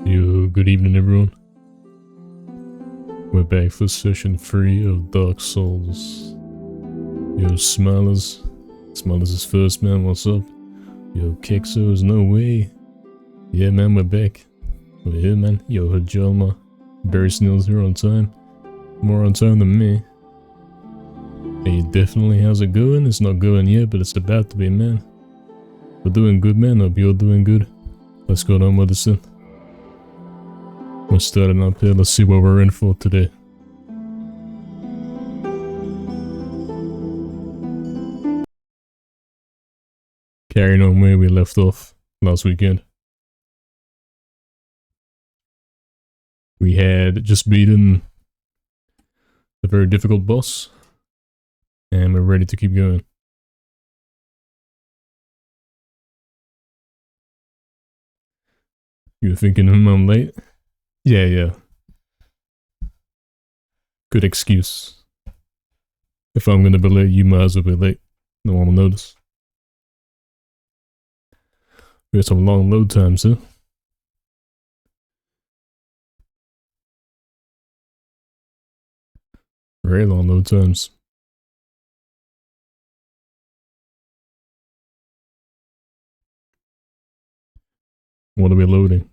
Yo, good evening everyone. We're back for session 3 of Dark Souls. Yo, Smilers. Smilers is first, man, what's up? Yo, Kexos, no way. Yeah, man, we're back. We're here, man. Yo, Hajama. Barry Snill's here on time. More on time than me. Hey, definitely, how's it going? It's not going yet, but it's about to be, man. We're doing good, man. Hope you're doing good. Let's go on with this then. We're starting up here. Let's see what we're in for today. Carrying on where we left off last weekend. We had just beaten a very difficult boss. And we're ready to keep going. You were thinking, I'm late? Yeah. Good excuse. If I'm gonna be late, you might as well be late. No one will notice. We got some long load times, huh? Very long load times. What are we loading?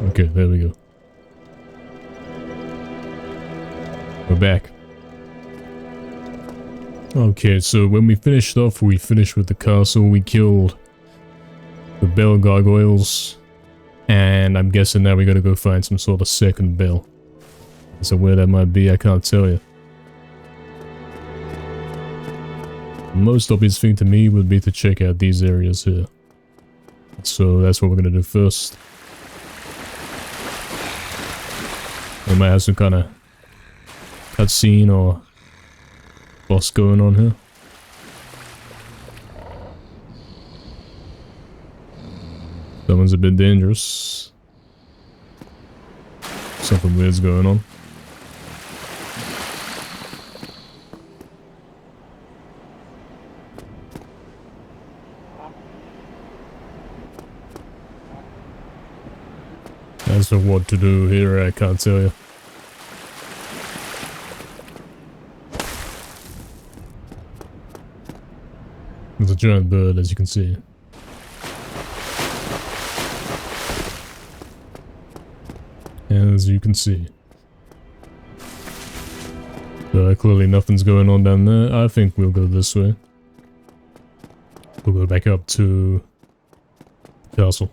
Okay, there we go. We're back. Okay, so when we finished off, we finished with the castle. We killed the bell gargoyles. And I'm guessing now we gotta go find some sort of second bell. So where that might be, I can't tell you. The most obvious thing to me would be to check out these areas here. So that's what we're gonna do first. We might have some kind of cutscene or boss going on here. That one's a bit dangerous. Something weird's going on. As for what to do here, I can't tell you. There's a giant bird, as you can see. As you can see. Clearly nothing's going on down there. I think we'll go this way. We'll go back up to the castle.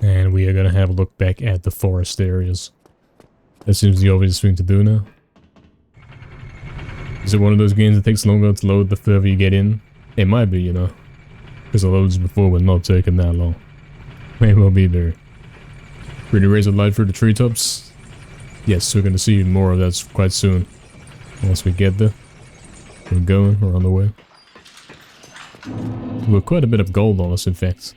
And we are going to have a look back at the forest areas. That seems the obvious thing to do now. Is it one of those games that takes longer to load the further you get in? It might be, you know. Because the loads before were not taking that long. May well be there. Ready to raise a light through the treetops? Yes, we're going to see more of that quite soon. Once we get there. We're going, we're on the way. We're quite a bit of gold on us, in fact.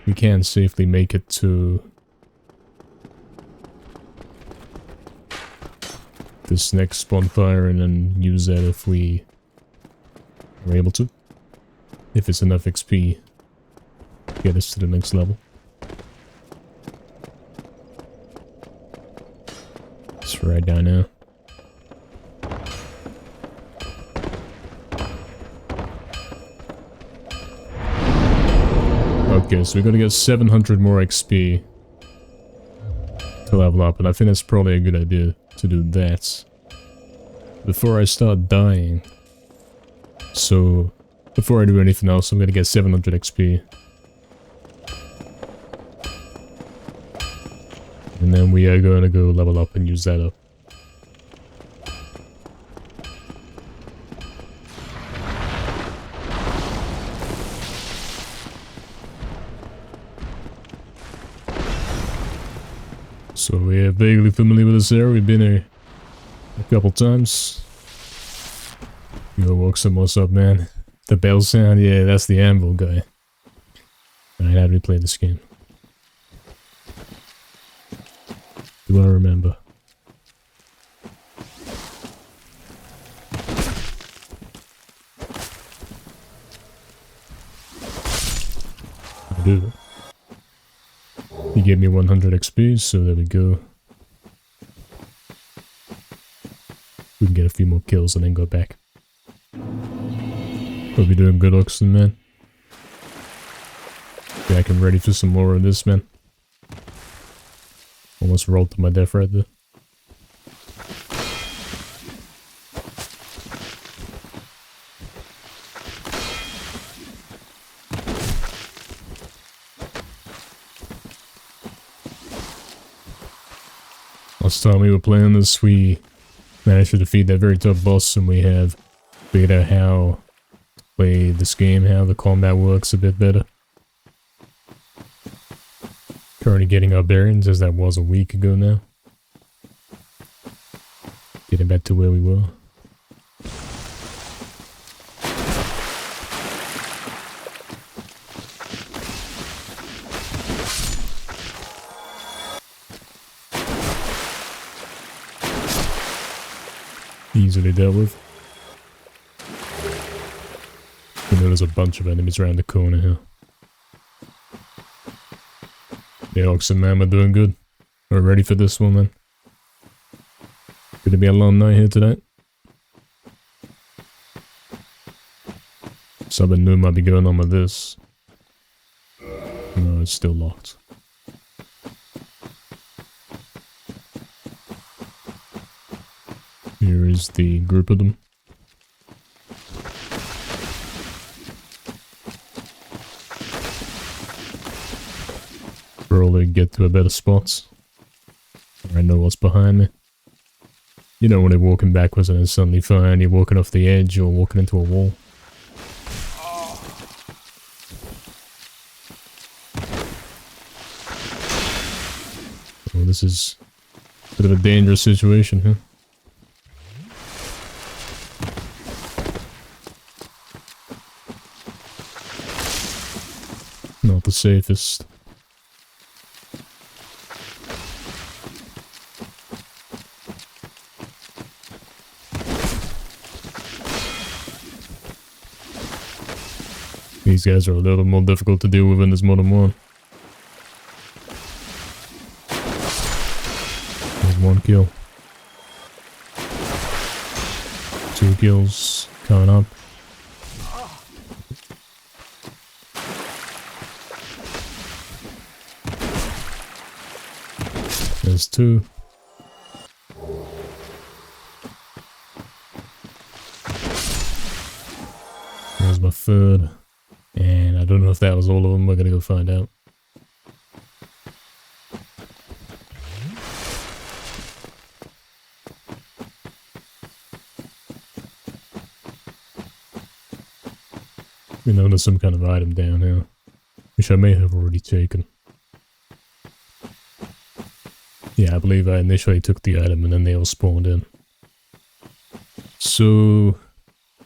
We can safely make it to this next bonfire and then use that if we are able to. If it's enough XP to get us to the next level. It's right down now. Okay, so we're gonna get 700 more XP to level up, and I think that's probably a good idea to do that before I start dying. So, before I do anything else, I'm gonna get 700 XP. And then we are gonna go level up and use that up. So we're vaguely familiar with this area. We've been here a couple times. Yo, Woxum, what's up, man? The bell sound? Yeah, that's the anvil guy. Alright, how do we play this game? Do I remember? do it. He gave me 100 XP, so there we go. We can get a few more kills and then go back. Hope you're doing good, Oxen, man. Back and ready for some more of this, man. Almost rolled to my death right there. Last time we were playing this, we managed to defeat that very tough boss, and we have figured out how to play this game, how the combat works a bit better. Currently getting our bearings, as that was a week ago now. Getting back to where we were. Easily dealt with. You know there's a bunch of enemies around the corner here. The Oxen, man, we're doing good. We're ready for this one, man. Gonna be a long night here tonight. Something new might be going on with this. No, it's still locked. Here is the group of them. Probably get to a better spot. I know what's behind me. You know when you're walking backwards and then suddenly find you're walking off the edge or walking into a wall. Well, this is a bit of a dangerous situation here. Not the safest. These guys are a little more difficult to deal with in this Modern 1. There's one kill. 2 kills coming up. There's 2. There's my 3rd. And I don't know if that was all of them. We're gonna go find out. We know there's some kind of item down here, which I may have already taken. Yeah, I believe I initially took the item and then they all spawned in. So,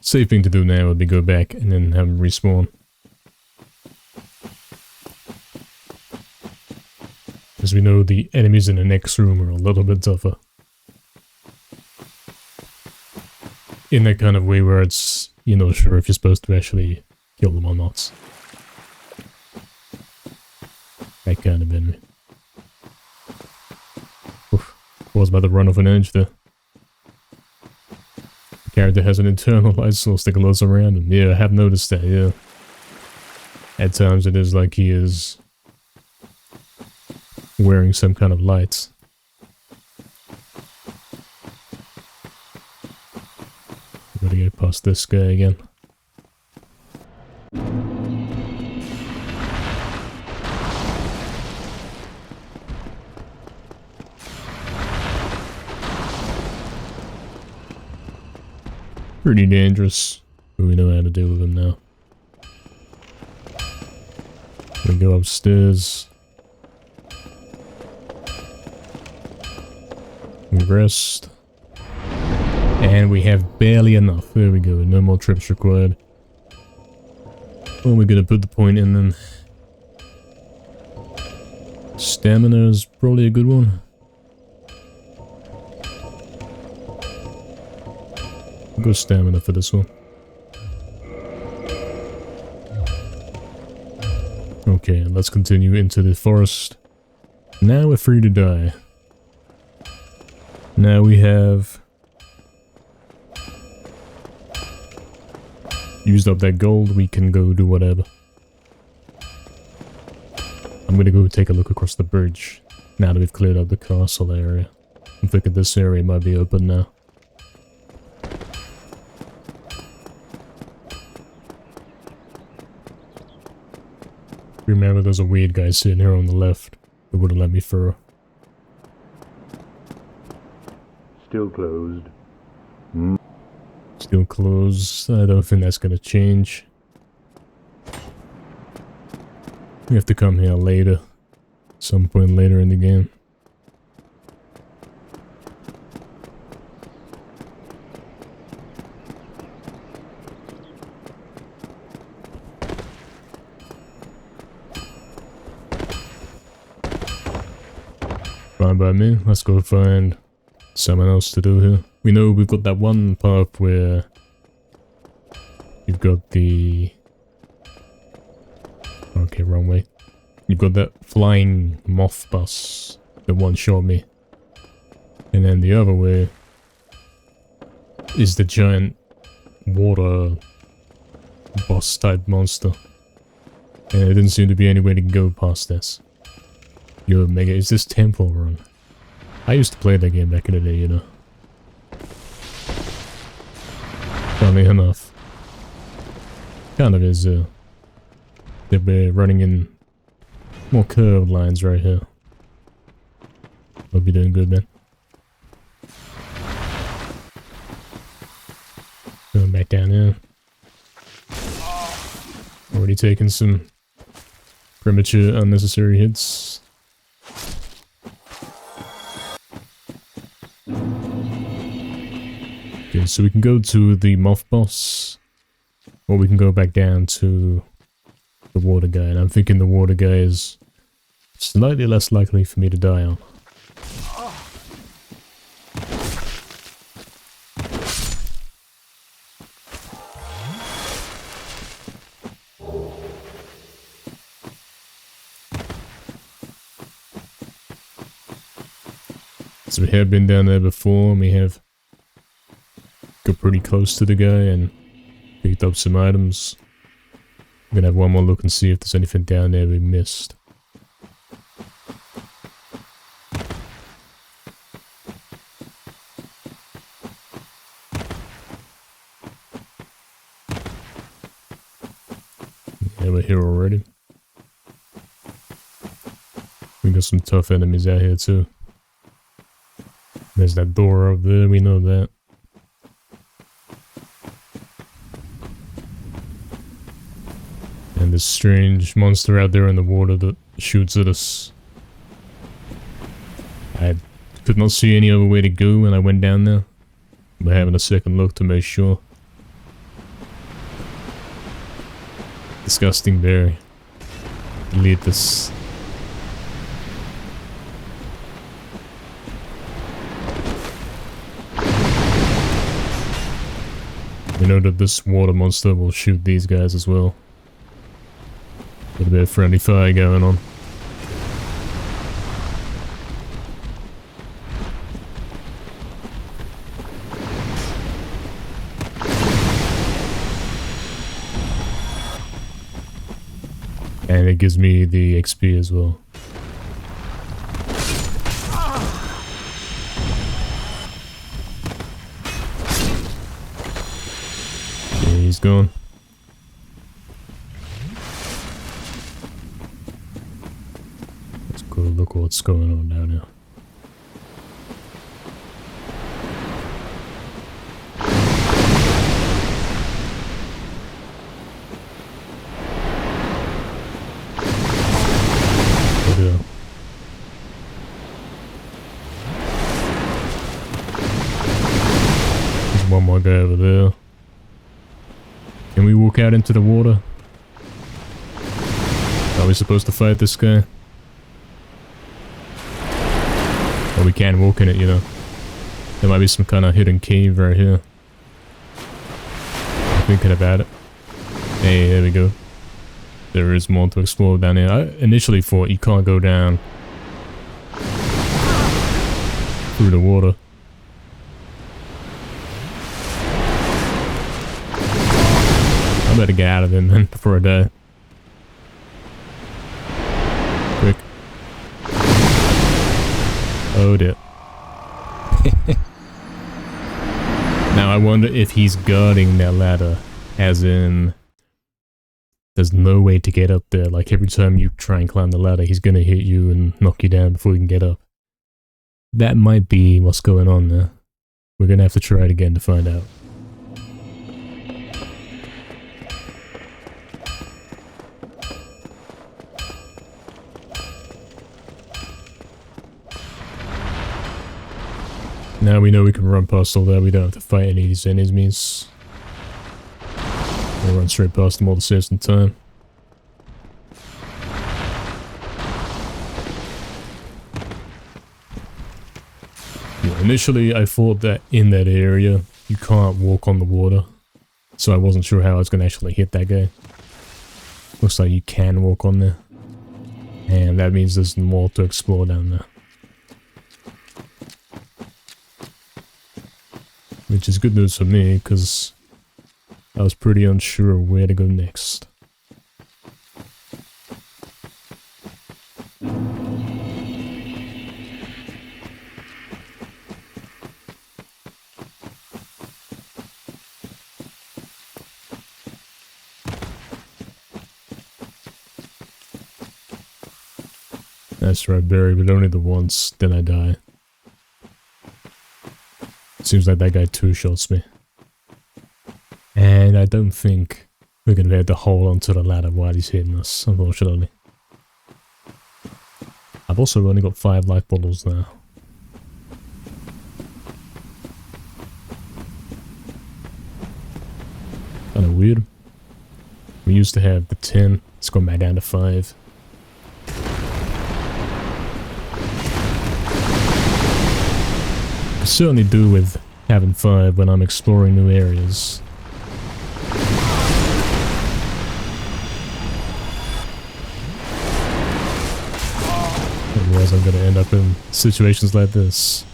safe thing to do now would be go back and then have them respawn. As we know, the enemies in the next room are a little bit tougher. In that kind of way where it's, you're not sure if you're supposed to actually kill them or not. That kind of enemy. Oof. Was about to run off an edge there. The character has an internal light source that glows around him. Yeah, I have noticed that, yeah. At times it is like he is wearing some kind of lights. Gotta get past this guy again. Pretty dangerous, but we know how to deal with him now. We go upstairs. We rest. And we have barely enough. There we go. No more trips required. Well, we're gonna put the point in then. Stamina is probably a good one. I'll go stamina for this one. Okay, let's continue into the forest. Now we're free to die. Now we have used up that gold, we can go do whatever. I'm gonna go take a look across the bridge now that we've cleared out the castle area. I'm thinking this area might be open now. Remember, there's a weird guy sitting here on the left that wouldn't let me through. Still closed. Still closed. I don't think that's gonna change. We have to come here later. Some point later in the game. Fine by me. Let's go find someone else to do here. We know we've got that one path where you've got the... Okay, wrong way. You've got that flying moth bus that one shot me. And then the other way is the giant water boss type monster. And there didn't seem to be any way to go past this. Yo, Mega, is this Temple Run? I used to play that game back in the day, you know. Funny enough. Kind of is, that we're running in more curved lines right here. Hope you're doing good, man. Going back down here. Already taking some premature unnecessary hits. Okay, so we can go to the moth boss, or we can go back down to the water guy, and I'm thinking the water guy is slightly less likely for me to die on. So we have been down there before, and we have got pretty close to the guy and picked up some items. I'm gonna have one more look and see if there's anything down there we missed. Yeah, we're here already. We got some tough enemies out here too. There's that door up there, we know that. And this strange monster out there in the water that shoots at us. I could not see any other way to go when I went down there. But having a second look to make sure. Disgusting berry. Delete this. We know that this water monster will shoot these guys as well. Got a bit of friendly fire going on. And it gives me the XP as well. Okay, he's gone. Let's go look what's going on down here. One more guy over there. Can we walk out into the water? Are we supposed to fight this guy? Or we can walk in it, you know. There might be some kind of hidden cave right here. I'm thinking about it. Hey, there we go. there is more to explore down here. I initially thought you can't go down through the water. I better get out of there, man, before I die. Quick. Oh dear. Now I wonder if he's guarding that ladder, as in there's no way to get up there. Like every time you try and climb the ladder, he's gonna hit you and knock you down before you can get up. That might be what's going on there. We're gonna have to try it again to find out. Now we know we can run past all that, we don't have to fight any of these enemies. We'll run straight past them all to save some time. Yeah, initially I thought that in that area you can't walk on the water, so I wasn't sure how I was going to actually hit that guy. Looks like you can walk on there, and that means there's more to explore down there. Which is good news for me, because I was pretty unsure where to go next. That's right, Barry, but only the once, then I die. Seems like that guy two-shots me. And I don't think we're gonna be able to hold onto the ladder while he's hitting us, unfortunately. I've also only got 5 life bottles now. Kinda weird. We used to have the 10, it's gone back down to 5. I certainly do with having 5 when I'm exploring new areas. Otherwise I'm gonna end up in situations like this.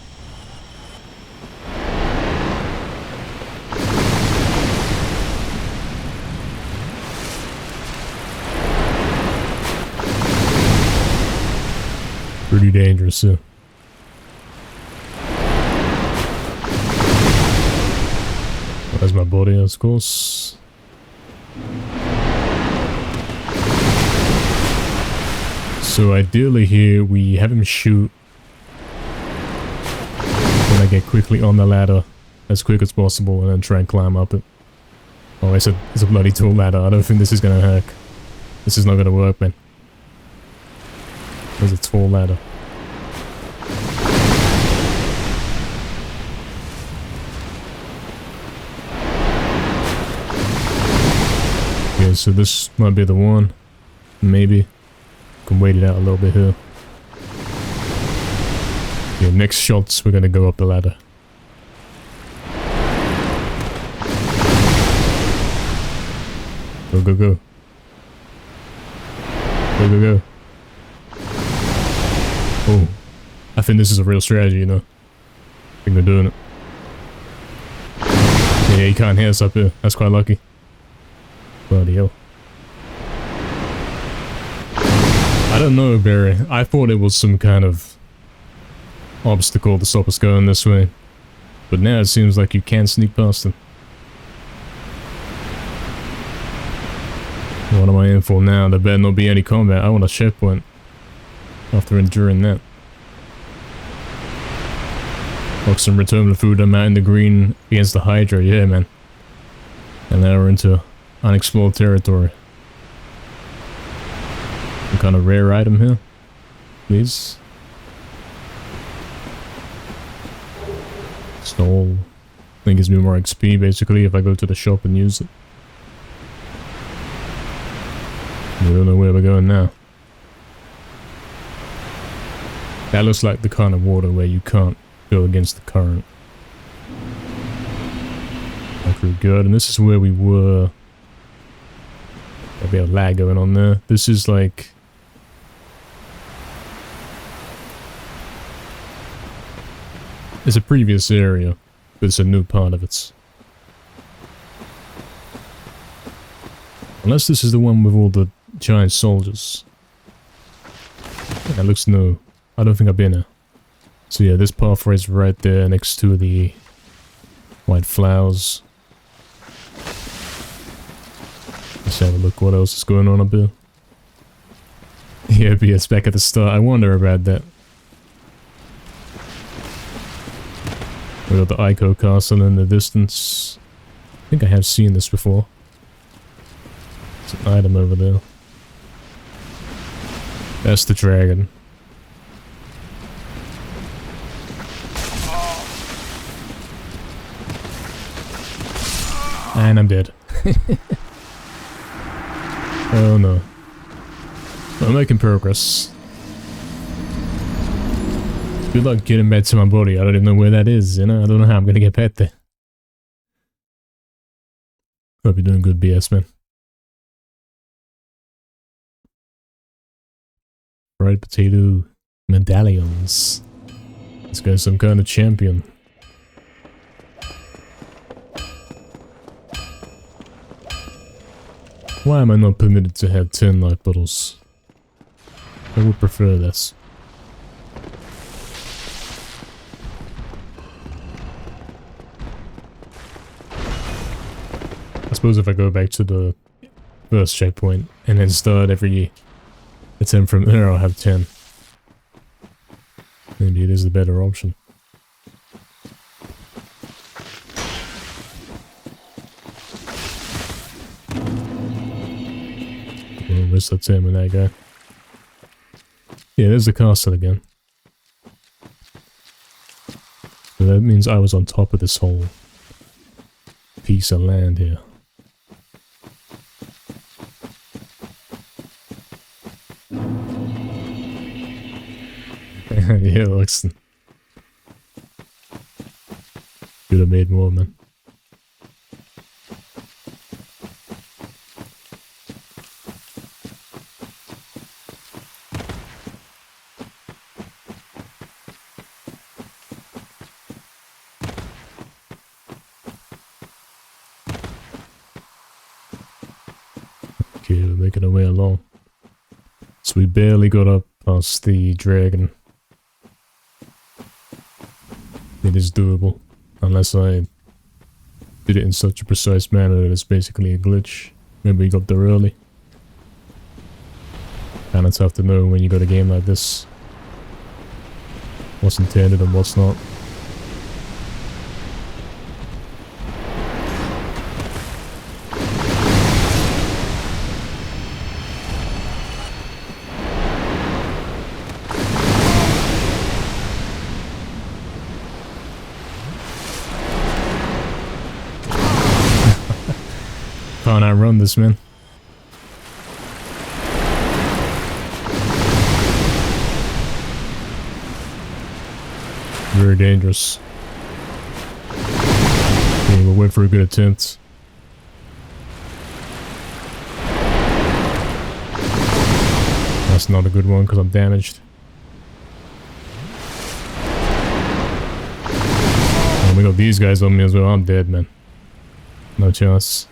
Pretty dangerous, yeah. There's my body, of course. So ideally here, we have him shoot when I get quickly on the ladder as quick as possible and then try and climb up it. Oh, it's a bloody tall ladder. I don't think this is gonna hack. This is not gonna work, man. There's a tall ladder. Okay, so this might be the one. Maybe. Can wait it out a little bit here. Yeah, next shots we're gonna go up the ladder. Go, go, go. Go, go, go. Oh. I think this is a real strategy, you know. I think we're doing it. Yeah, he can't hit us up here. That's quite lucky. Bloody hell. I don't know, Barry. I thought it was some kind of obstacle to stop us going this way. But now it seems like you can sneak past them. What am I in for now? There better not be any combat. I want a checkpoint. After enduring that. Look, some return to food. I'm out in the green against the Hydra. Yeah, man. And now we're into unexplored territory. Some kind of rare item here, please. Stall. I think gives me more XP basically if I go to the shop and use it. We don't know where we're going now. That looks like the kind of water where you can't go against the current. Okay, good. And this is where we were A bit of lag going on there. This is like... It's a previous area, but it's a new part of it. Unless this is the one with all the giant soldiers. That looks new. I don't think I've been here. So yeah, this pathway is right there next to the white flowers. Let's have a look what else is going on up here. Yeah, but it's back at the start. I wonder about that. We got the Ico castle in the distance. I think I have seen this before. There's an item over there. That's the dragon. And I'm dead. Oh no. I'm making progress. Good luck getting back to my body. I don't even know where that is, you know? I don't know how I'm gonna get back there. Hope you're doing good, BS, man. Fried potato medallions. This guy's some kind of champion. Why am I not permitted to have 10 life bottles? I would prefer this. I suppose if I go back to the first checkpoint and then start every attempt from there, I'll have 10. Maybe it is the better option. Where's that Tim and that guy? Yeah, there's the castle again. So that means I was on top of this whole piece of land here. Yeah, it looks... Could have made more, man. Okay, we're making our way along. So we barely got up past the dragon. It is doable. Unless I did it in such a precise manner that it's basically a glitch. Maybe we got there early. Kinda tough to know when you got a game like this. What's intended and what's not. Can't outrun this, man. Very dangerous. Okay, we'll wait for a good attempt. That's not a good one because I'm damaged. And we got these guys on me as well. I'm dead, man. No chance.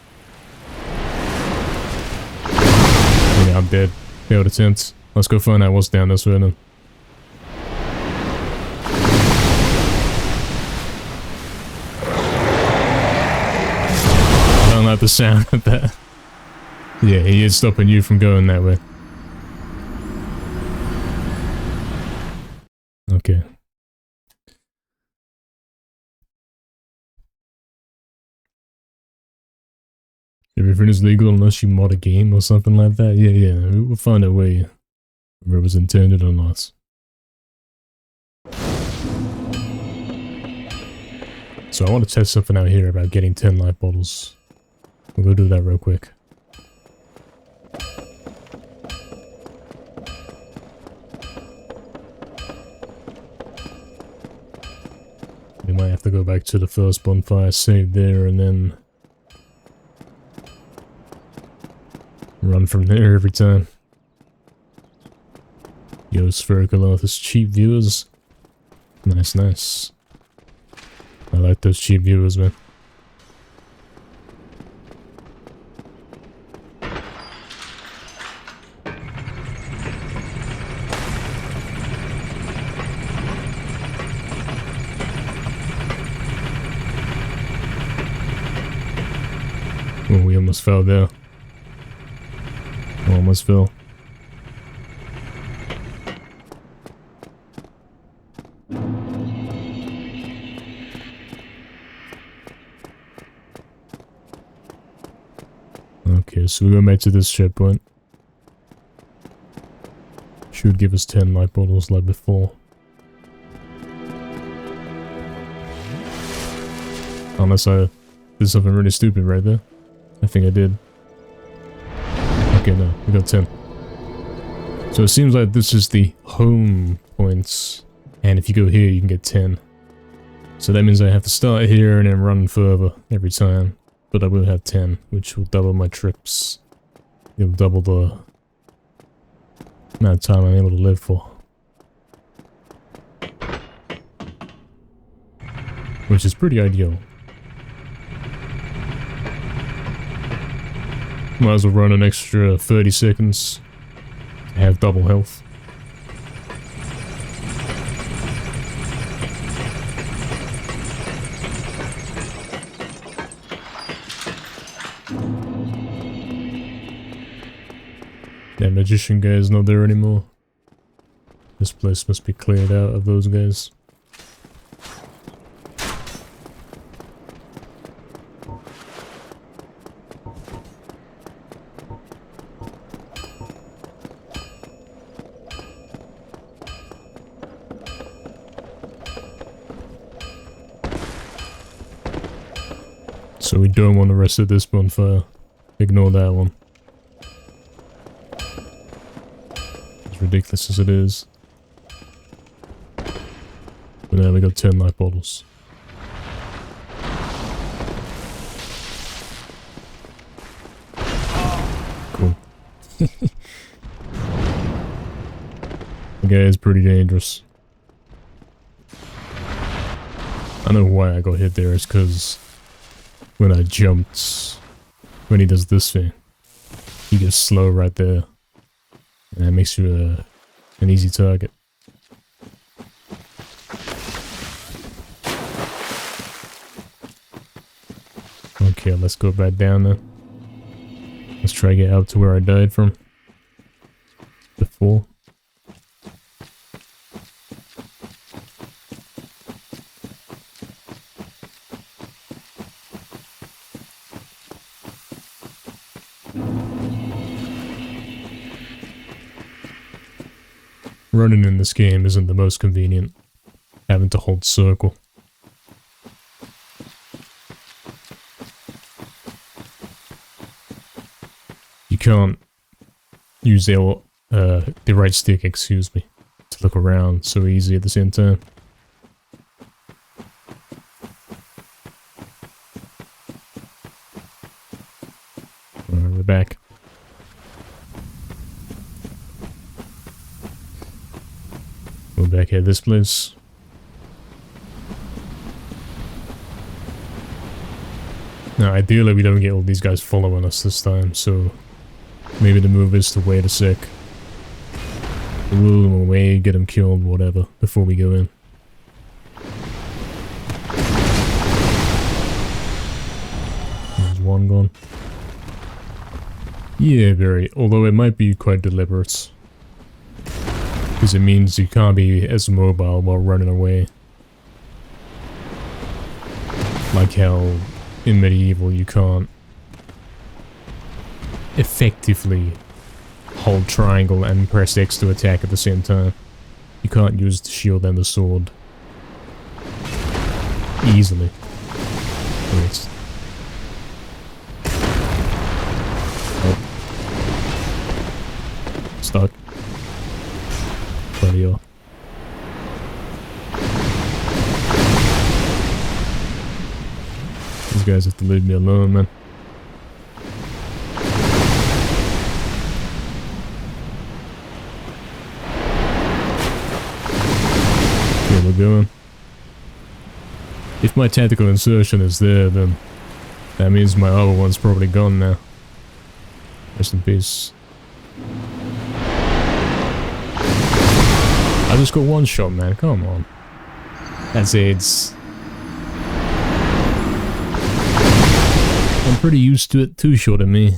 Yeah, I'm dead. Failed attempt. Let's go find out what's down this way then. I don't like the sound of that. Yeah, he is stopping you from going that way. Okay. Everything is legal unless you mod a game or something like that. Yeah, we'll find a way, whether it was intended or not. So I want to test something out here about getting 10 life bottles. We'll go do that real quick. We might have to go back to the first bonfire, save there, and then Run from there every time. Yo, spherical earth is cheap viewers. Nice, nice. I like those cheap viewers, man. Oh, we almost fell there. Almost fell. Okay, so we're going back to this checkpoint. Should give us 10 light bottles like before. Unless I did something really stupid right there. I think I did. Okay, no, we got 10. So it seems like this is the home points. And if you go here, you can get 10. So that means I have to start here and then run further every time. But I will have 10, which will double my trips. It'll double the amount of time I'm able to live for. Which is pretty ideal. Might as well run an extra 30 seconds to have double health. That magician guy is not there anymore. This place must be cleared out of those guys. So we don't want the rest of this bonfire. Ignore that one. As ridiculous as it is. But now we got 10 light bottles. Cool. The guy is pretty dangerous. I know why I got hit there, it's because when I jumped, when he does this thing, he gets slow right there. And that makes you an easy target. Okay, let's go back down then. Let's try to get out to where I died from before. Running in this game isn't the most convenient, having to hold circle. You can't use the right stick, excuse me, to look around so easy at the same time. Alright, we're back. We're back at this place. Now, ideally we don't get all these guys following us this time, so maybe the move is to wait a sec. Lure them away, get them killed, whatever, before we go in. There's one gone. Yeah, very. Although it might be quite deliberate. Because it means you can't be as mobile while running away. Like how in medieval you can't effectively hold triangle and press X to attack at the same time. You can't use the shield and the sword easily. Wait. Oh. Stuck. Bloody hell. These guys have to leave me alone, man. going. If my tactical insertion is there, then that means my other one's probably gone now. Rest in peace. I just got one shot, man. Come on. That's AIDS. I'm pretty used to it. Two shot at me.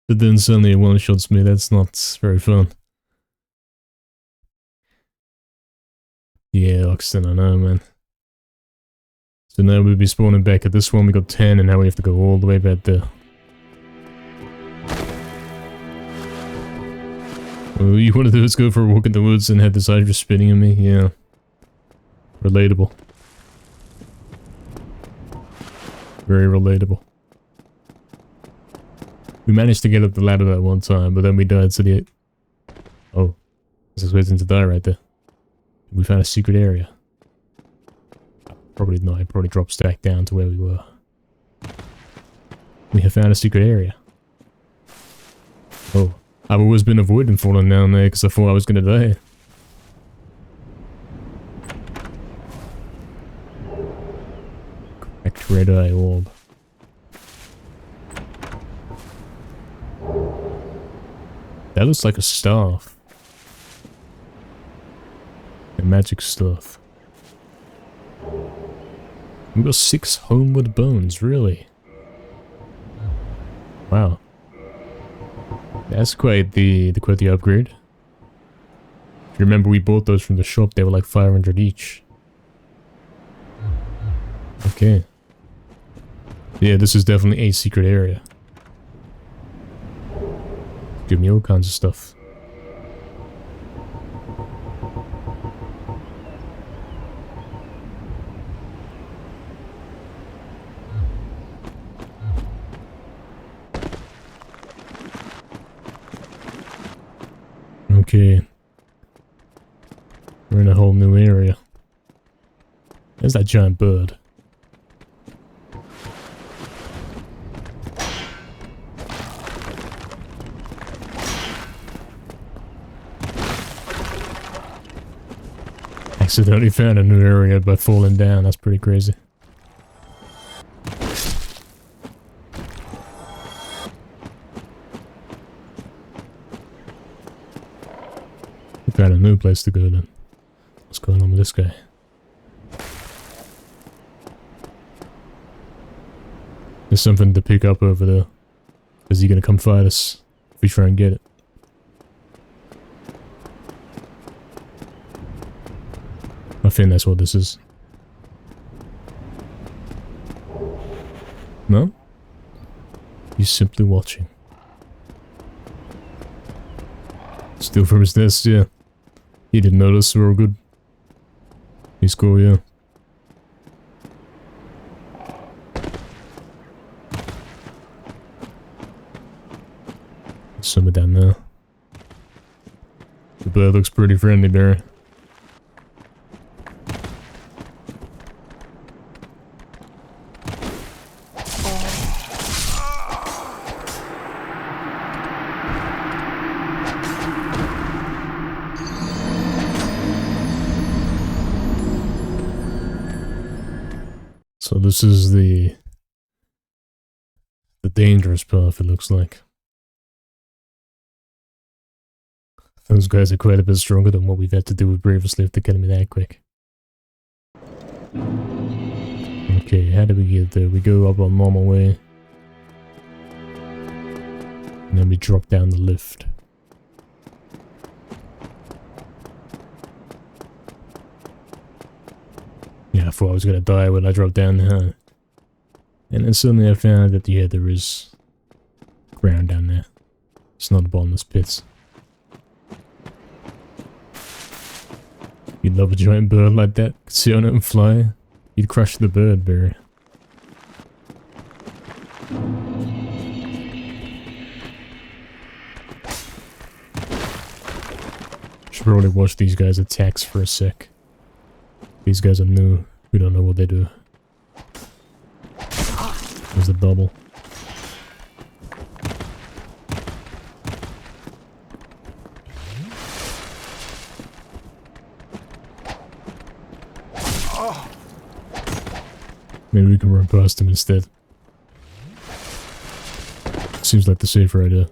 But then suddenly it one shots me. That's not very fun. Yeah, Oxton, I know, man. So now we'll be spawning back at this one. We got 10, and now we have to go all the way back there. Well, you want to do is go for a walk in the woods and have this hydra spitting at me? Yeah. Relatable. Very relatable. We managed to get up the ladder that one time, but then we died to the... Oh. I was waiting to die right there. We found a secret area. Probably not, it probably drops back down to where we were. We have found a secret area. Oh. I've always been avoiding falling down there because I thought I was gonna die. Cracked red eye orb. That looks like a staff. A magic stuff. We got 6 homeward bones, really? Wow. That's quite the upgrade. If you remember, we bought those from the shop, they were like 500 each. Okay. Yeah, this is definitely a secret area. Give me all kinds of stuff. Okay. We're in a whole new area. There's that giant bird. Accidentally found a new area by falling down. That's pretty crazy. We found a new place to go then. What's going on with this guy? There's something to pick up over there. Is he gonna come fight us if we try and get it? I think that's what this is. No? He's simply watching. Still from his nest, yeah. He didn't notice, we're all good. He's cool, yeah. Somewhere down there. The bird looks pretty friendly, Barry. So this is the dangerous path, it looks like. Those guys are quite a bit stronger than what we've had to do with previously if they're killing me that quick. Okay, how do we get there? We go up our normal way. And then we drop down the lift. Yeah, I thought I was gonna die when I dropped down there. And then suddenly I found that, yeah, there is ground down there. It's not a bottomless pit. You'd love a giant bird like that. Could sit on it and fly. You'd crush the bird, Barry. Should probably watch these guys' attacks for a sec. These guys are new. We don't know what they do. There's the double. Maybe we can run past him instead. Seems like the safer idea.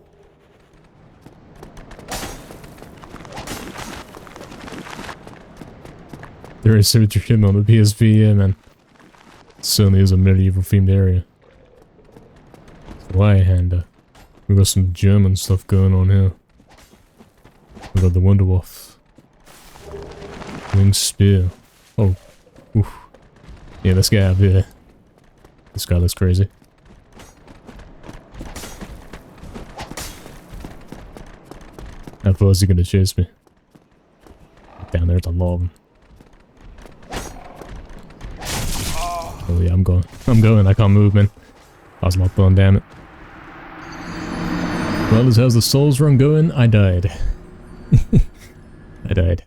There is symmetry hidden on the PSP, yeah man. It certainly is a medieval themed area. Zweihander. We got some German stuff going on here. We got the Wonderwolf. Winged Spear. Oh. Oof. Yeah, let's get out of here. This guy looks crazy. How far is he gonna chase me? Down there's a lot of them. Oh yeah, I'm going. I can't move, man. I was locked on, damn it. Well, as how's the Souls run going? I died. I died.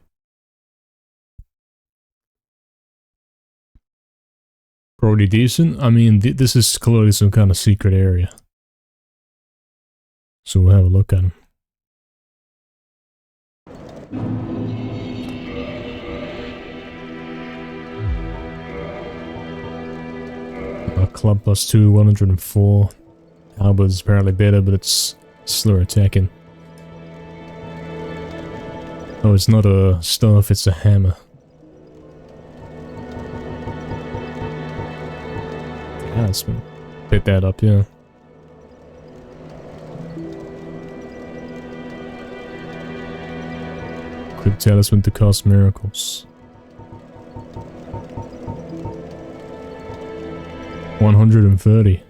Probably decent. I mean, this is clearly some kind of secret area. So we'll have a look at him. Club +2, 104. Halberd is apparently better, but it's slower attacking. Oh, it's not a staff, it's a hammer. Talisman. Pick that up, yeah. Equip talisman to cast miracles. 130.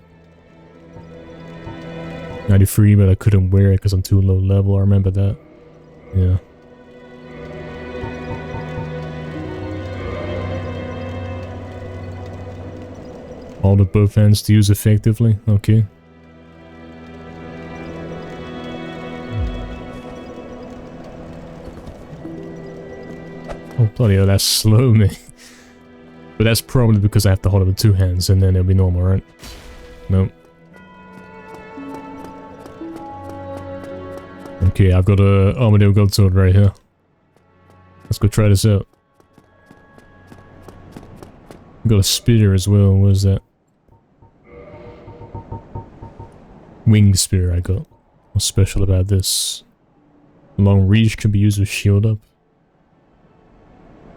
93, but I couldn't wear it because I'm too low level. I remember that. Yeah. All the both hands to use effectively. Okay. Oh bloody hell, that's slow me. But that's probably because I have to hold it with two hands and then it'll be normal, right? Nope. Okay, I've got a Armadillo Gold Sword right here. Let's go try this out. I've got a spear as well, what is that? Wing spear I got. What's special about this? Long reach can be used with shield up.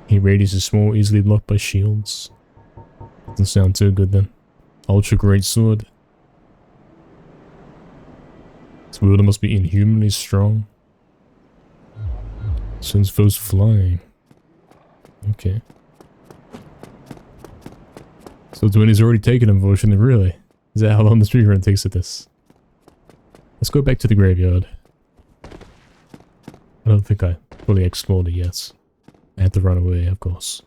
Heat radius is small, easily blocked by shields. Doesn't sound too good then. Ultra great sword. This wielder must be inhumanly strong. Sends foes flying. Okay. So 20's already taken, unfortunately, really. Is that how long the speedrun takes at this? Let's go back to the graveyard. I don't think I fully explored it yet. I had to run away, of course.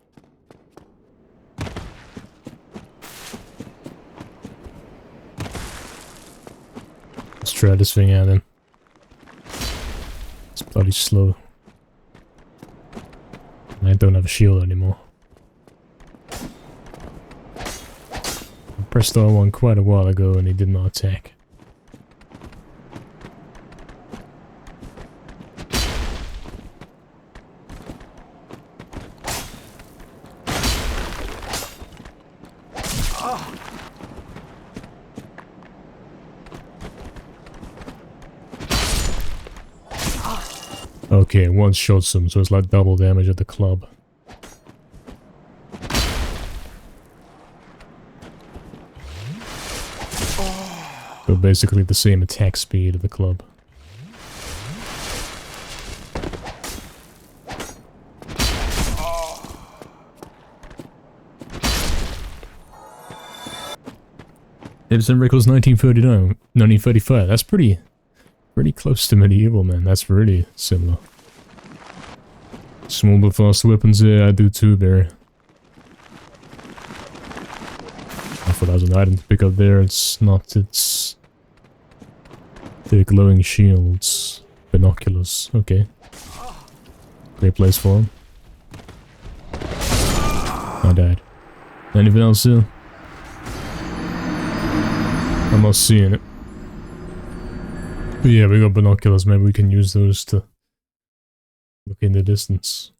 Let's try this thing out then. It's bloody slow. I don't have a shield anymore. I pressed R1 quite a while ago and he did not attack. Okay, one shots him, so it's like double damage at the club. So basically the same attack speed of the club. Ibsen records 1935. That's pretty close to medieval, man. That's really similar. Small but fast weapons, yeah, I do too, Barry. I thought that was an item to pick up there. It's not, it's... They're glowing shields. Binoculars, okay. Great place for them. I died. Anything else here? I'm not seeing it. But yeah, we got binoculars, maybe we can use those to look in the distance.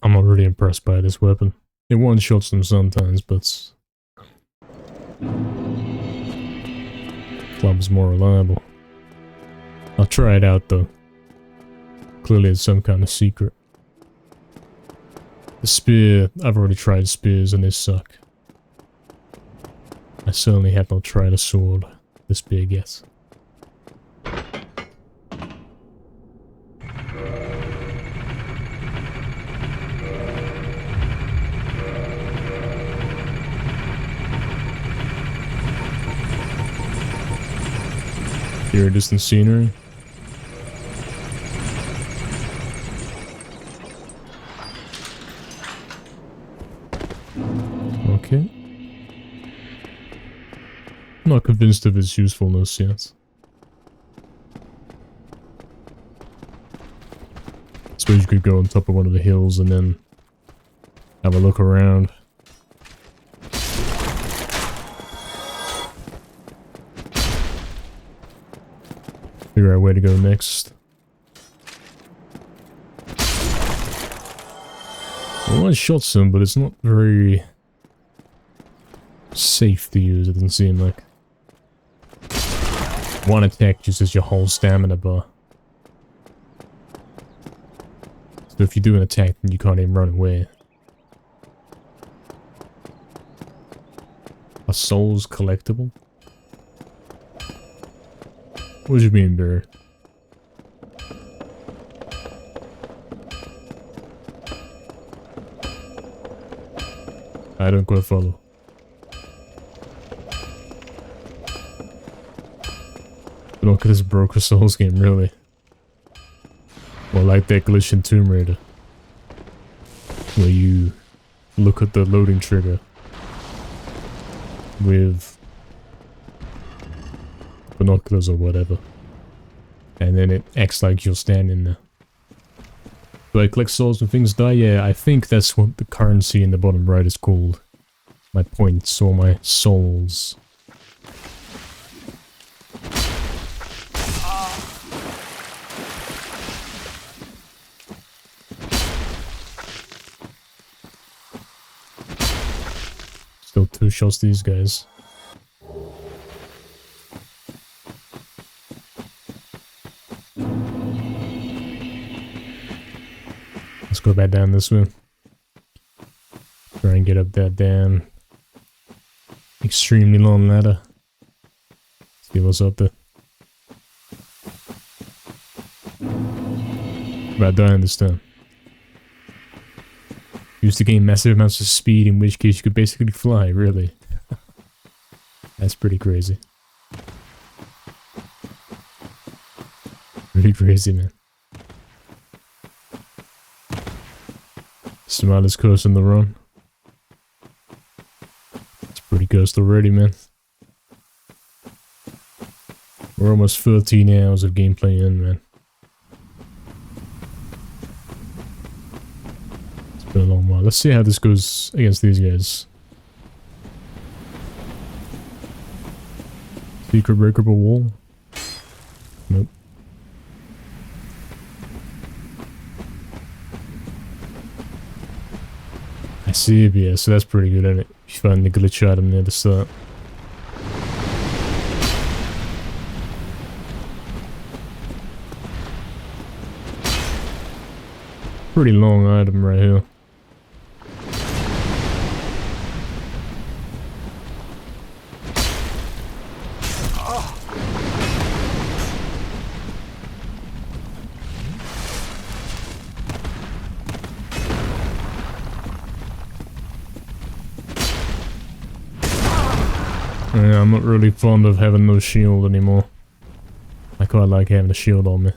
I'm not really impressed by this weapon. It one-shots them sometimes, but club's more reliable. I'll try it out though. Clearly it's some kind of secret. The spear, I've already tried spears and they suck. I certainly have not tried a sword this big yet. Here, distant scenery. Okay. Not convinced of its usefulness yet. Suppose you could go on top of one of the hills and then have a look around. Figure out where to go next. Well, I shot some, but it's not very safe to use, it doesn't seem like. One attack uses your whole stamina bar. So if you do an attack, then you can't even run away. Are souls collectible? What do you mean, Barry? I don't quite follow. Look at this broke a Souls game, really. Well, like that glitch in Tomb Raider. Where you look at the loading trigger with binoculars or whatever. And then it acts like you're standing there. Do I collect souls when things die? Yeah, I think that's what the currency in the bottom right is called. My points or my souls. Still 2 shots to these guys. Let's go back down this way. Try and get up that damn extremely long ladder. See what's up there. But I don't understand. Used to gain massive amounts of speed, in which case you could basically fly, really. That's pretty crazy. Pretty crazy, man. Smiler's curse on the run. It's pretty cursed already, man. We're almost 13 hours of gameplay in, man. It's been a long while. Let's see how this goes against these guys. Secret breakable wall? Nope. I see it, yeah, so that's pretty good, isn't it? You find the glitch item near the start. Pretty long item right here. Yeah, I'm not really fond of having no shield anymore. I quite like having a shield on me.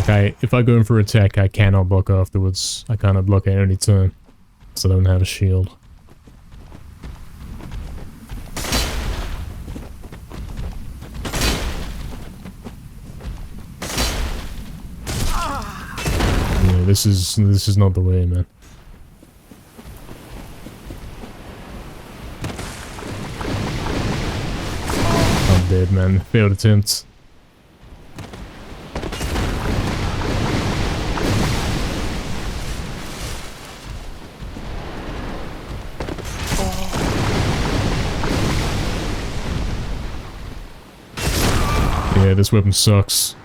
Okay, if I go in for attack, I cannot block afterwards. I cannot block at any time, so I don't have a shield. Yeah, this is not the way, man. dead, man. Failed attempt. Yeah, this weapon sucks.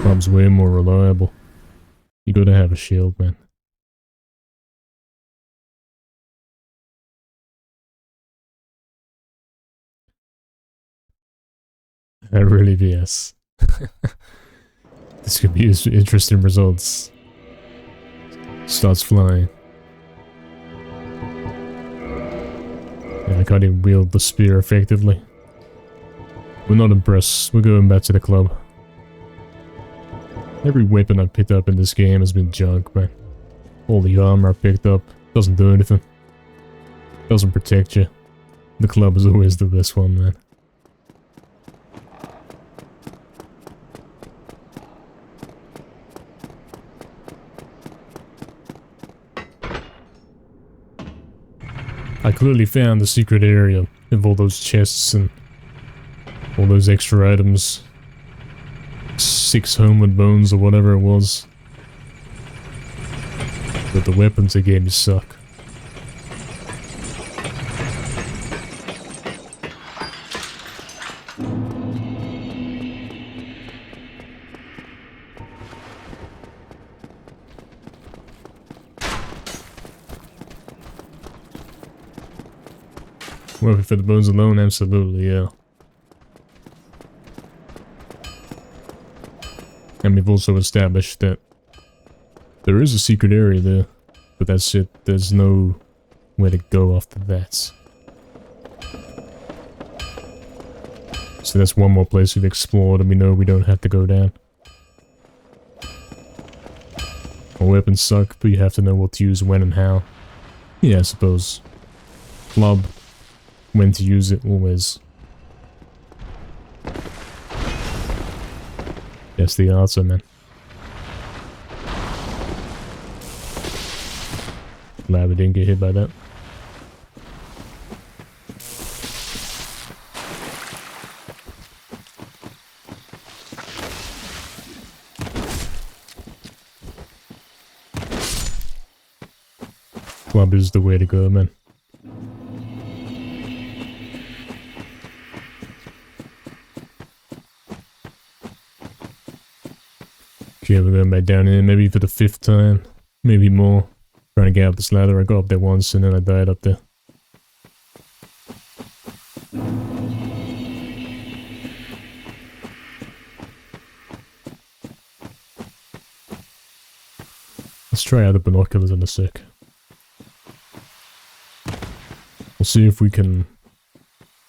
Club's way more reliable. You gotta have a shield, man. That really BS. This could be interesting results. Starts flying. Yeah, I can't even wield the spear effectively. We're not impressed. We're going back to the club. Every weapon I picked up in this game has been junk, man. All the armor I picked up doesn't do anything. Doesn't protect you. The club is always the best one, man. I clearly found the secret area of all those chests and all those extra items. 6 homeward bones or whatever it was. But the weapons they gave me suck. Working for the bones alone, absolutely, yeah. And we've also established that there is a secret area there, but that's it. There's no way to go after that. So that's one more place we've explored and we know we don't have to go down. Our weapons suck, but you have to know what to use when and how. Yeah, I suppose. Club. When to use it, always. That's the answer, man. Glad we didn't get hit by that. Club is the way to go, man. Okay, we're going back down here, maybe for the 5th time, maybe more. Trying to get up this ladder, I got up there once and then I died up there. Let's try out the binoculars in a sec. We'll see if we can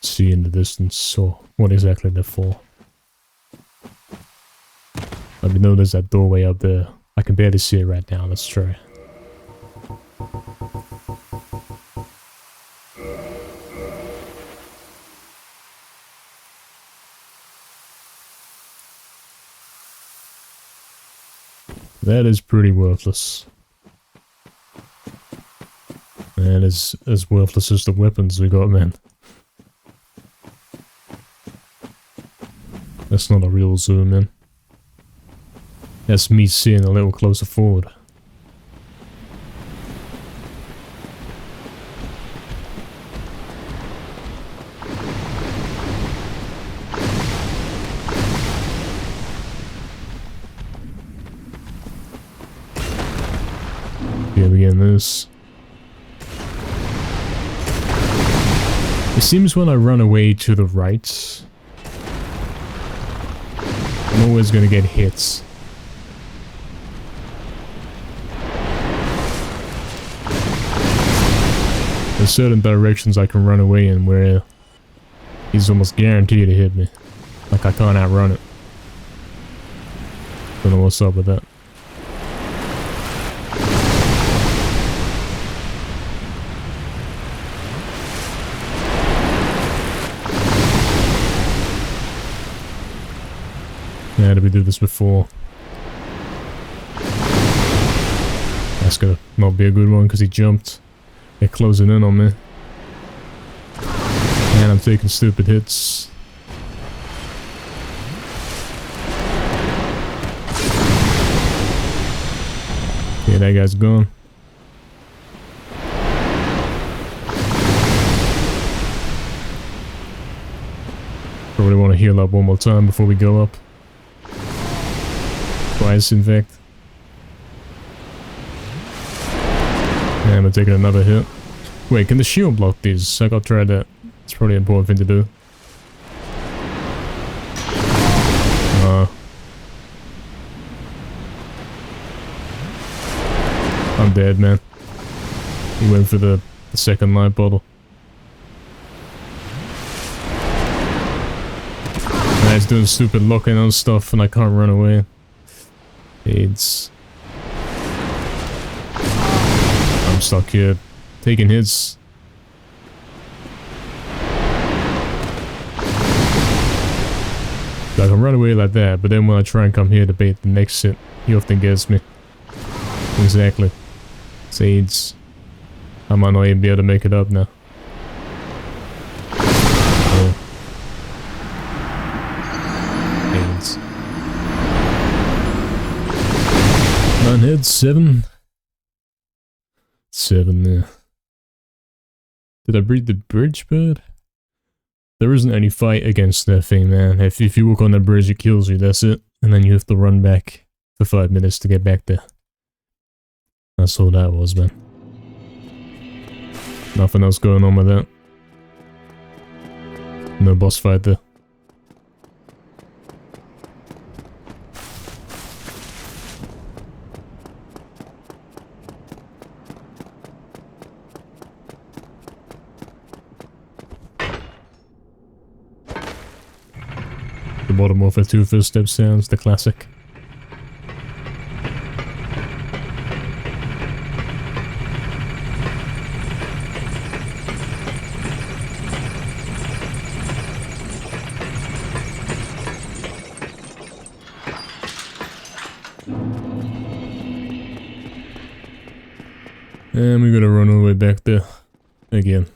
see in the distance or what exactly they're for. Let me know there's that doorway up there. I can barely see it right now, let's try. That is pretty worthless. That is as worthless as the weapons we got, man. That's not a real zoom in. That's me seeing a little closer forward. Yeah, we get this. It seems when I run away to the right, I'm always gonna get hits. There's certain directions I can run away in where he's almost guaranteed to hit me. Like I can't outrun it. Don't know what's up with that. Yeah, did we do this before? That's gonna not be a good one because he jumped. They're closing in on me. Man, I'm taking stupid hits. Okay, that guy's gone. Probably want to heal up one more time before we go up. Twice, in fact. And we're taking another hit. Wait, can the shield block these? I gotta try that. It's probably an important thing to do. I'm dead, man. He went for the second light bottle. And he's doing stupid locking on stuff and I can't run away. AIDS. I'm stuck here, taking hits. I can run away like that, but then when I try and come here to bait the next hit, he often gets me. Exactly. AIDS. I might not even be able to make it up now. Oh. AIDS. 9 hits, 7. 7 there. Did I breed the bridge bird? There isn't any fight against that thing, man. If you walk on that bridge, it kills you, that's it. And then you have to run back for 5 minutes to get back there. That's all that was, man. Nothing else going on with that. No boss fight there. The bottom of a 2 first step sounds, the classic. And we gotta run all the way back there again.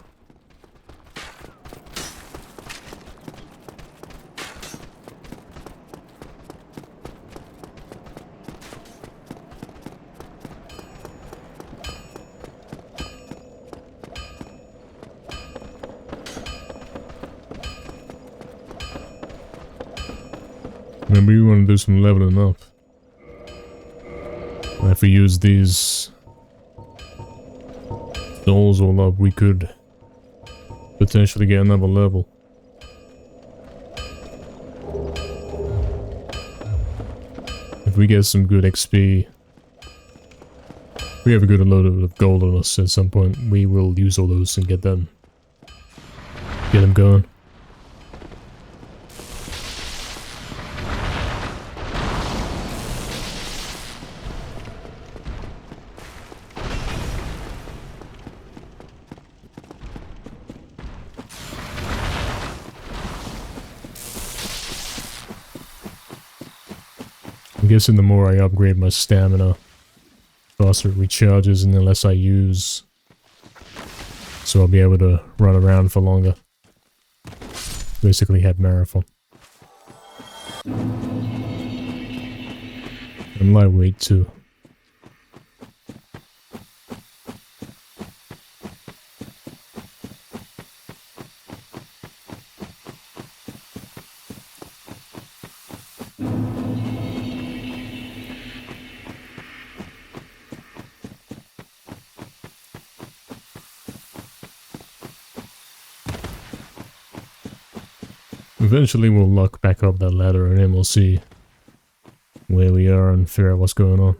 Remember, we want to do some leveling up. If we use these dolls all up, we could potentially get another level. If we get some good XP, if we have a good load of gold on us at some point, we will use all those and get them going. I'm guessing the more I upgrade my stamina, faster it recharges and the less I use. So I'll be able to run around for longer. Basically have marathon. And lightweight too. Eventually we'll lock back up that ladder and then we'll see where we are and figure out what's going on.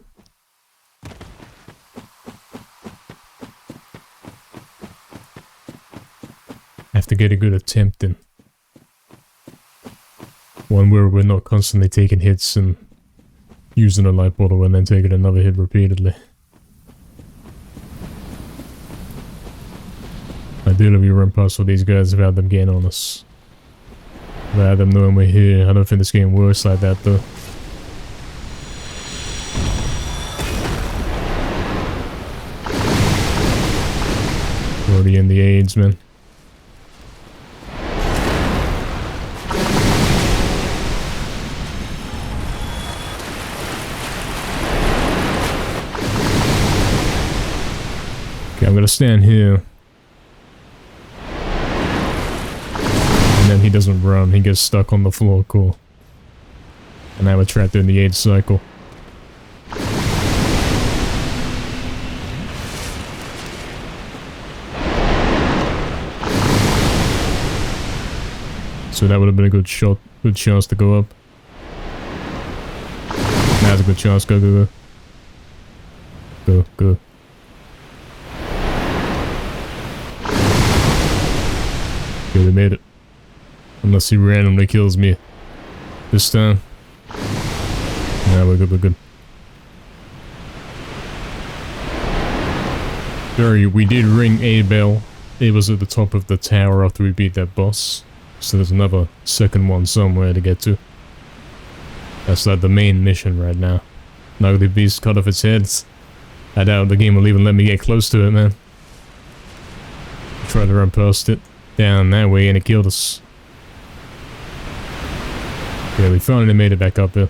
Have to get a good attempt in. One where we're not constantly taking hits and using a light bottle and then taking another hit repeatedly. Ideally we run past all these guys without them getting on us. Without them knowing we're here. I don't think this game works like that though. Already in the AIDS, man. I'm gonna stand here. And then he doesn't run, he gets stuck on the floor, cool. And now we're trapped in the 8th cycle. So that would have been a good shot, good chance to go up. Now's a good chance, go, go, go. Go, go. Okay, they made it. Unless he randomly kills me this time. Nah, we're good, we're good. Sorry, we did ring a bell. It was at the top of the tower after we beat that boss. So there's another second one somewhere to get to. That's like the main mission right now. Ugly beast cut off its heads. I doubt the game will even let me get close to it, man. Tried to run past it down that way and it killed us. Yeah, we finally made it back up here.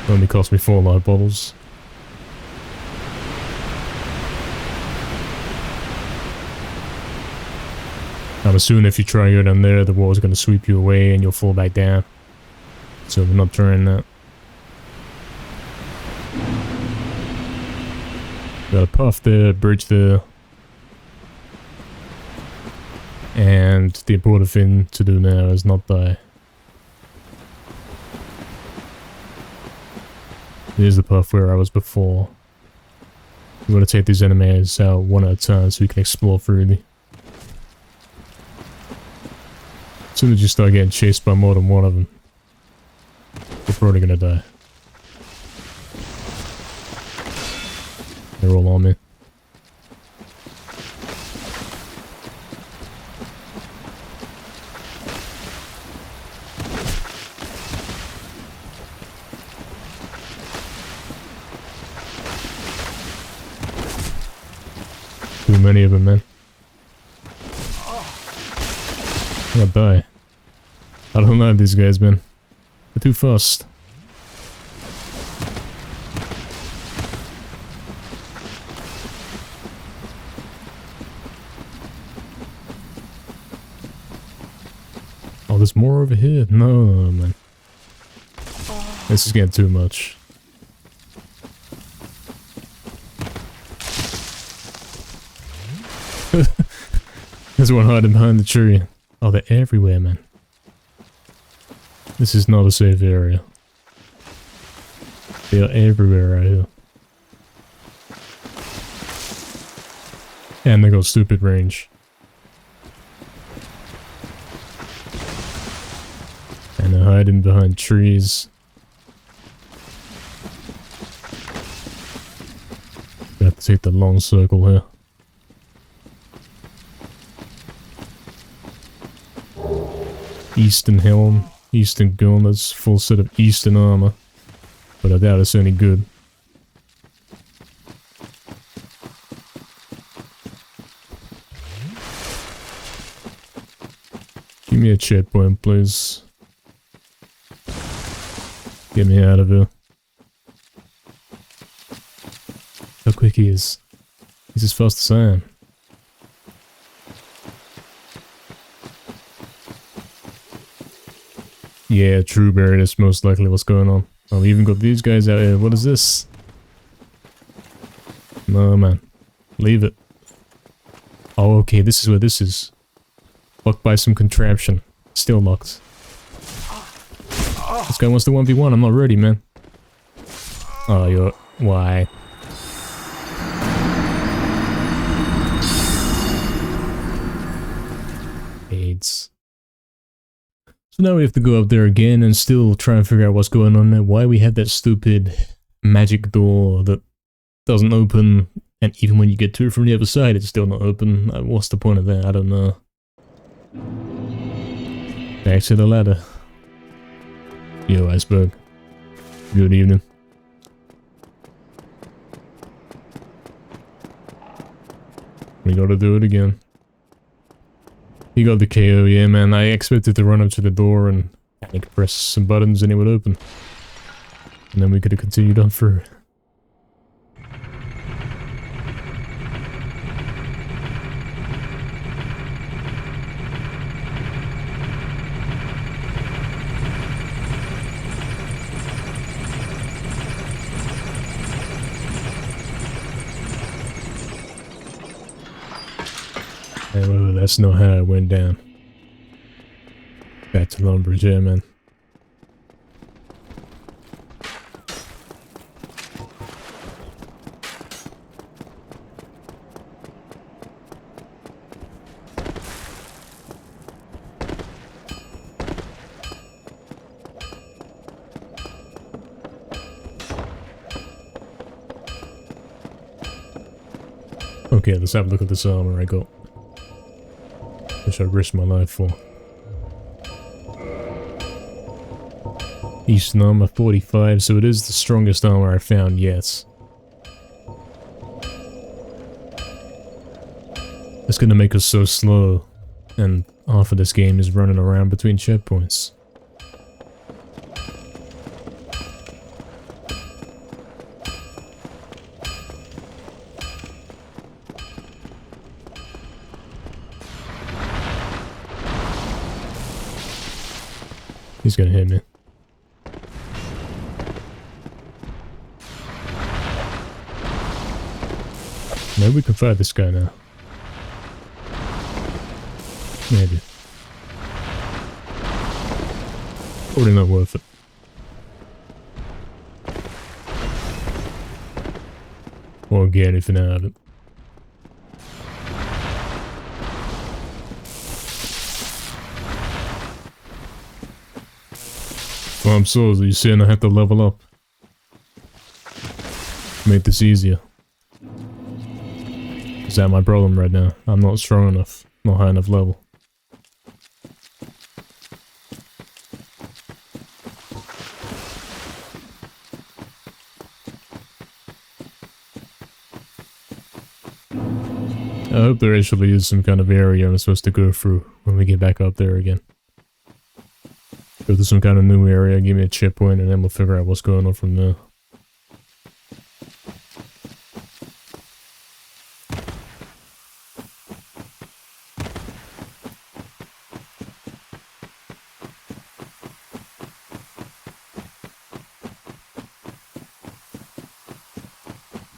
Only cost me 4 life bottles. I'm assuming if you try to go down there, the wall's going to sweep you away and you'll fall back down. So we're not trying that. Got a puff there, bridge there. And the important thing to do now is not die. Here's the path where I was before. We're gonna take these enemies out one at a time so we can explore freely. As soon as you start getting chased by more than one of them, you're probably gonna die. They're all on me. Too many of them, man. I'm gonna die. I don't like these guys, man. They're too fast. Oh, there's more over here? No, man. This is getting too much. There's one hiding behind the tree. Oh, they're everywhere, man. This is not a safe area. They are everywhere right here. And they got stupid range. And they're hiding behind trees. We have to take the long circle here. Eastern helm, Eastern gauntlets, full set of Eastern armor. But I doubt it's any good. Give me a checkpoint, please. Get me out of here. How quick he is. He's as fast as I am. Yeah, true, Barry, that's most likely what's going on. Oh, we even got these guys out here. What is this? No, man. Leave it. Oh, okay, this is where this is. Locked by some contraption. Still locked. This guy wants to 1v1. I'm not ready, man. Oh, you're... Why? AIDS. So now we have to go up there again and still try and figure out what's going on there. Why we have that stupid magic door that doesn't open, and even when you get to it from the other side, it's still not open. What's the point of that? I don't know. Back to the ladder. Yo, iceberg. Good evening. We gotta do it again. He got the KO, yeah, man. I expected to run up to the door and panic press some buttons and it would open. And then we could have continued on through. Hey, well, that's not how it went down. Back to Lumbridge, yeah, man. Okay, let's have a look at this armor I got. Which I risked my life for. Eastern armor 45, so it is the strongest armor I've found yet. It's gonna make us so slow, and half of this game is running around between checkpoints. He's gonna hit me. Maybe we can fight this guy now. Maybe. Probably not worth it. Won't get anything out of it. Well, I'm sorry, you're saying I have to level up. Make this easier. Is that my problem right now? I'm not strong enough. Not high enough level. I hope there actually is some kind of area I'm supposed to go through when we get back up there again. Go to some kind of new area, give me a checkpoint, and then we'll figure out what's going on from there.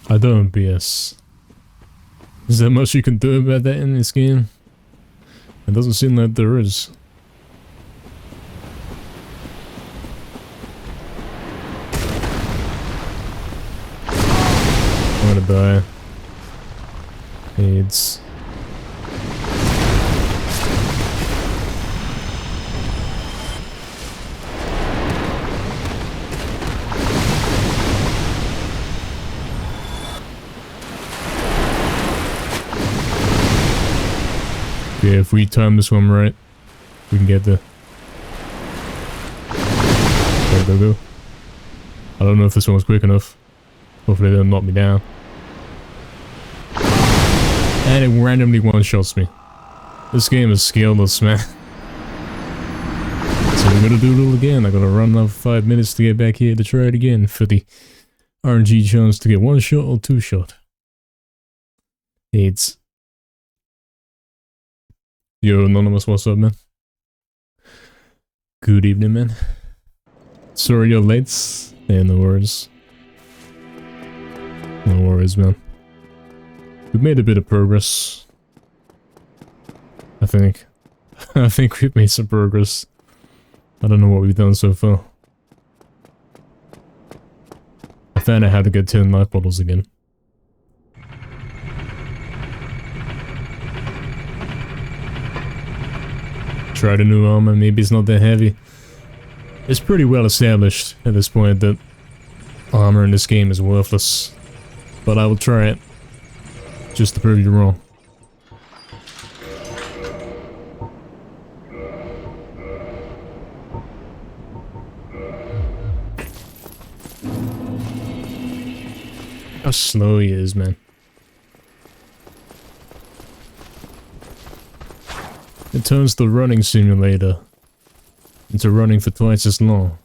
I don't BS. Is there much you can do about that in this game? It doesn't seem like there is. I'm gonna die. AIDS. Yeah, if we time this one right, we can get there. Go, go, go. I don't know if this one was quick enough. Hopefully they don't knock me down. And it randomly one-shots me. This game is skillless, man. So we're gonna do it all again. I gotta run another 5 minutes to get back here to try it again for the RNG chance to get one shot or two shot. It's... Yo, Anonymous, what's up, man? Good evening, man. Sorry you're late. Yeah, no worries. No worries, man. We've made a bit of progress. I think. I think we've made some progress. I don't know what we've done so far. I found out how to get 10 life bottles again. Tried a new armor, maybe it's not that heavy. It's pretty well established at this point that armor in this game is worthless. But I will try it, just to prove you wrong. How slow he is, man. It turns the running simulator into running for twice as long.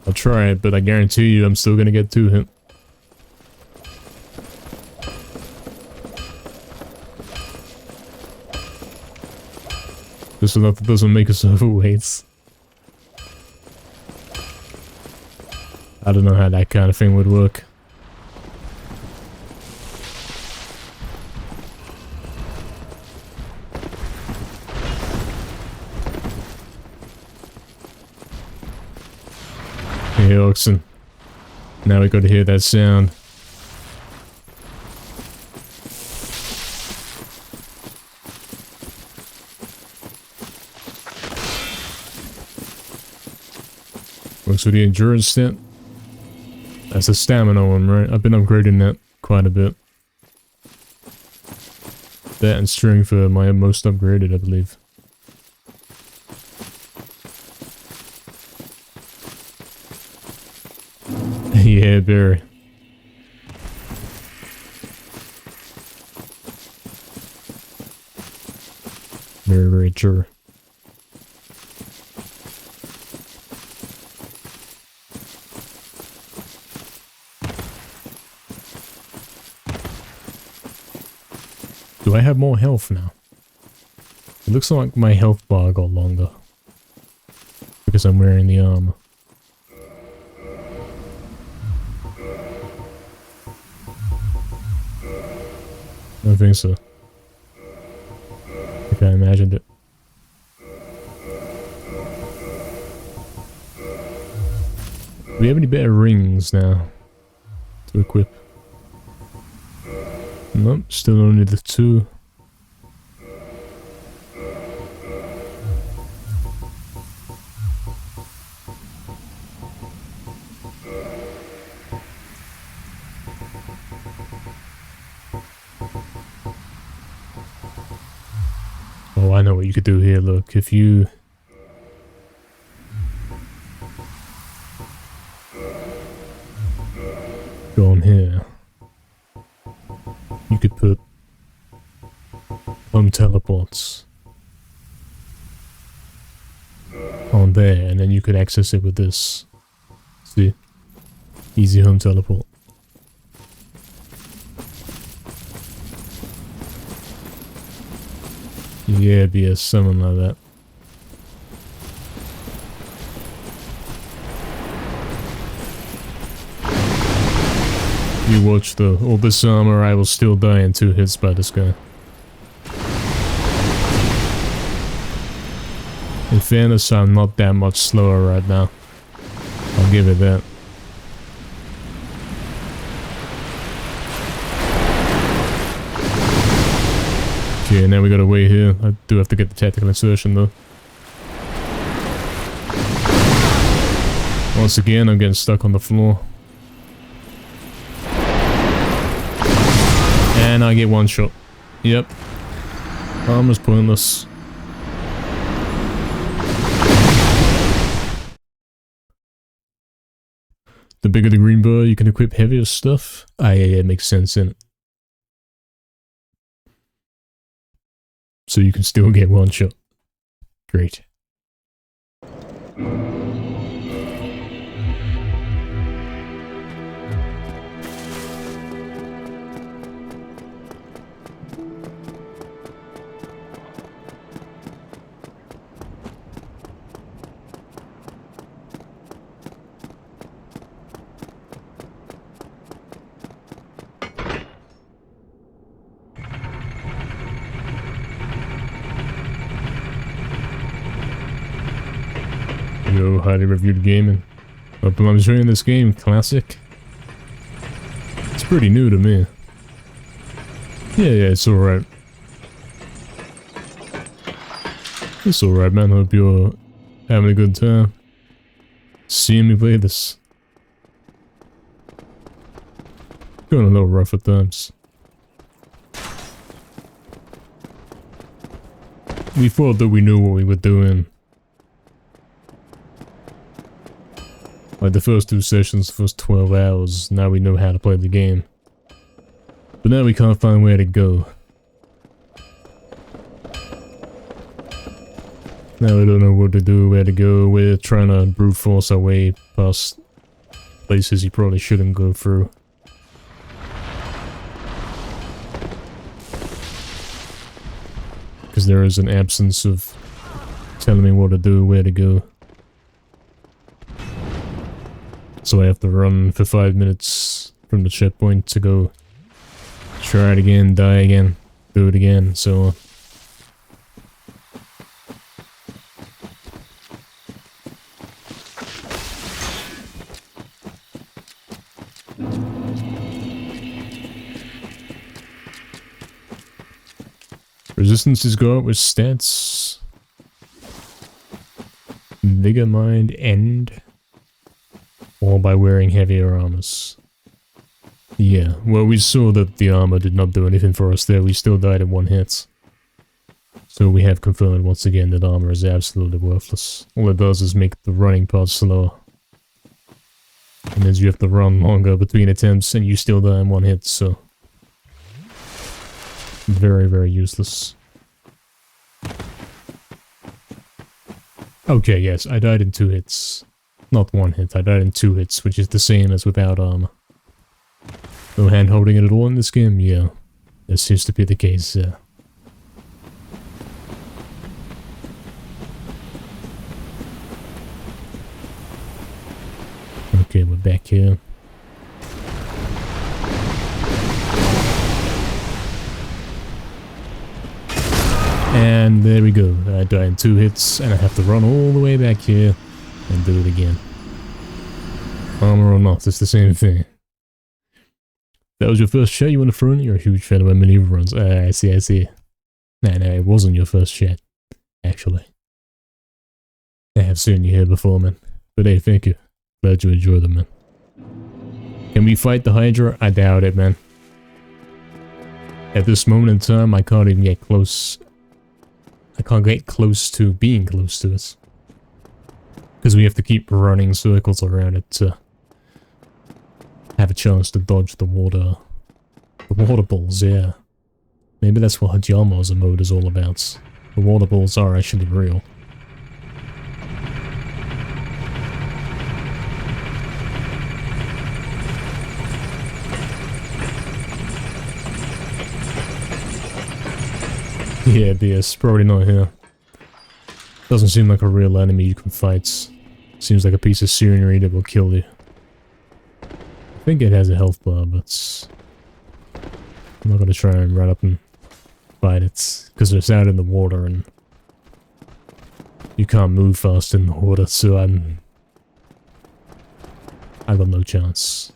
I'll try it, but I guarantee you I'm still gonna get 2 hit. Just so that doesn't make us overweights. I don't know how that kind of thing would work. Hey, oxen. Now we got to hear that sound. Works with the endurance stat. That's a stamina one, right? I've been upgrading that quite a bit. That and strength are my most upgraded, I believe. Yeah, Barry. Very, very true. Do I have more health now? It looks like my health bar got longer. Because I'm wearing the armor. I don't think so. I think I imagined it. Do we have any better rings now to equip? Nope, still only the 2. Oh, I know what you could do here, look. If you... go on here. You could put... home teleports. On there, and then you could access it with this. See? Easy home teleport. Yeah, BS, something like that. You watch though, all this armor I will still die in 2 hits by this guy. In fairness, I'm not that much slower right now. I'll give it that. Okay, now we gotta wait here. I do have to get the tactical insertion though. Once again, I'm getting stuck on the floor. And I get 1 shot. Yep. Armor's pointless. The bigger the green bar, you can equip heavier stuff. Ah, yeah, it makes sense in it. So you can still get 1 shot. Great. Yo, highly reviewed gaming. But I'm enjoying this game, classic. It's pretty new to me. Yeah, it's alright. It's alright, man. Hope you're having a good time seeing me play this. Going a little rough at times. We thought that we knew what we were doing. Like the first 2 sessions, first 12 hours, now we know how to play the game. But now we can't find where to go. Now we don't know what to do, where to go. We're trying to brute force our way past places you probably shouldn't go through. Because there is an absence of telling me what to do, where to go. So I have to run for 5 minutes from the checkpoint to go try it again, die again, do it again, so on. Resistances go up with stats. Vigor, mind, end. All by wearing heavier armors. Yeah, well we saw that the armor did not do anything for us there, we still died in 1 hit. So we have confirmed once again that armor is absolutely worthless. All it does is make the running part slower. It means you have to run longer between attempts and you still die in 1 hit, so... very, very useless. Okay, yes, I died in 2 hits. Not 1 hit, I died in 2 hits, which is the same as without armor. No hand holding it at all in this game? Yeah. That seems to be the case, Okay, we're back here. And there we go. I died in 2 hits, and I have to run all the way back here and do it again. Armor or not, it's the same thing. That was your first chat you want to throw in? You're a huge fan of my maneuver runs. I see, I see. No, it wasn't your first chat, actually. I have seen you here before, man. But hey, thank you. Glad you enjoyed them, man. Can we fight the Hydra? I doubt it, man. At this moment in time, I can't even get close. I can't get close to being close to it. Because we have to keep running circles around it to have a chance to dodge the water balls, yeah. Maybe that's what Hajama's mode is all about. The water balls are actually real. Yeah, BS, probably not here. Doesn't seem like a real enemy you can fight. Seems like a piece of scenery that will kill you. I think it has a health bar, but I'm not gonna try and run up and fight it, because it's out in the water and you can't move fast in the water, so I got no chance.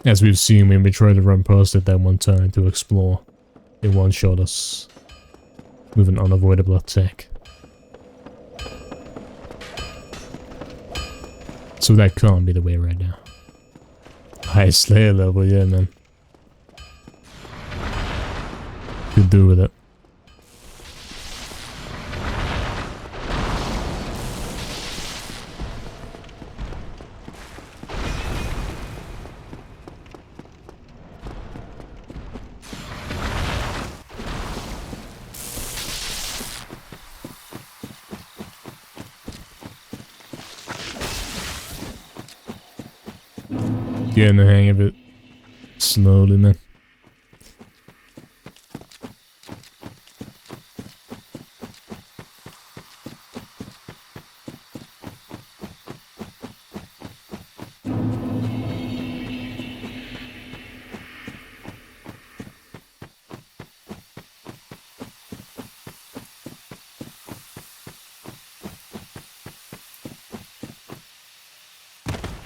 As we've seen when we tried to run past it that one time to explore, it one-shot us with an unavoidable attack. So that can't be the way right now. High Slayer level, yeah, man. Could do with it. Getting the hang of it slowly, man.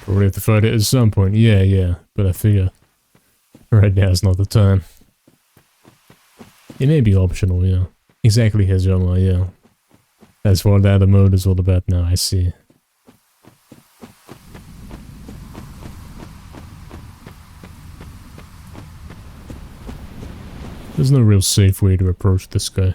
Probably have to fight it at some point. Yeah. But I figure right now is not the time. It may be optional, yeah. Exactly his genre, yeah. That's what that mode is all about now, I see. There's no real safe way to approach this guy.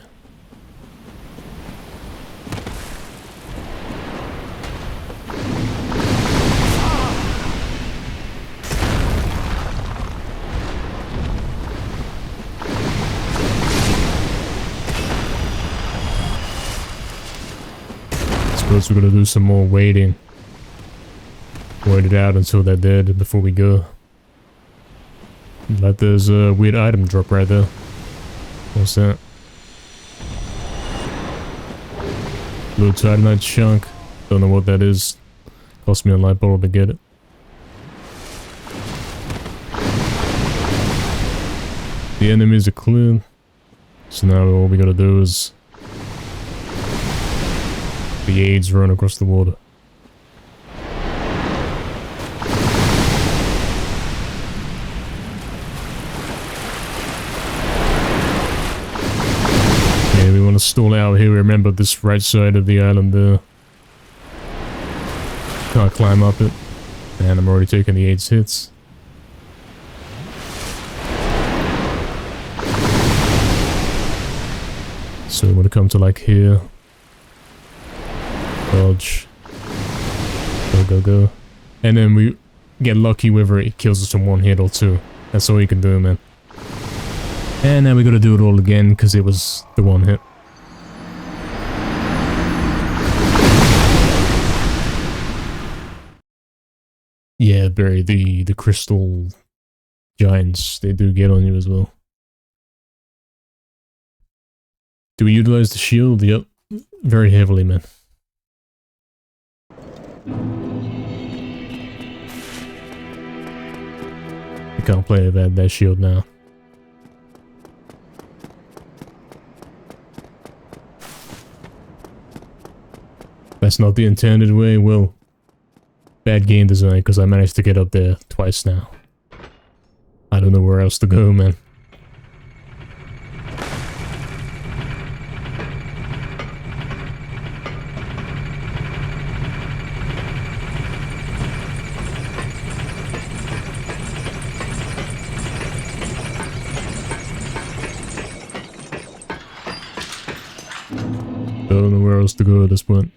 Suppose we're gonna do some more waiting. Wait it out until they're dead before we go. But there's a weird item drop right there. What's that? Blue Titanite chunk. Don't know what that is. Cost me a light bulb to get it. The enemies are clear. So now all we gotta do is the aids run across the water. Yeah, we want to stall out here. Remember this right side of the island there. Can't climb up it. And I'm already taking the aids hits. So we want to come to like here. Dodge. Go, go, go. And then we get lucky whether it kills us from one hit or two. That's all you can do, man. And now we gotta do it all again because it was the one hit. Yeah, Barry, the crystal giants, they do get on you as well. Do we utilize the shield? Yep. Very heavily, man. You can't play without that shield now. That's not the intended way. Well, bad game design because I managed to get up there twice now. I don't know where else to go, man. I don't know where else to go at this point.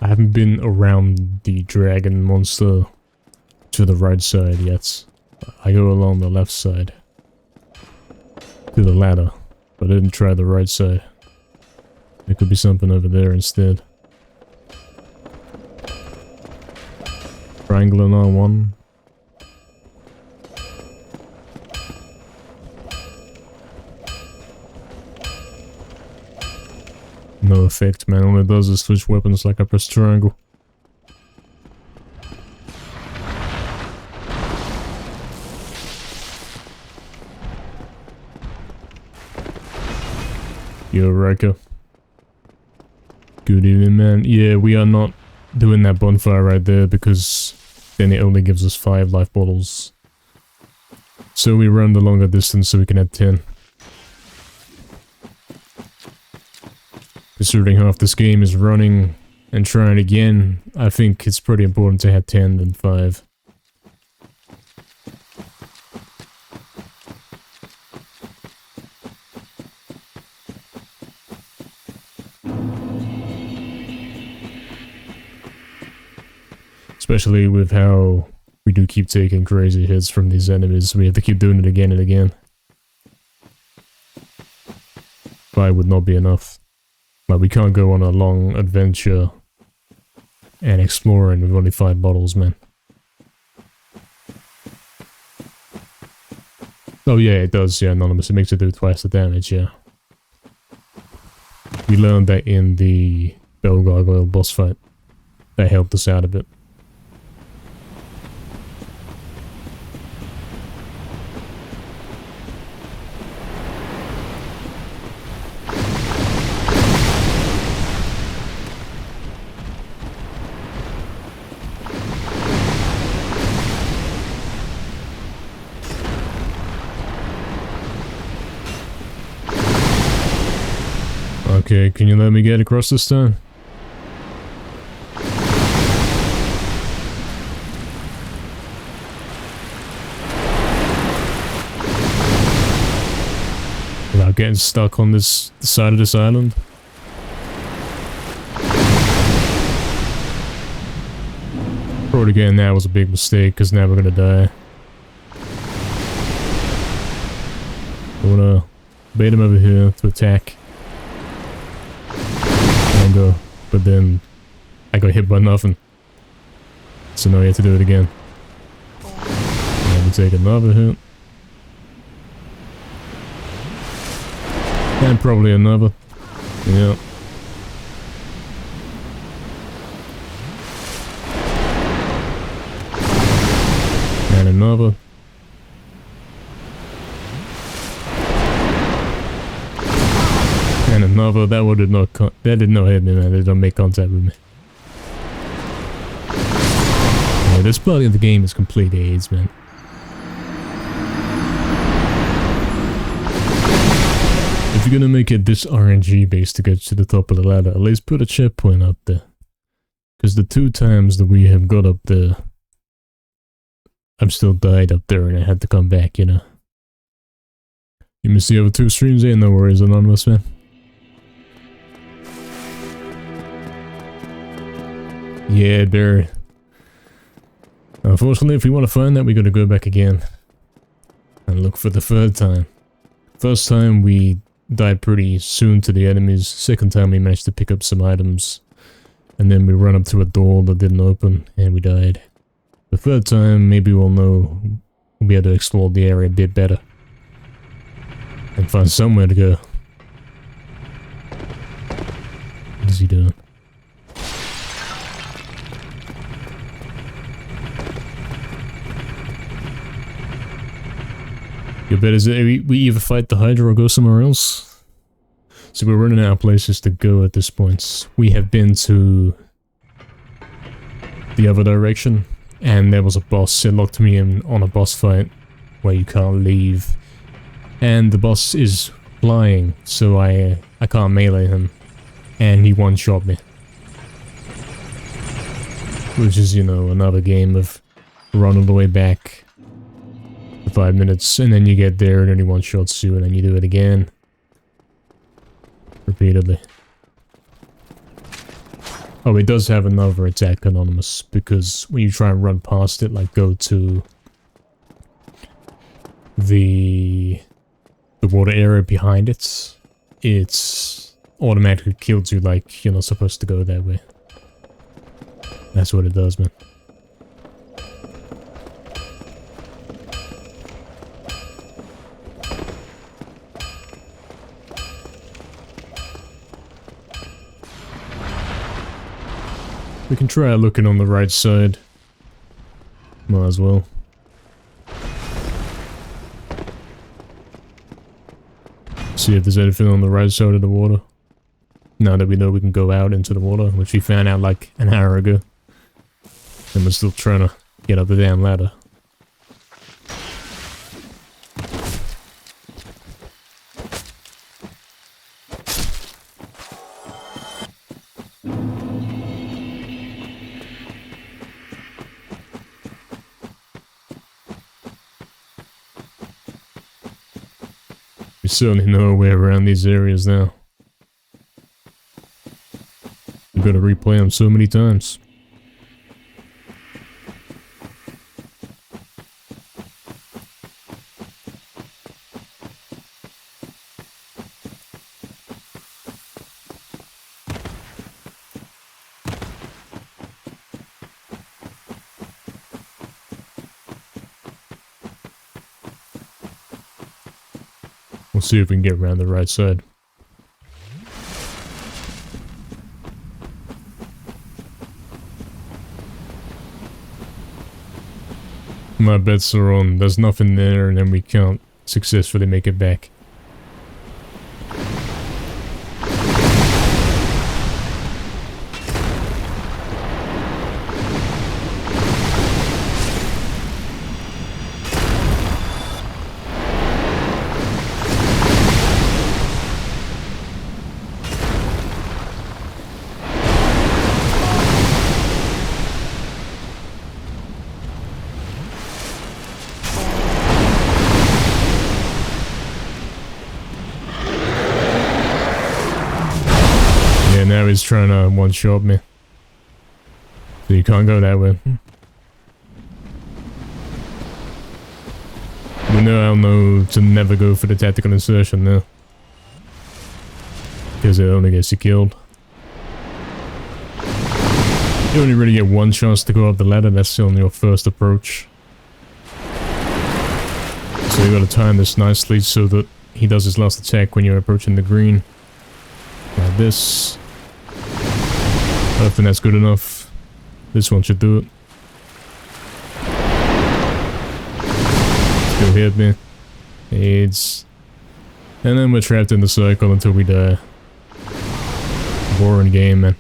I haven't been around the dragon monster to the right side yet. I go along the left side to the ladder, but I didn't try the right side. There could be something over there instead. Triangle on R1. No effect, man. All it does is switch weapons like I press triangle. Yo, Riker. Good evening, man. Yeah, we are not doing that bonfire right there because then it only gives us 5 life bottles. So we run the longer distance so we can have 10. Considering half this game is running and trying again, I think it's pretty important to have 10 than 5. Especially with how we do keep taking crazy hits from these enemies, we have to keep doing it again and again. 5 would not be enough. But we can't go on a long adventure and exploring with only 5 bottles, man. Oh yeah, it does, yeah, Anonymous. It makes it do twice the damage, yeah. We learned that in the Bell Gargoyle boss fight. That helped us out a bit. Okay, can you let me get across this time? Without getting stuck on this side of this island? Probably getting that was a big mistake, because now we're gonna die. I wanna bait him over here to attack. Go, but then I got hit by nothing. So now you have to do it again. And we take another hit. And probably another. Yeah. And another. And another. That one did not that did not hit me, man. They don't make contact with me. Yeah, this part of the game is complete AIDS, man. If you're gonna make it this RNG based to get to the top of the ladder, at least put a checkpoint up there. Because the 2 times that we have got up there, I've still died up there and I had to come back, you know. You missed the other 2 streams there, no worries, Anonymous, man. Yeah, there. Unfortunately, if we want to find that, we gotta go back again. And look for the 3rd time. First time we died pretty soon to the enemies. Second time we managed to pick up some items. And then we run up to a door that didn't open and we died. The 3rd time, maybe we'll know, we'll be able to explore the area a bit better. And find somewhere to go. What is he doing? Your bet is that we either fight the Hydra or go somewhere else. So we're running out of places to go at this point. We have been to the other direction, and there was a boss. It locked me in on a boss fight where you can't leave. And the boss is flying, so I can't melee him. And he one-shot me. Which is, you know, another game of run all the way back. 5 minutes, and then you get there and only one-shots you, and then you do it again. Repeatedly. Oh, it does have another attack, Anonymous, because when you try and run past it, like go to the water area behind it, it's automatically kills you like you're not supposed to go that way. That's what it does, man. We can try looking on the right side. Might as well. See if there's anything on the right side of the water. Now that we know we can go out into the water, which we found out like an hour ago. And we're still trying to get up the damn ladder. We certainly know our way around these areas now. We've got to replay them so many times. We'll see if we can get around the right side. My bets are on there's nothing there and then we can't successfully make it back. Now he's trying to one-shot me. So you can't go that way. We now know to never go for the tactical insertion now. Because it only gets you killed. You only really get one chance to go up the ladder, that's on your first approach. So you gotta time this nicely so that he does his last attack when you're approaching the green. Like this. I don't think that's good enough. This one should do it. Still hit me. AIDS. And then we're trapped in the circle until we die. Boring game, man.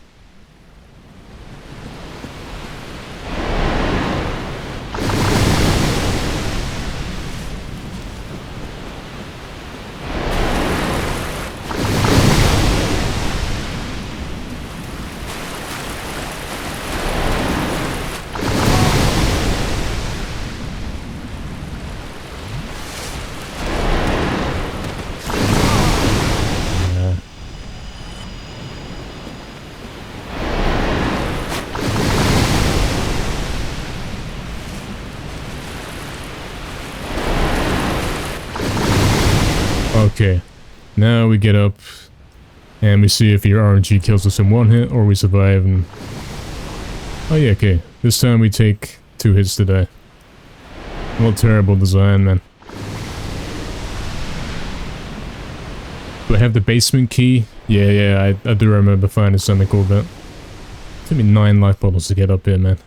Okay, now we get up and we see if your RNG kills us in one hit or we survive and... Oh yeah, okay. This time we take 2 hits to die. What terrible design, man. Do I have the basement key? Yeah, I do remember finding something called that. It took me 9 life bottles to get up here, man.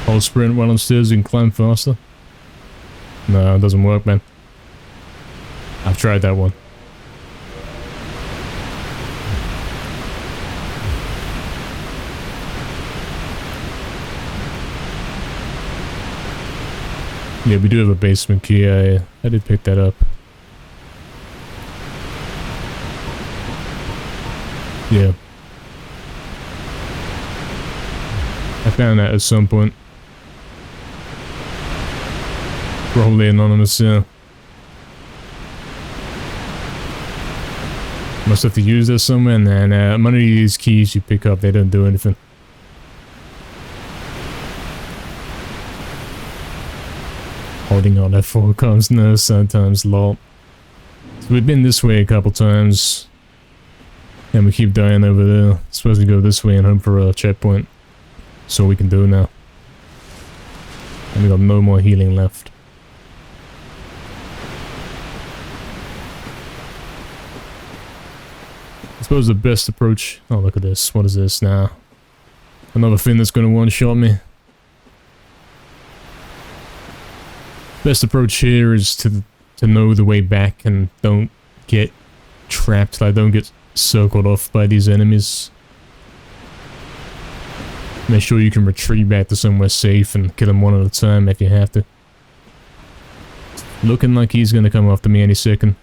I'll sprint while on stairs and climb faster. No, it doesn't work, man. I've tried that one. Yeah, we do have a basement key. I did pick that up. Yeah. I found that at some point. Probably anonymous, yeah. Must have to use this somewhere, and then none of these keys you pick up, they don't do anything. Holding on F4 comes no sometimes, lol. So we've been this way a couple times. And we keep dying over there. Supposed to go this way and hope for a checkpoint. So we can do now. And we got no more healing left. I suppose the best approach... Oh, look at this. What is this now? Another thing that's going to one-shot me. Best approach here is to know the way back and don't get trapped. Like, don't get circled off by these enemies. Make sure you can retreat back to somewhere safe and kill them one at a time if you have to. Looking like he's going to come after me any second.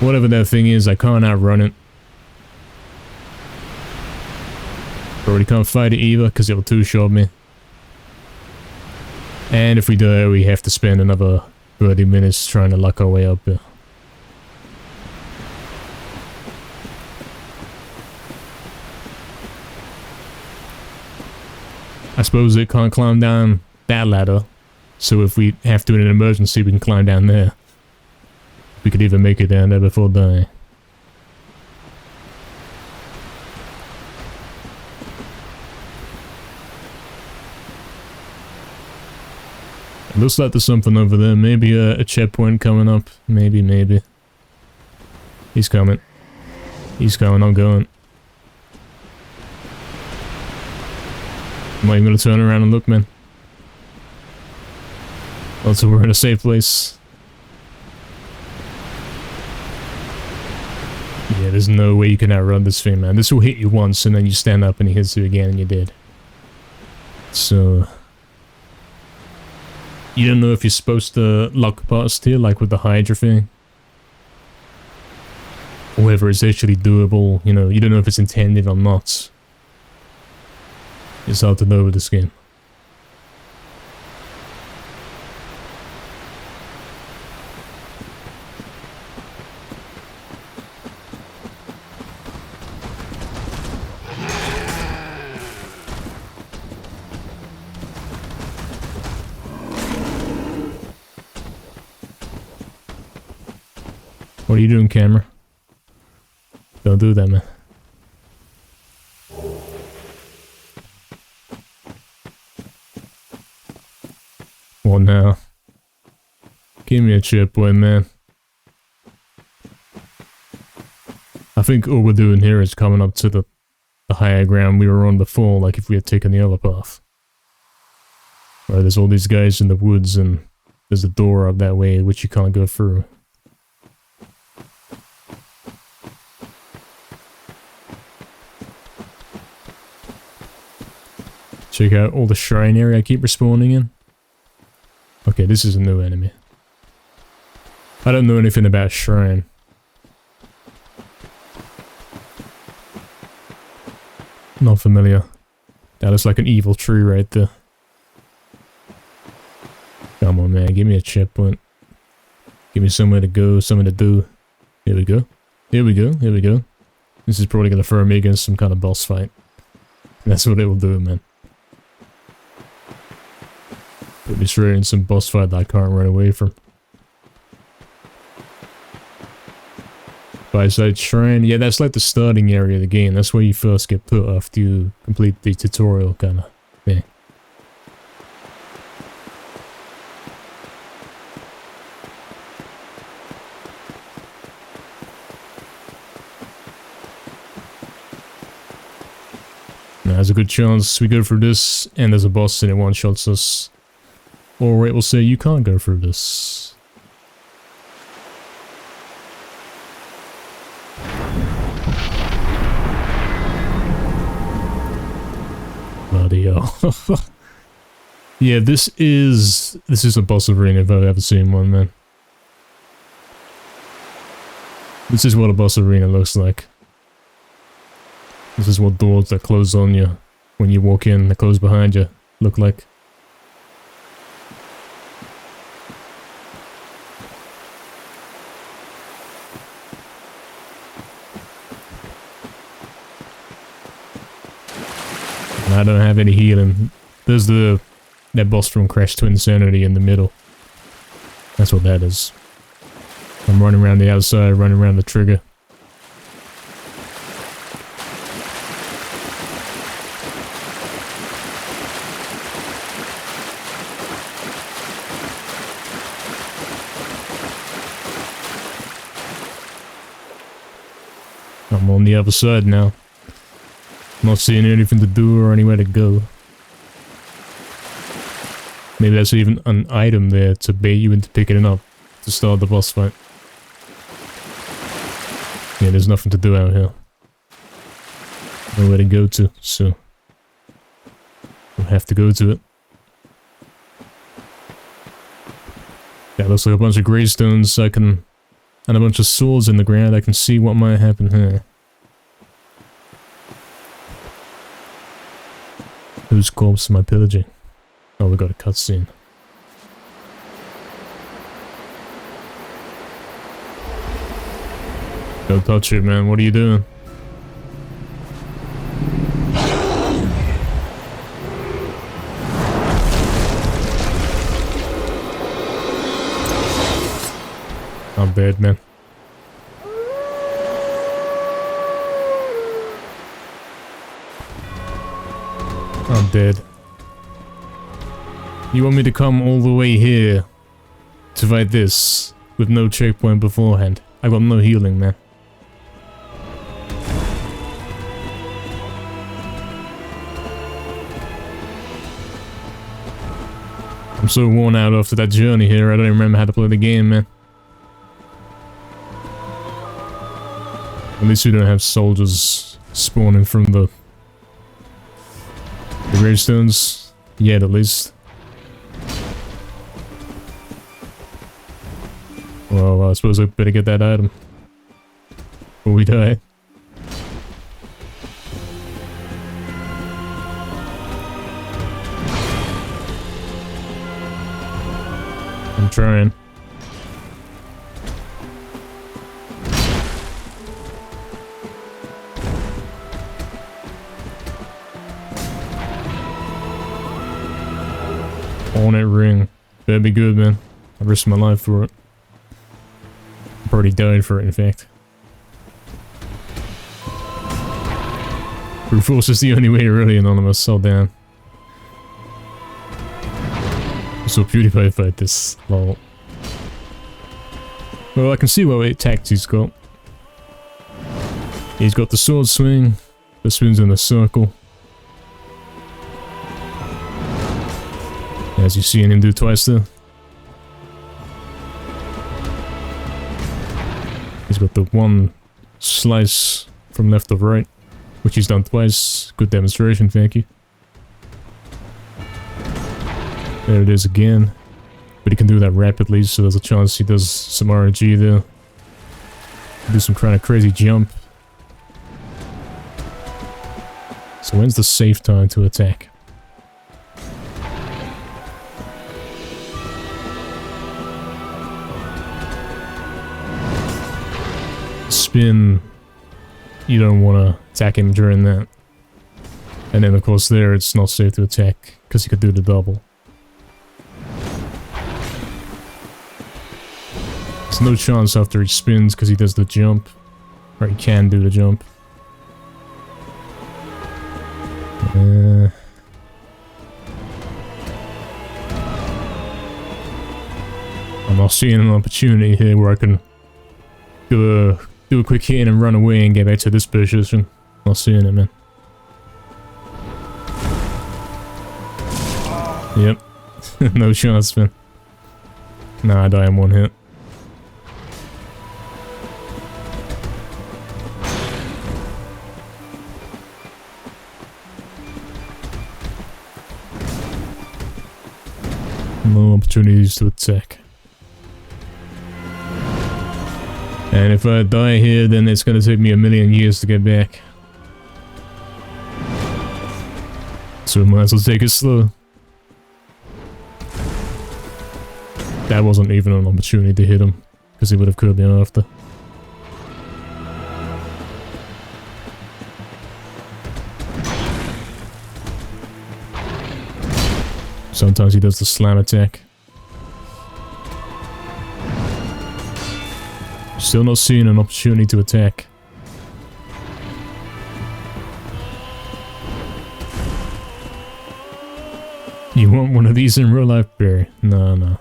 Whatever that thing is, I can't outrun it. Already can't fight it either, because it'll two-shot me. And if we die, we have to spend another 30 minutes trying to luck our way up there. I suppose it can't climb down that ladder, so if we have to in an emergency, we can climb down there. We could even make it down there before dying. It looks like there's something over there. Maybe a checkpoint coming up. Maybe. He's coming. He's coming, I'm going. I'm not even gonna turn around and look, man. Also, we're in a safe place. Yeah, there's no way you can outrun this thing, man. This will hit you once, and then you stand up and he hits you again and you're dead. So... You don't know if you're supposed to lock past here, like with the Hydra thing. Or whether it's actually doable, you know, you don't know if it's intended or not. It's hard to know with this game. What are you doing, camera? Don't do that, man. What now? Give me a checkpoint, man. I think all we're doing here is coming up to the higher ground we were on before, like if we had taken the other path. Right, there's all these guys in the woods and there's a door up that way which you can't go through. Check out all the shrine area I keep respawning in. Okay, this is a new enemy. I don't know anything about shrine. Not familiar. That looks like an evil tree right there. Come on, man. Give me a checkpoint. Give me somewhere to go, something to do. Here we go. Here we go. Here we go. This is probably going to throw me against some kind of boss fight. That's what it will do, man. Put me straight in some boss fight that I can't run away from. By-side shrine. Yeah, that's like the starting area of the game. That's where you first get put after you complete the tutorial kind of thing. Now, there's a good chance we go through this and there's a boss and it one-shots us. Or it will say you can't go through this. Bloody hell. Yeah, this is a boss arena if I've ever seen one, man. This is what a boss arena looks like. This is what doors that close on you when you walk in, that close behind you, look like. I don't have any healing. There's that boss from Crash to Insanity in the middle. That's what that is. I'm running around the outside, running around the trigger. I'm on the other side now. Not seeing anything to do or anywhere to go. Maybe there's even an item there to bait you into picking it up to start the boss fight. Yeah, there's nothing to do out here. Nowhere to go to, so we'll have to go to it. That looks like a bunch of gravestones and a bunch of swords in the ground. I can see what might happen here. Whose corpse am I pillaging? Oh, we got a cutscene. Don't touch it, man. What are you doing? I'm dead, man. I'm dead. You want me to come all the way here to fight this with no checkpoint beforehand? I got no healing, man. I'm so worn out after that journey here, I don't even remember how to play the game, man. At least we don't have soldiers spawning from the gravestones yet, at least. Well, I suppose I better get that item before we die. I'm trying. On it ring. That'd be good, man. I risked my life for it. I already died for it, in fact. Brute force is the only way, really, Anonymous. So damn. So PewDiePie fight this. Lol. Well, I can see what attacks he's got. He's got the sword swing. The swing's in a circle. As you see him do twice there. He's got the one slice from left to right, which he's done twice. Good demonstration, thank you. There it is again. But he can do that rapidly, so there's a chance he does some RNG there. Do some kind of crazy jump. So when's the safe time to attack? Spin, you don't want to attack him during that. And then of course there it's not safe to attack because he could do the double. There's no chance after he spins because he does the jump. Or he can do the jump. I'm not seeing an opportunity here where I can do a quick hit and run away and get back to this position. Not seeing it, man. Yep. No chance, man. Nah, I die in one hit. No opportunities to attack. And if I die here, then it's gonna take me a million years to get back. So we might as well take it slow. That wasn't even an opportunity to hit him, because he would have killed me after. Sometimes he does the slam attack. Still not seeing an opportunity to attack. You want one of these in real life, Barry? No, no.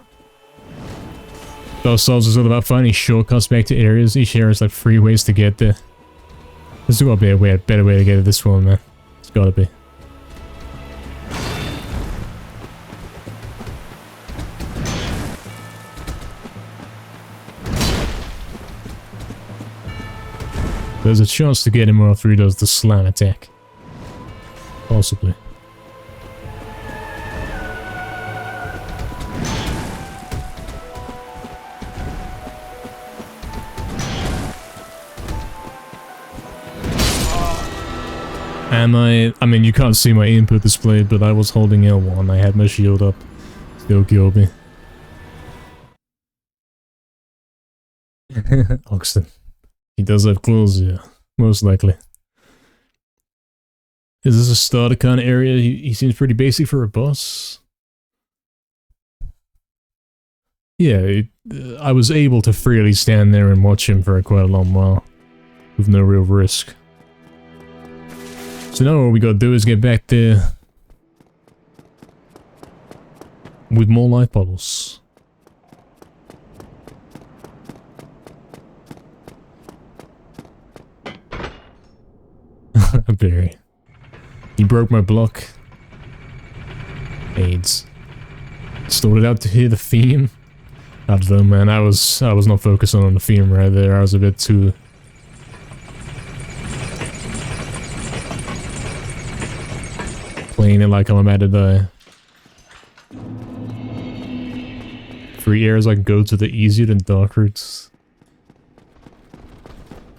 Dark Souls is all about finding shortcuts back to areas. Each area is like 3 ways to get there. There's gotta be a better way to get to this one, man. It's gotta be. There's a chance to get him after he does the slam attack. Possibly. And I mean, you can't see my input displayed, but I was holding L1. I had my shield up. Still killed me. Oxton. He does have claws, yeah. Most likely. Is this a starter kind of area? He seems pretty basic for a boss. Yeah, I was able to freely stand there and watch him for quite a long while. With no real risk. So now what we gotta do is get back there with more life bottles. Barry. He broke my block. AIDS. Started out to hear the theme. I don't know, man. I was not focusing on the theme right there. I was a bit too... playing it like I'm about to die. 3 areas I can go to the easier than dark routes.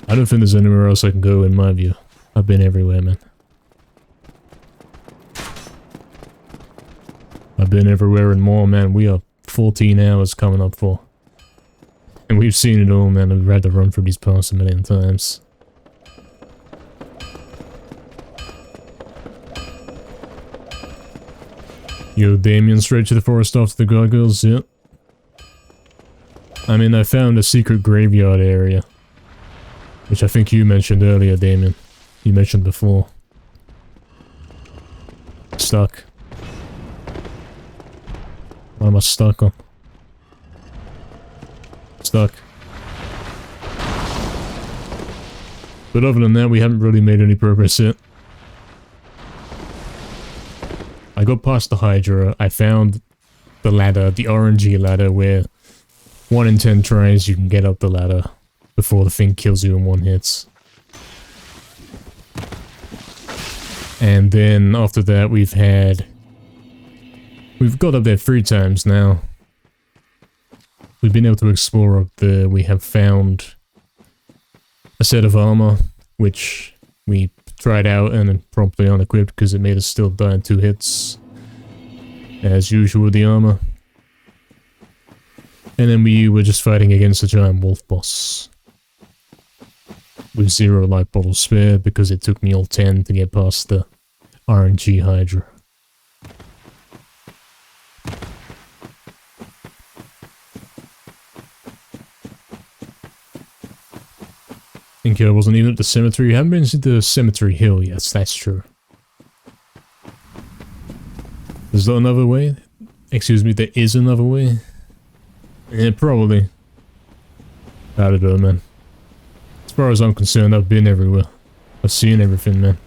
I don't think there's anywhere else I can go in my view. I've been everywhere, man. I've been everywhere and more, man. We are 14 hours coming up for. And we've seen it all, man. I've had to run through these paths a million times. Yo, Damien, straight to the forest after the gargoyles, yep. I mean, I found a secret graveyard area. Which I think you mentioned earlier, Damien. You mentioned before. Stuck. What am I stuck on? Stuck. But other than that, we haven't really made any progress yet. I got past the Hydra. I found the ladder, the RNG ladder, where 1 in 10 tries you can get up the ladder before the thing kills you in 1 hit. And then after that we've got up there 3 times now. We've been able to explore up there. We have found a set of armor, which we tried out and then promptly unequipped because it made us still die in 2 hits. As usual with the armor. And then we were just fighting against a giant wolf boss. With 0 life bottles spare because it took me all 10 to get past the RNG Hydra. Think I wasn't even at the cemetery. I haven't been to the cemetery hill yet, that's true. Is there another way? Excuse me, there is another way? Yeah, probably. I don't know, man. As far as I'm concerned, I've been everywhere. I've seen everything, man.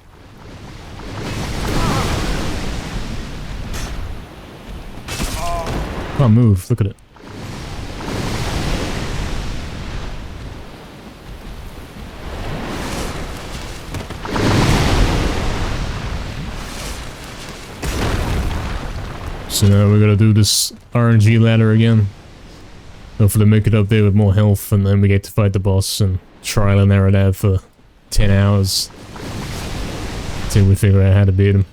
Can't move, look at it. So now we're gonna do this RNG ladder again. Hopefully make it up there with more health, and then we get to fight the boss and trial and error that for 10 hours. Till we figure out how to beat him.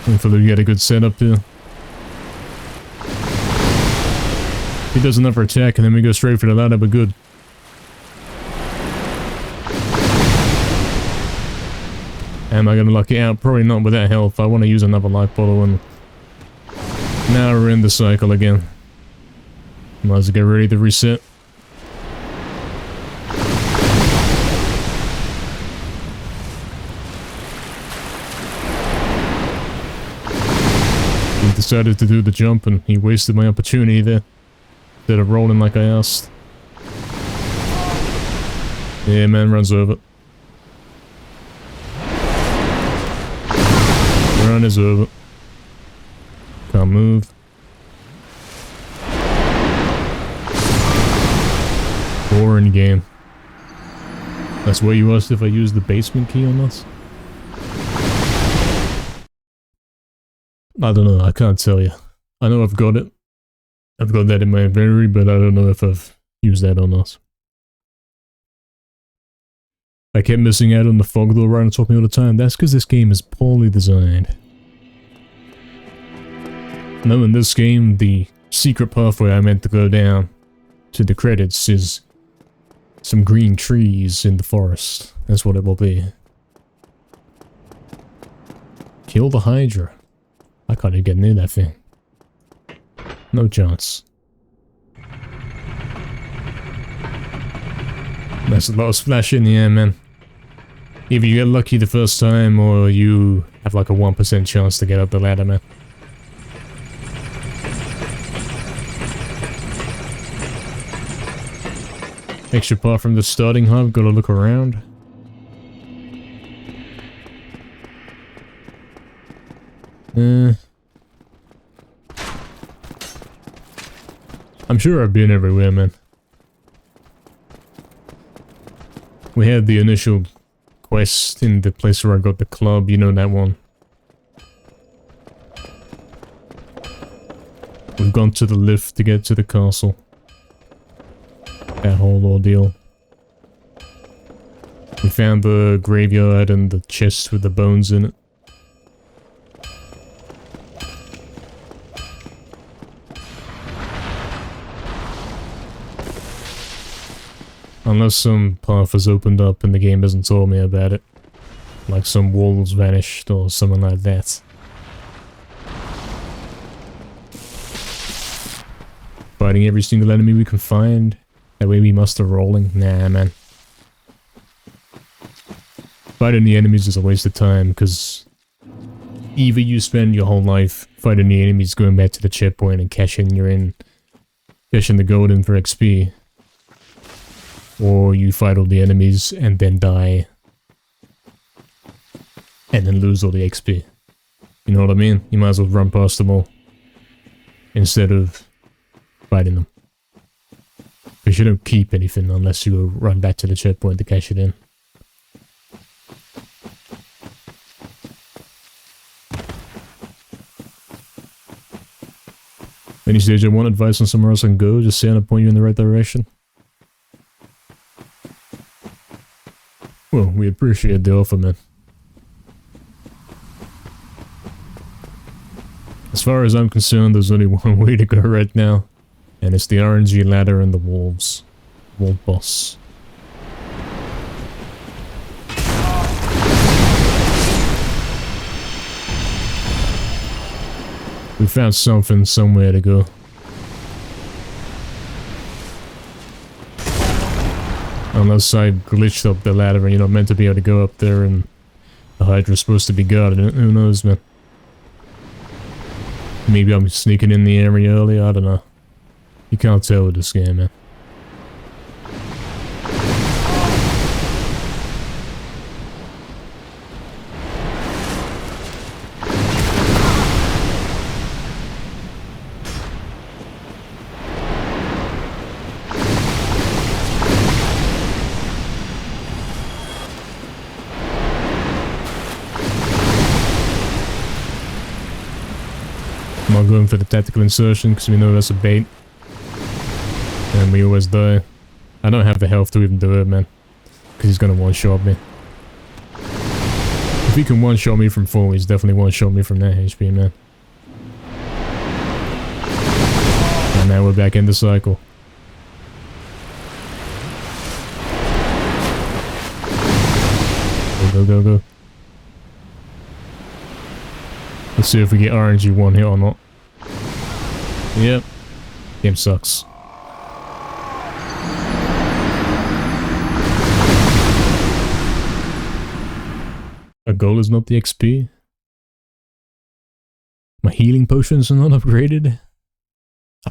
Hopefully we get a good setup here. He does another attack and then we go straight for the ladder, but good. Am I gonna luck it out? Probably not with that health. I want to use another life bottle and... Now we're in the cycle again. Might as well get ready to reset. He decided to do the jump and he wasted my opportunity there. Instead of rolling like I asked. Yeah, man, runs over. Run is over. Can't move. Boring game. That's what you asked if I used the basement key on us? I don't know, I can't tell you. I know I've got it. I've got that in my inventory, but I don't know if I've used that on us. I kept missing out on the fog door right on top of me all the time. That's because this game is poorly designed. No, in this game, the secret pathway I meant to go down to the credits is some green trees in the forest. That's what it will be. Kill the Hydra. I can't even get near that thing. No chance. That's a lot of splash in the air, man. Either you get lucky the first time, or you have like a 1% chance to get up the ladder, man. Extra part from the starting hub, gotta look around. I'm sure I've been everywhere, man. We had the initial quest in the place where I got the club, you know that one. We've gone to the lift to get to the castle. That whole ordeal. We found the graveyard and the chest with the bones in it. Unless some path has opened up and the game hasn't told me about it. Like some walls vanished or something like that. Fighting every single enemy we can find. That way we muster rolling. Nah, man. Fighting the enemies is a waste of time because either you spend your whole life fighting the enemies, going back to the checkpoint and cashing your in cashing the gold in for XP. Or you fight all the enemies and then die. And then lose all the XP. You know what I mean? You might as well run past them all. Instead of fighting them. Because you don't keep anything unless you go run back to the checkpoint to cash it in. Any stage I want advice on somewhere else I can go, just say and I'll point you in the right direction. Well, we appreciate the offer, man. As far as I'm concerned, there's only one way to go right now. And it's the RNG ladder and the wolves. Wolf boss. We found something somewhere to go. Unless I glitched up the ladder and you're not meant to be able to go up there and the Hydra's supposed to be guarded. Who knows, man? Maybe I'm sneaking in the area early, I don't know. You can't tell with this game, man. I'm not going for the tactical insertion because we know that's a bait. And we always die. I don't have the health to even do it, man. Because he's gonna one-shot me. If he can one-shot me from 4, he's definitely one-shot me from that HP, man. And now we're back in the cycle. Go, go, go, go. Let's see if we get RNG 1 hit or not. Yep. Game sucks. A goal is not the XP. My healing potions are not upgraded.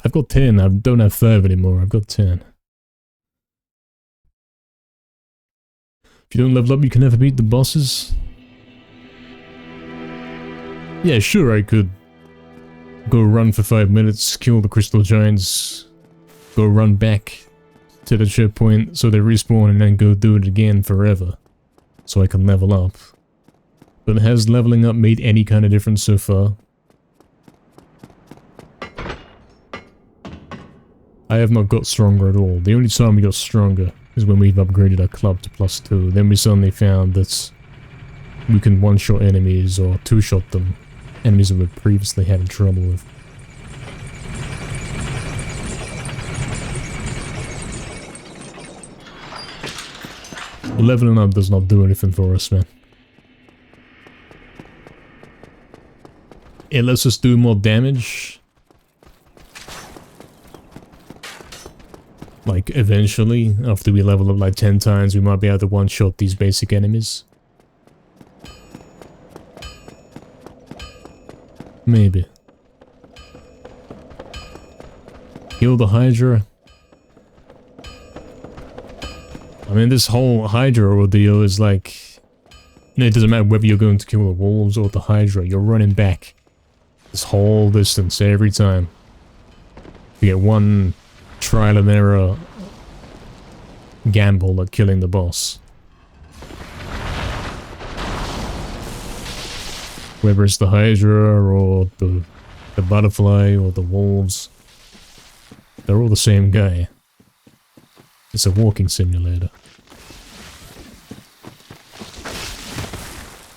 I've got 10. I don't have 5 anymore. I've got 10. If you don't level up, you can never beat the bosses. Yeah, sure, I could go run for 5 minutes, kill the crystal giants, go run back to the checkpoint so they respawn and then go do it again forever. So I can level up. But has leveling up made any kind of difference so far? I have not got stronger at all. The only time we got stronger is when we've upgraded our club to +2. Then we suddenly found that we can one-shot enemies or two-shot them. Enemies that we previously had trouble with. Leveling up does not do anything for us, man. It lets us do more damage. Like, eventually, after we level up like 10 times, we might be able to one-shot these basic enemies. Maybe. Kill the Hydra. I mean, this whole Hydra ordeal is like... It doesn't matter whether you're going to kill the wolves or the Hydra, you're running back this whole distance every time. You get one trial and error gamble at killing the boss. Whether it's the Hydra or the butterfly or the wolves, they're all the same guy. It's a walking simulator.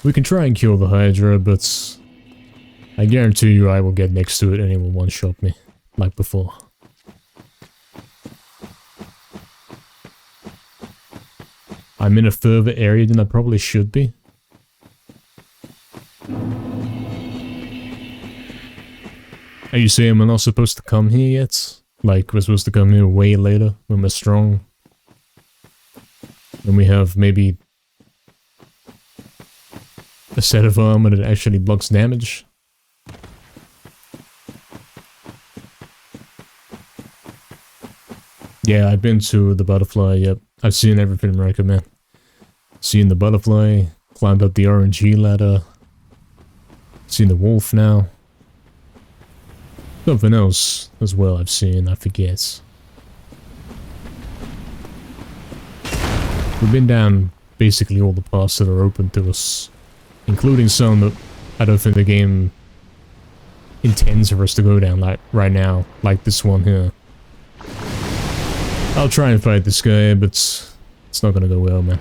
We can try and kill the Hydra, but I guarantee you I will get next to it and it will one-shot me, like before. I'm in a further area than I probably should be. Are you saying we're not supposed to come here yet? Like, we're supposed to come here way later, when we're strong? When we have maybe a set of armor that actually blocks damage? Yeah, I've been to the butterfly, yep. I've seen everything recommend. Seen the butterfly, climbed up the RNG ladder. Seen the wolf now. Something else as well I've seen, I forget. We've been down basically all the paths that are open to us, including some that I don't think the game intends for us to go down like right now, like this one here. I'll try and fight this guy, but it's not gonna go well, man.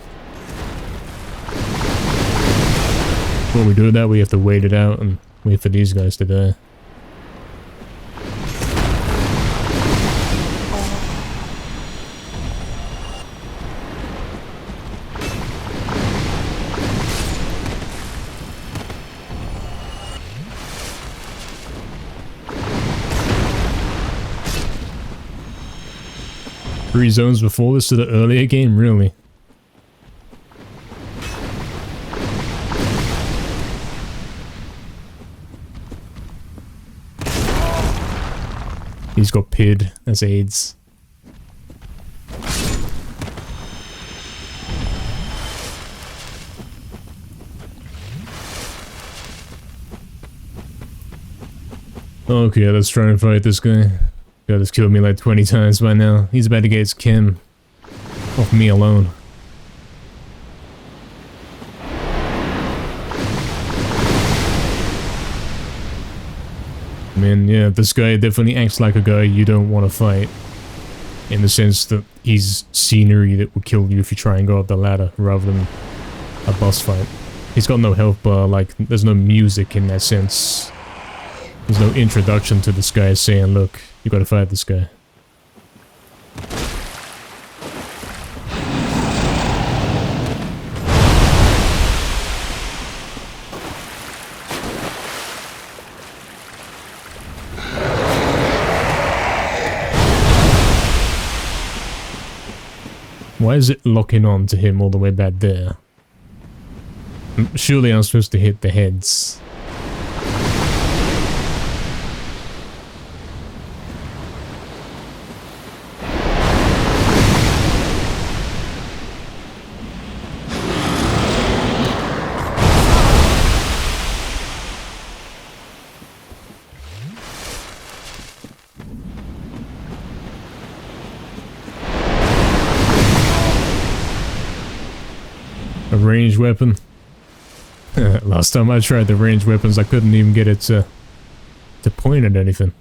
Before we do that, we have to wait it out and wait for these guys to die. Three zones before this to the earlier game, really? He's got PID as AIDS. Okay, let's try and fight this guy. God, has killed me like 20 times by now. He's about to get his Kim off me alone. I mean, yeah, this guy definitely acts like a guy you don't want to fight. In the sense that he's scenery that will kill you if you try and go up the ladder, rather than a boss fight. He's got no health bar, like, there's no music in that sense. There's no introduction to this guy saying, look, you gotta fight this guy. Why is it locking on to him all the way back there? Surely I'm supposed to hit the heads. A ranged weapon. Last time I tried the ranged weapons, I couldn't even get it to point at anything.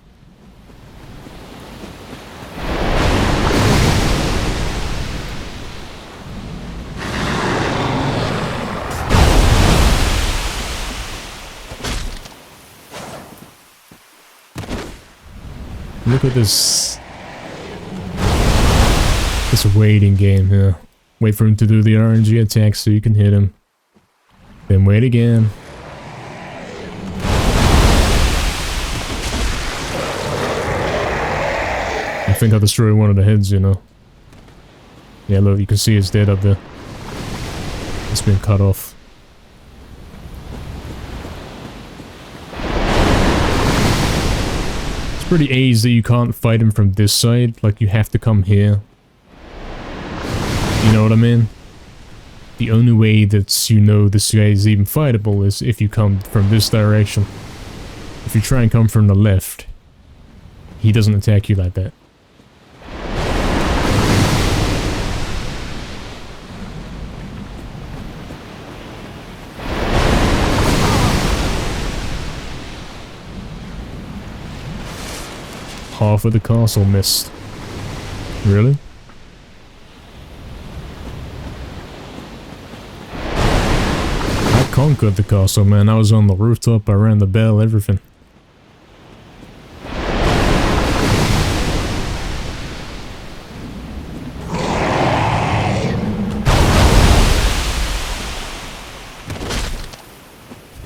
Look at this waiting game here. Wait for him to do the RNG attack so you can hit him. Then wait again. I think I destroyed one of the heads, you know. Yeah, look, you can see it's dead up there. It's been cut off. It's pretty easy that you can't fight him from this side. Like, you have to come here. You know what I mean? The only way that you know this guy is even fightable is if you come from this direction. If you try and come from the left, he doesn't attack you like that. Half of the castle missed. Really? Conquered the castle, man. I was on the rooftop, I rang the bell, everything.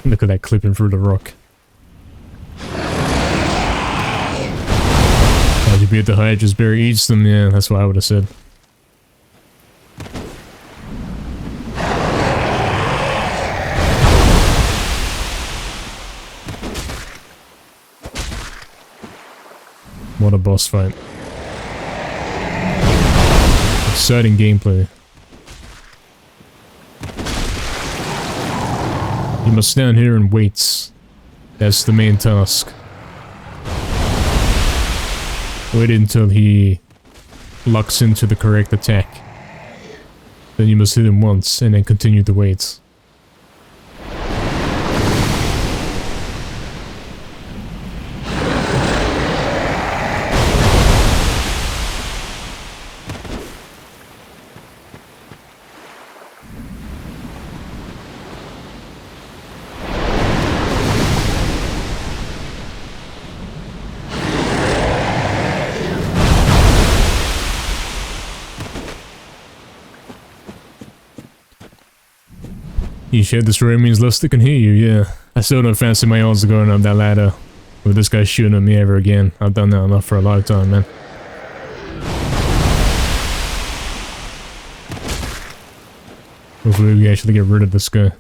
Look at that clipping through the rock. How'd you beat the Hydra's berry eats them? Yeah, that's what I would have said. What a boss fight. exciting gameplay. You must stand here and wait. That's the main task. Wait until he locks into the correct attack. Then you must hit him once and then continue to wait. You shared this room means Lester can hear you, yeah. I still don't fancy my odds of going up that ladder with this guy shooting at me ever again. I've done that enough for a lifetime, man. Hopefully we actually get rid of this guy.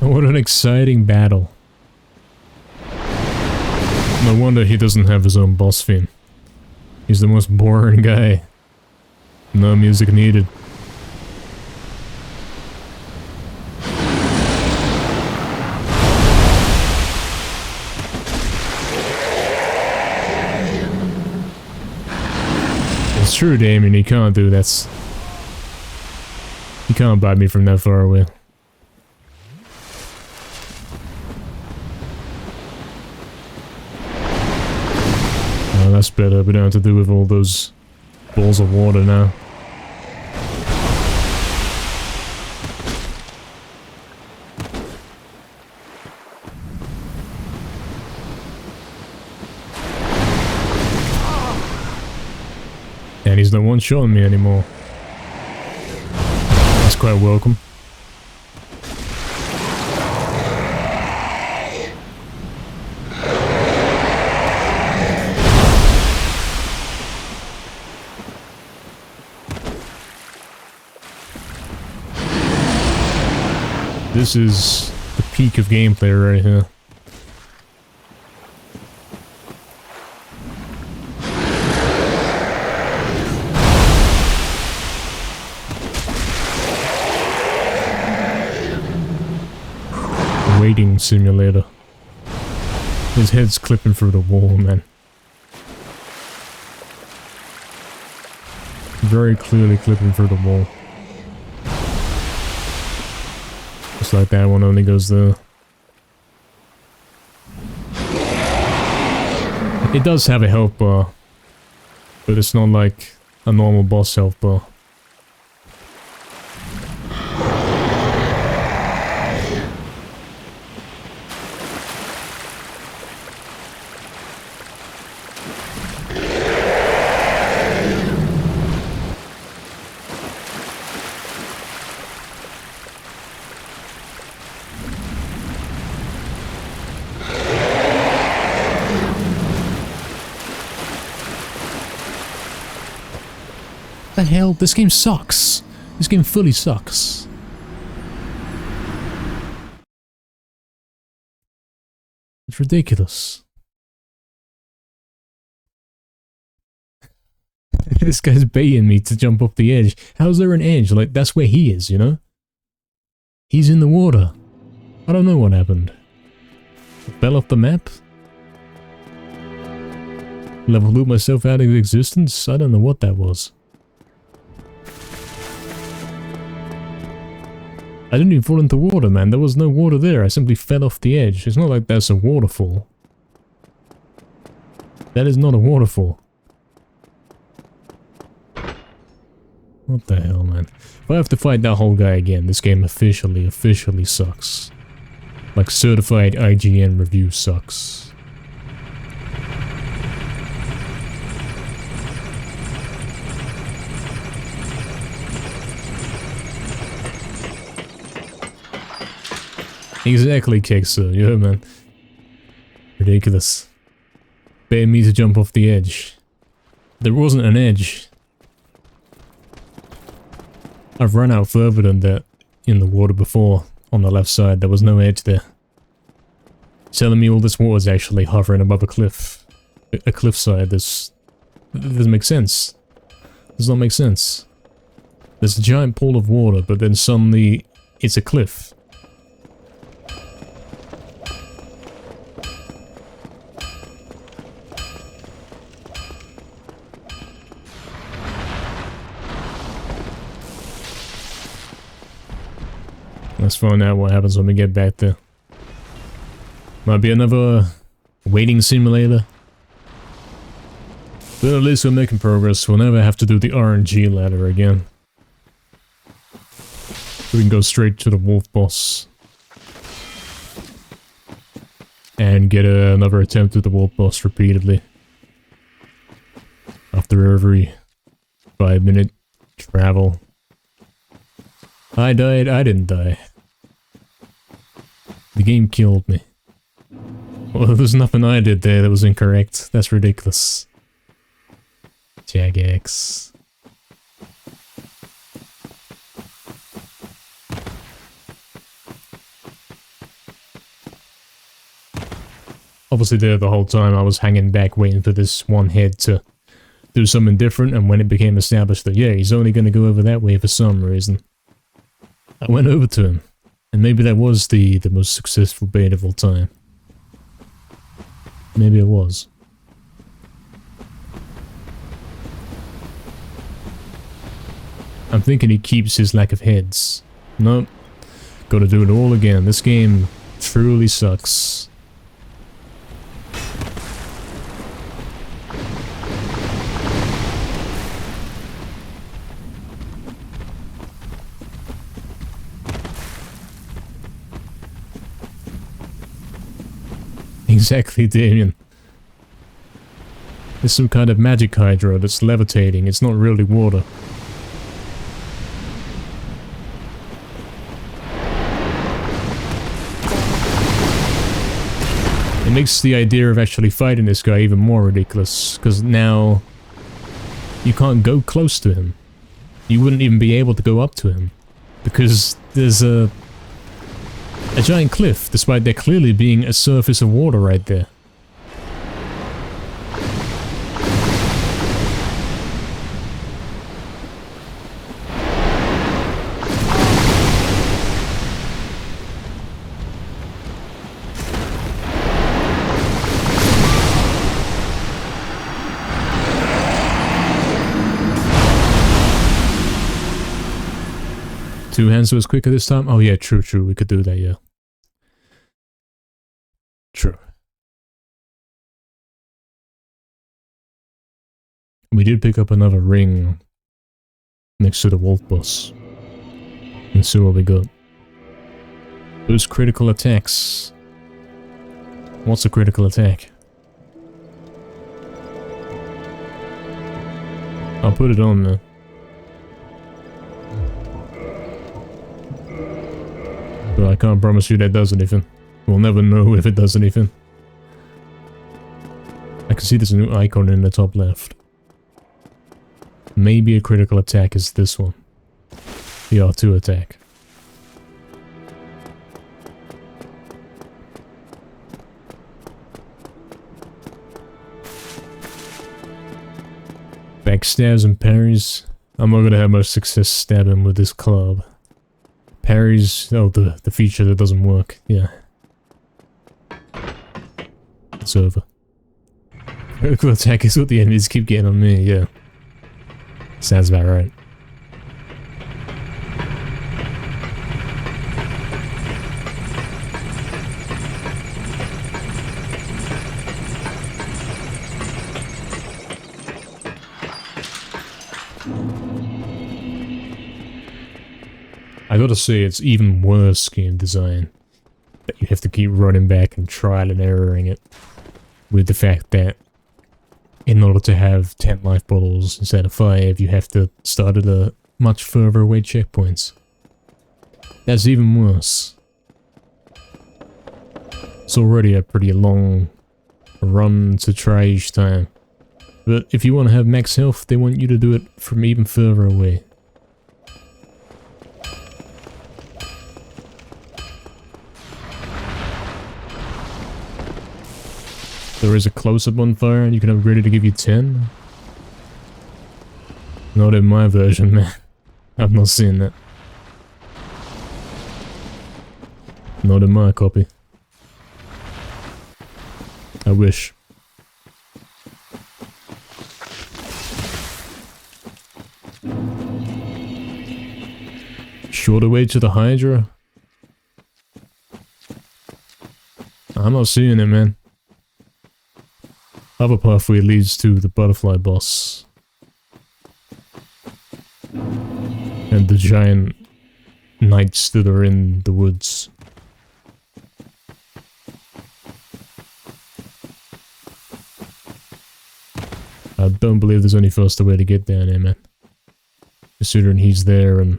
What an exciting battle. No wonder he doesn't have his own boss theme. He's the most boring guy. No music needed. It's true, Damien, you can't do that. You can't bite me from that far away. Oh, that's better. We don't have to do with all those balls of water now. And he's the one shooting me anymore. That's quite welcome. This is the peak of gameplay right here. Waiting simulator. His head's clipping through the wall, man. Very clearly clipping through the wall. Just like that one only goes there. It does have a health bar, but it's not like a normal boss health bar. The hell? This game sucks. This game fully sucks. It's ridiculous. This guy's baiting me to jump off the edge. How's there an edge? Like, that's where he is, you know? He's in the water. I don't know what happened. Fell off the map? Level loop myself out of existence? I don't know what that was. I didn't even fall into water, man. There was no water there. I simply fell off the edge. It's not like that's a waterfall. That is not a waterfall. What the hell, man? If I have to fight that whole guy again, this game officially sucks. Like certified IGN review sucks. Exactly, Kexo. Yeah, man. Ridiculous. Bait me to jump off the edge. There wasn't an edge. I've run out further than that in the water before. On the left side, there was no edge there. Telling me all this water is actually hovering above a cliff. A cliffside. This doesn't make sense. Does not make sense. There's a giant pool of water, but then suddenly it's a cliff. Let's find out what happens when we get back there. Might be another waiting simulator. But at least we're making progress. We'll never have to do the RNG ladder again. We can go straight to the wolf boss. And get another attempt at the wolf boss repeatedly. After every 5-minute travel. I died, I didn't die. The game killed me. Well, there's nothing I did there that was incorrect. That's ridiculous. Jagex. Obviously there the whole time I was hanging back waiting for this one head to do something different, and when it became established that, yeah, he's only going to go over that way for some reason, I went over to him. And maybe that was the most successful bait of all time. Maybe it was. I'm thinking he keeps his lack of heads. Nope. Gotta do it all again. This game truly sucks. Exactly, Damien. There's some kind of magic hydra that's levitating. It's not really water. It makes the idea of actually fighting this guy even more ridiculous, because now you can't go close to him. You wouldn't even be able to go up to him, because there's a giant cliff, despite there clearly being a surface of water right there. Two hands was quicker this time? Oh yeah, true, we could do that, yeah. True. We did pick up another ring next to the wolf boss. Let's see what we got. Those critical attacks. What's a critical attack? I'll put it on there. But I can't promise you that does anything. We'll never know if it does anything. I can see there's a new icon in the top left. Maybe a critical attack is this one. The R2 attack. Backstabs and parries. I'm not gonna have much success stabbing with this club. Parries, oh, the feature that doesn't work, yeah. It's over. Critical attack is what the enemies keep getting on me, yeah. Sounds about right. I gotta say, it's even worse game design. That you have to keep running back and trial and erroring it. With the fact that in order to have 10 life bottles instead of 5, you have to start at a much further away checkpoints. That's even worse. It's already a pretty long run to try each time. But if you want to have max health, they want you to do it from even further away. There is a closer bonfire and you can upgrade it to give you 10. Not in my version, man. I've not seen that. Not in my copy. I wish. Shorter way to the Hydra? I'm not seeing it, man. Other pathway leads to the butterfly boss. And the giant knights that are in the woods. I don't believe there's any faster way to get down here, man. Considering he's there and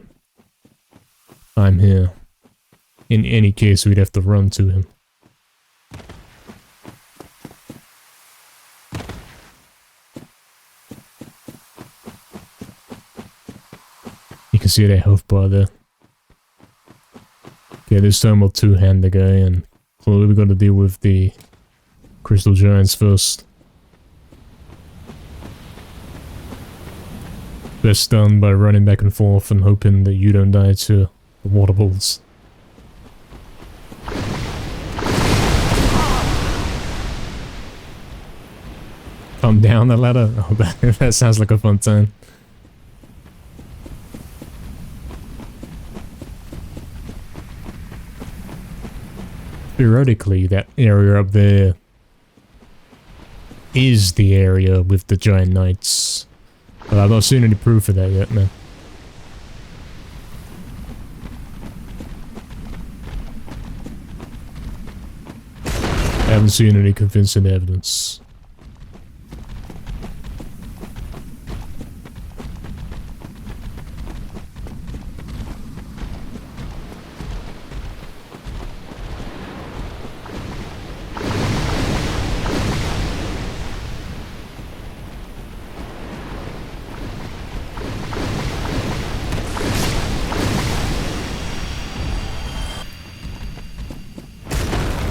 I'm here. In any case, we'd have to run to him. You can see that health bar there. Okay, this time we'll two-hand the guy, and clearly we got to deal with the crystal giants first. Best done by running back and forth and hoping that you don't die to the water balls. Come down the ladder? Oh, that sounds like a fun time. Theoretically, that area up there is the area with the giant knights. But I've not seen any proof of that yet, man. I haven't seen any convincing evidence.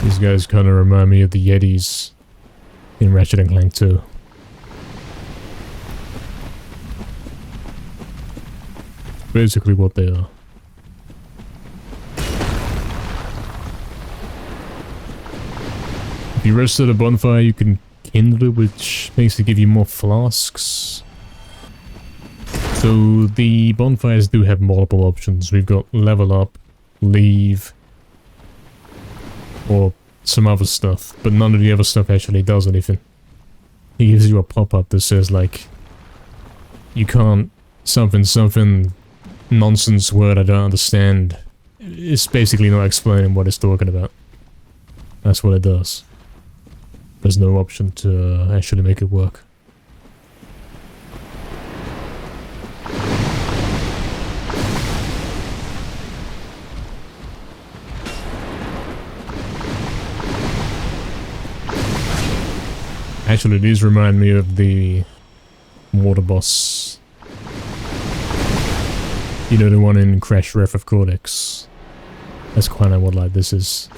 These guys kind of remind me of the Yetis in Ratchet and Clank 2. Basically what they are. If you rest at a bonfire, you can kindle it, which makes it give you more flasks. So the bonfires do have multiple options. We've got level up, leave, or some other stuff, but none of the other stuff actually does anything. He gives you a pop-up that says like, you can't something nonsense word I don't understand. It's basically not explaining what it's talking about. That's what it does. There's no option to actually make it work. Actually, these remind me of the water boss. You know, the one in Crash Wrath of Cortex. That's kind of what like this is.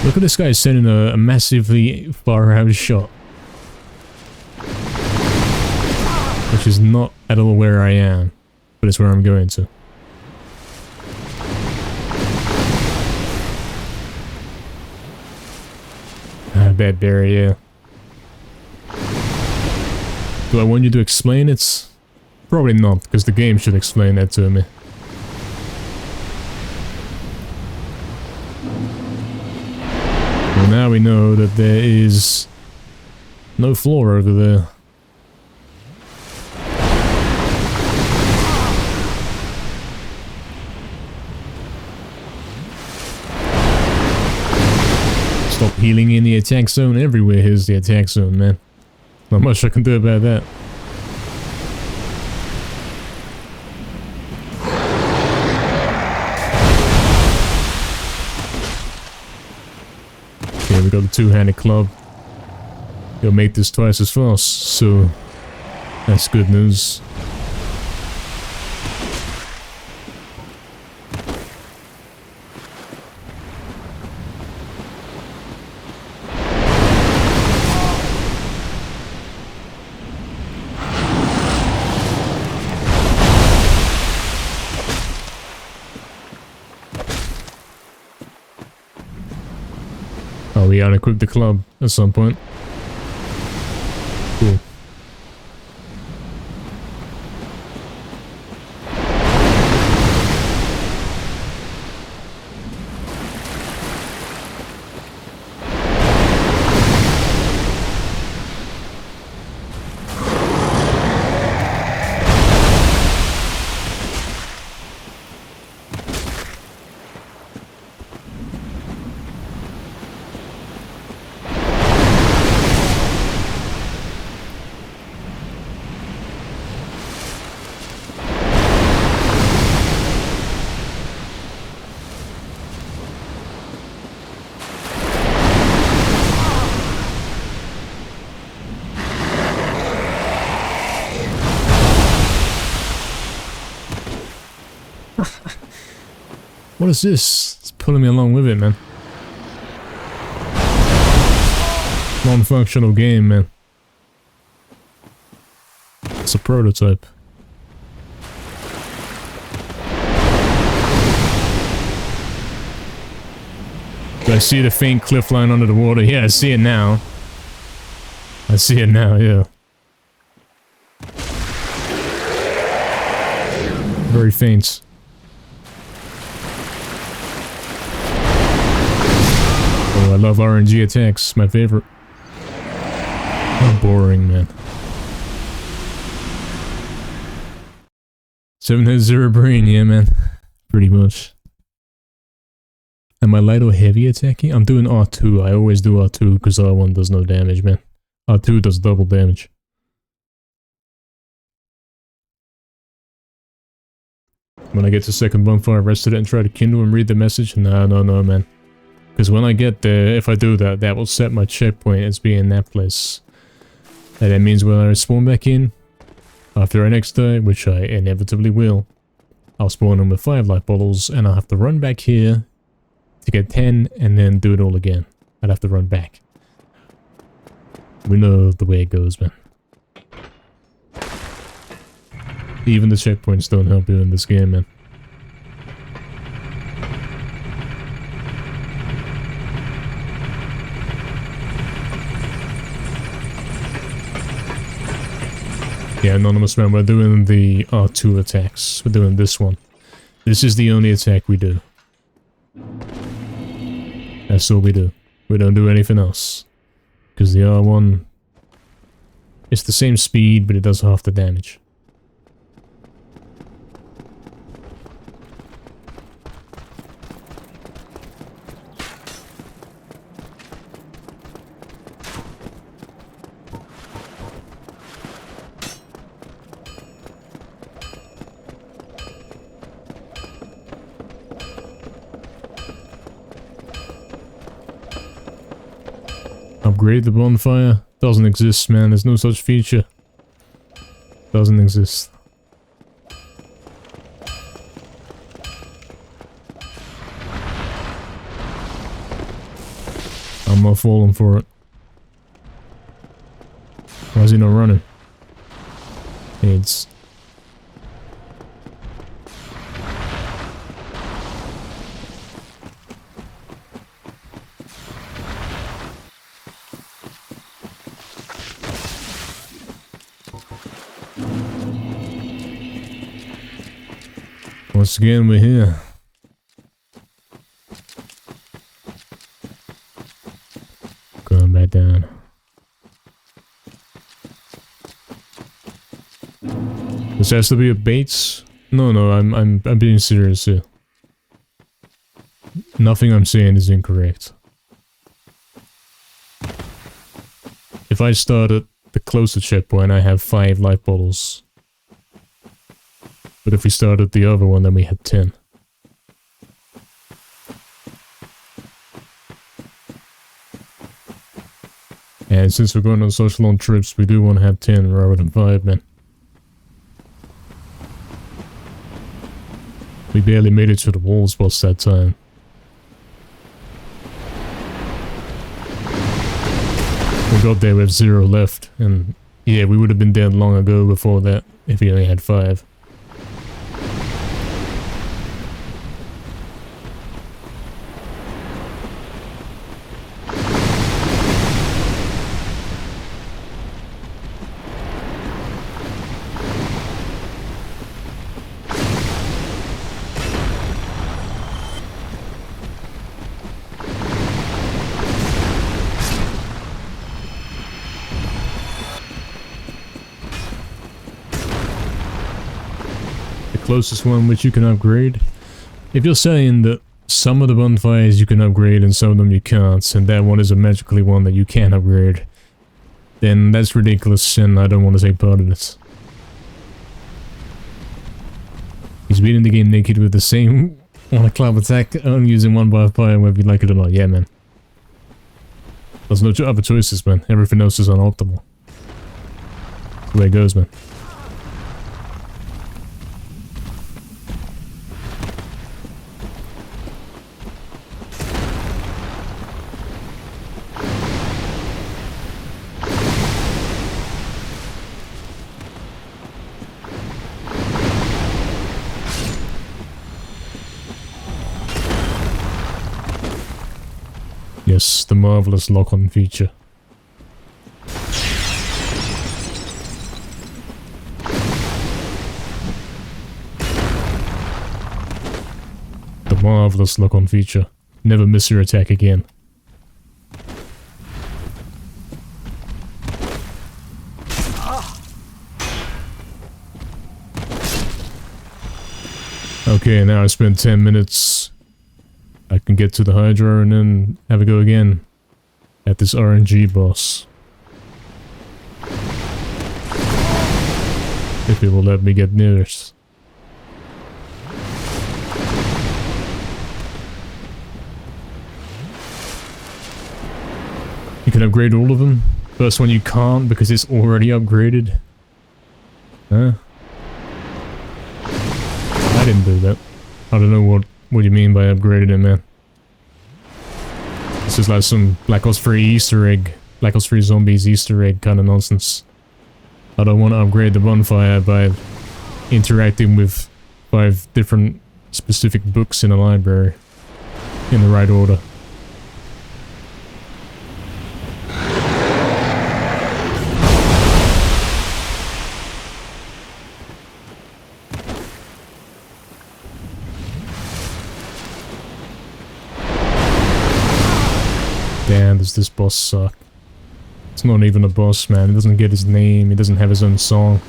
Look at this guy sending a massively far out shot. Which is not at all where I am, but it's where I'm going to. Bad barrier. Do I want you to explain it? Probably not, because the game should explain that to me. Well, now we know that there is no floor over there. Stop healing in the attack zone. Everywhere here's the attack zone, man. Not much I can do about that. we got a two-handed club. You'll make this twice as fast, so that's good news. Oh, we unequipped the club at some point. Cool. What is this? It's pulling me along with it, man. Non-functional game, man. It's a prototype. Do I see the faint cliff line under the water? Yeah, I see it now. I see it now, yeah. Very faint. Oh, I love RNG attacks. My favorite. How boring, man. 7 has 0 brain, yeah, man. Pretty much. Am I light or heavy attacking? I'm doing R2. I always do R2 because R1 does no damage, man. R2 does double damage. When I get to second bonfire, rest it and try to kindle and read the message? No, man. Because when I get there, if I do that, that will set my checkpoint as being that place. And that means when I spawn back in, after I next die, which I inevitably will, I'll spawn in with 5 life bottles, and I'll have to run back here to get 10, and then do it all again. I'd have to run back. We know the way it goes, man. Even the checkpoints don't help you in this game, man. Yeah, Anonymous man, we're doing the R2 attacks. We're doing this one. This is the only attack we do. That's all we do. We don't do anything else. Because the R1... it's the same speed, but it does half the damage. Upgrade the bonfire? Doesn't exist, man. There's no such feature. Doesn't exist. I'm not falling for it. Why is he not running? It's... once again, we're here. Going back down. This has to be a bait? No, I'm being serious here. Nothing I'm saying is incorrect. If I start at the closer checkpoint, I have 5 life bottles. But if we start at the other one, then we had 10. And since we're going on such long trips, we do want to have 10 rather than 5, man. We barely made it to the walls boss that time. We got there with 0 left, and yeah, we would have been dead long ago before that if we only had 5. Closest one which you can upgrade. If you're saying that some of the bonfires you can upgrade and some of them you can't, and that one is a magically one that you can't upgrade, then that's ridiculous and I don't want to take part in it. He's beating the game naked with the same one cloud attack, only using one bonfire whether you like it or not. Yeah, man. There's no other choices, man. Everything else is unoptimal. That's the way it goes, man. Yes, the marvelous lock-on feature. The marvelous lock-on feature. Never miss your attack again. Okay, now I spent 10 minutes. I can get to the Hydra and then have a go again at this RNG boss. If it will let me get near it. You can upgrade all of them. First one you can't because it's already upgraded. Huh? I didn't do that. I don't know what you mean by upgrading it, man. This is like some Black Ops 3 Easter egg. Black Ops 3 Zombies Easter egg kind of nonsense. I don't want to upgrade the bonfire by interacting with 5 different specific books in a library in the right order. Damn, does this boss suck. It's not even a boss, man. He doesn't get his name, he doesn't have his own song.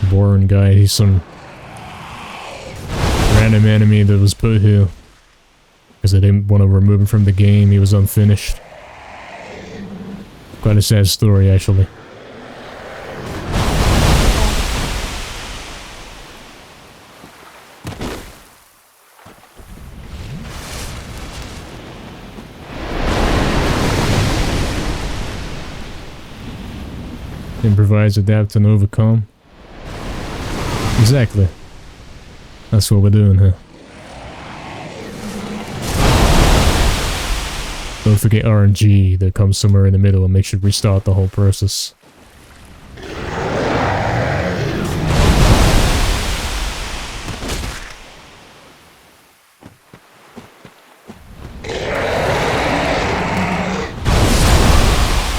Boring guy, he's some random enemy that was put here. Because I didn't want to remove him from the game, he was unfinished. Quite a sad story, actually. Improvise, adapt, and overcome. Exactly. That's what we're doing here. Don't forget RNG that comes somewhere in the middle and makes you restart the whole process.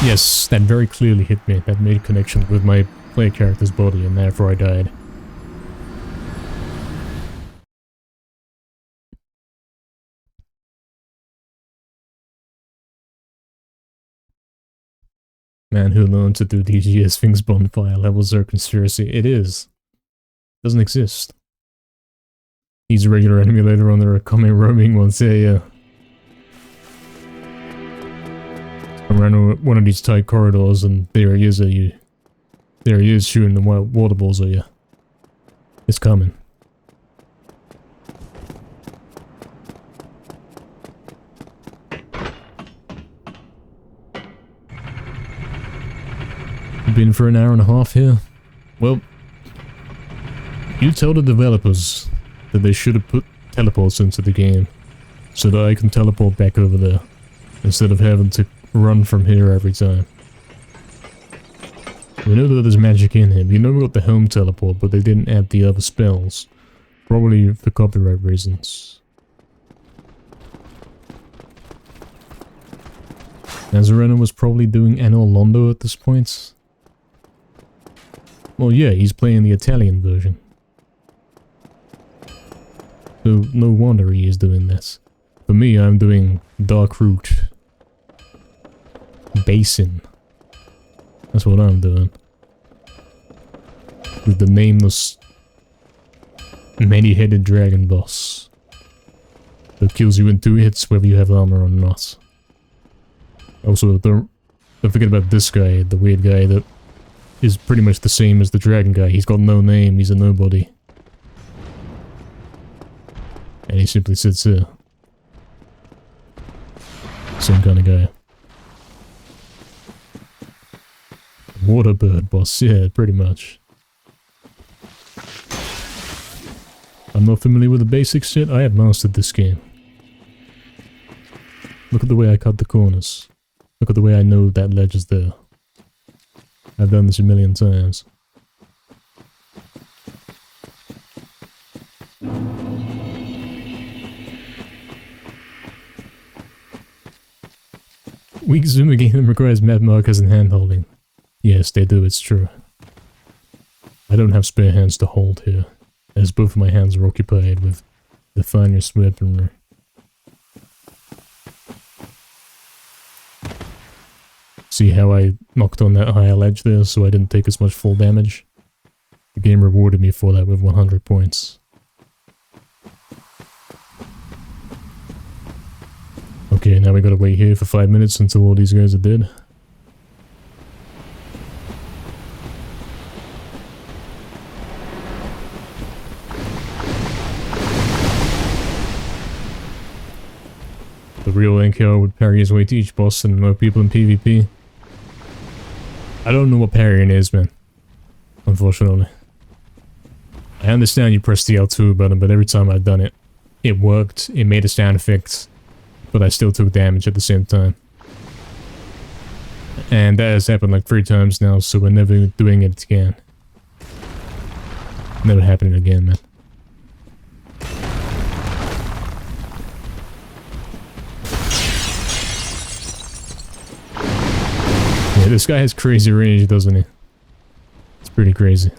Yes, that very clearly hit me. That made connection with my player character's body, and therefore I died. Man who learned to do DGS thinks bonfire levels are a conspiracy. It is. Doesn't exist. He's a regular enemy later on. There are coming roaming ones. Yeah. Around one of these tight corridors, and there he is. There he is shooting the water balls at you. It's coming. been for an hour and a half here. Well, you tell the developers that they should have put teleports into the game so that I can teleport back over there instead of having to run from here every time. We know that there's magic in here. We know we got the home teleport, but they didn't add the other spells. Probably for copyright reasons. Nazareno was probably doing Anno Londo at this point. Well, yeah, he's playing the Italian version. So, no wonder he is doing this. For me, I'm doing Darkroot Basin. That's what I'm doing. With the nameless many-headed dragon boss that kills you in 2 hits whether you have armor or not. Also, don't forget about this guy, the weird guy that is pretty much the same as the dragon guy. He's got no name, he's a nobody. And he simply sits here. Same kind of guy. Waterbird boss, yeah, pretty much. I'm not familiar with the basics yet. I have mastered this game. Look at the way I cut the corners. Look at the way I know that ledge is there. I've done this a million times. Weak zoom again requires map markers and hand holding. Yes, they do, it's true. I don't have spare hands to hold here, as both of my hands are occupied with the finest weaponry. See how I knocked on that higher ledge there so I didn't take as much full damage? The game rewarded me for that with 100 points. Okay, now we gotta wait here for 5 minutes until all these guys are dead. The real NKR would parry his way to each boss and more people in PvP. I don't know what parrying is, man. Unfortunately. I understand you press the L2 button, but every time I've done it, it worked, it made a sound effect, but I still took damage at the same time. And that has happened like 3 times now, so we're never doing it again. Never happening again, man. Yeah, this guy has crazy range, doesn't he? It's pretty crazy.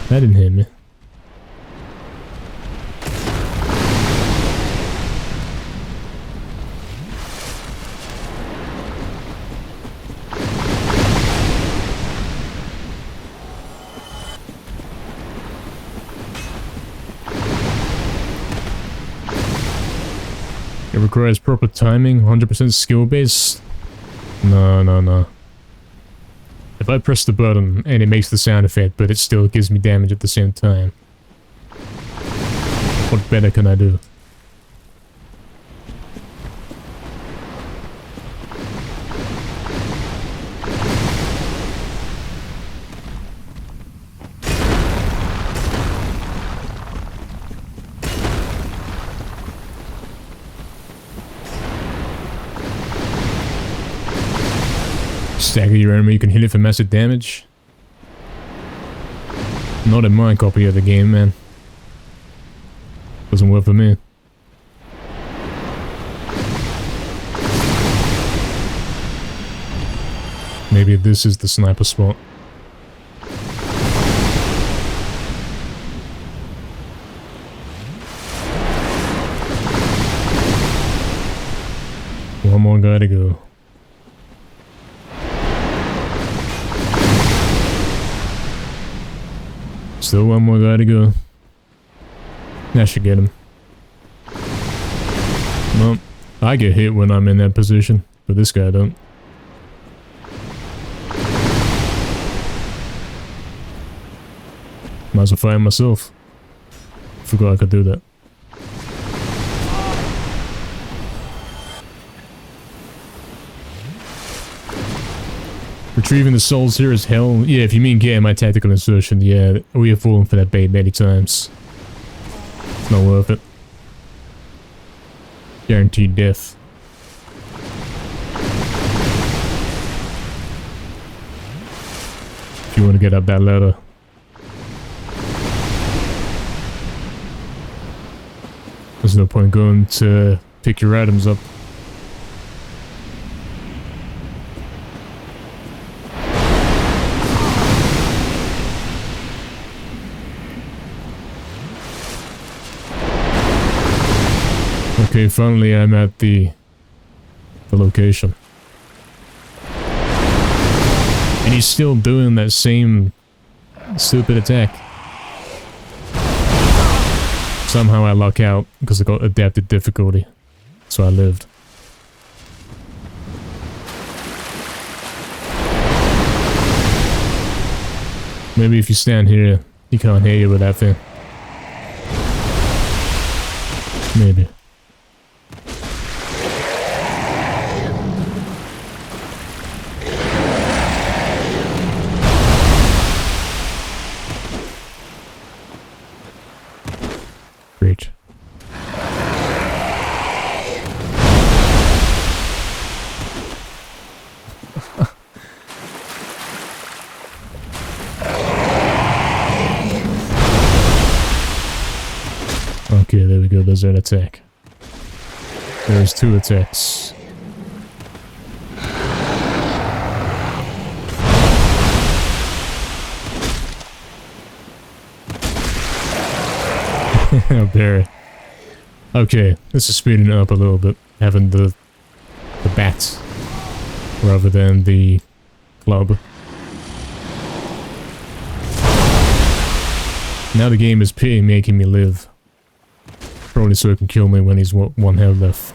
That didn't hit me. It requires proper timing, 100% skill based. No. If I press the button and it makes the sound effect, but it still gives me damage at the same time, what better can I do? Stagger your enemy, you can hit it for massive damage. Not in my copy of the game, man. Doesn't work for me. Maybe this is the sniper spot. One more guy to go. Still one more guy to go. I should get him. Well, I get hit when I'm in that position, but this guy don't. Might as well find myself. Forgot I could do that. Retrieving the souls here is hell. Yeah, if you mean getting my tactical insertion, yeah, we have fallen for that bait many times. It's not worth it. Guaranteed death. If you want to get up that ladder. There's no point going to pick your items up. Okay, finally I'm at the location. And he's still doing that same stupid attack. Somehow I luck out because I got adapted difficulty. So I lived. Maybe if you stand here, he can't hear you with that thing. Maybe. Great. Okay, there we go. There's an attack. There's two attacks. Barry. Okay, this is speeding up a little bit, having the bats rather than the club. Now the game is making me live. Probably so it can kill me when he's one health left.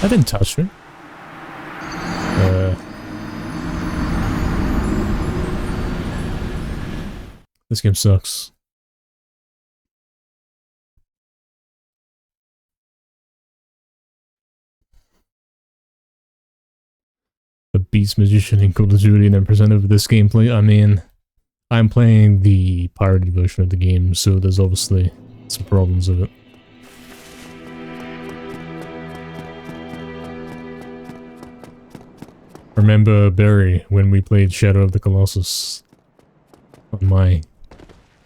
That didn't touch me. This game sucks. The Beast Magician in Call of Duty and then presented with this gameplay. I mean, I'm playing the pirated version of the game, so there's obviously some problems with it. Remember, Barry, when we played Shadow of the Colossus on my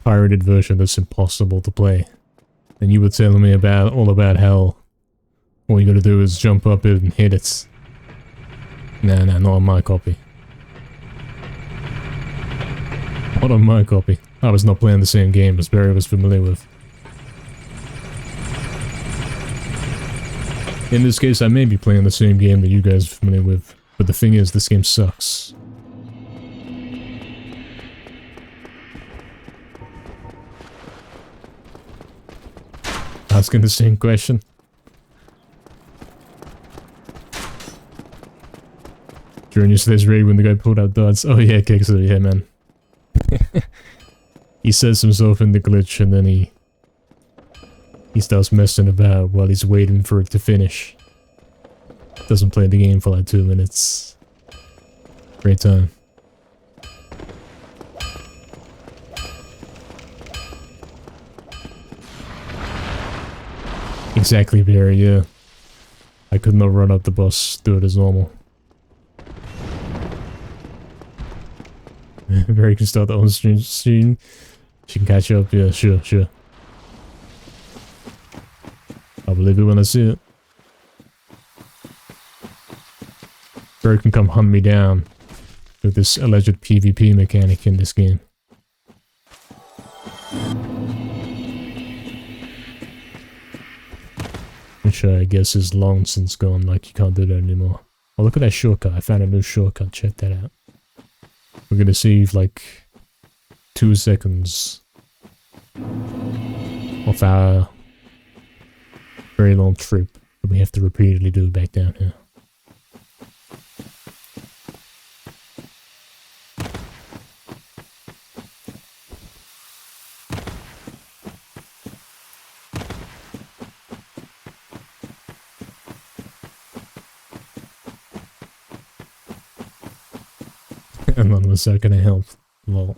pirated version that's impossible to play, and you were telling me all about how all you gotta do is jump up it and hit it. Nah, not on my copy. Not on my copy. I was not playing the same game as Barry was familiar with. In this case, I may be playing the same game that you guys are familiar with, but the thing is, this game sucks. Asking the same question. During yesterday's raid when the guy pulled out darts. Oh yeah, Kixo, yeah man. He says himself in the glitch and then he starts messing about while he's waiting for it to finish. Doesn't play the game for like 2 minutes. Great time. Exactly, Barry, yeah. I could not run up the bus, do it as normal. Barry can start the on stream soon. She can catch up, yeah, sure. I'll believe it when I see it. Barry can come hunt me down with this alleged PvP mechanic in this game. Which I guess is long since gone, like you can't do that anymore. Oh, look at that shortcut. I found a new shortcut. Check that out. We're gonna save like 2 seconds of our Very long trip that we have to repeatedly do back down here. And none of us are gonna help. Lol.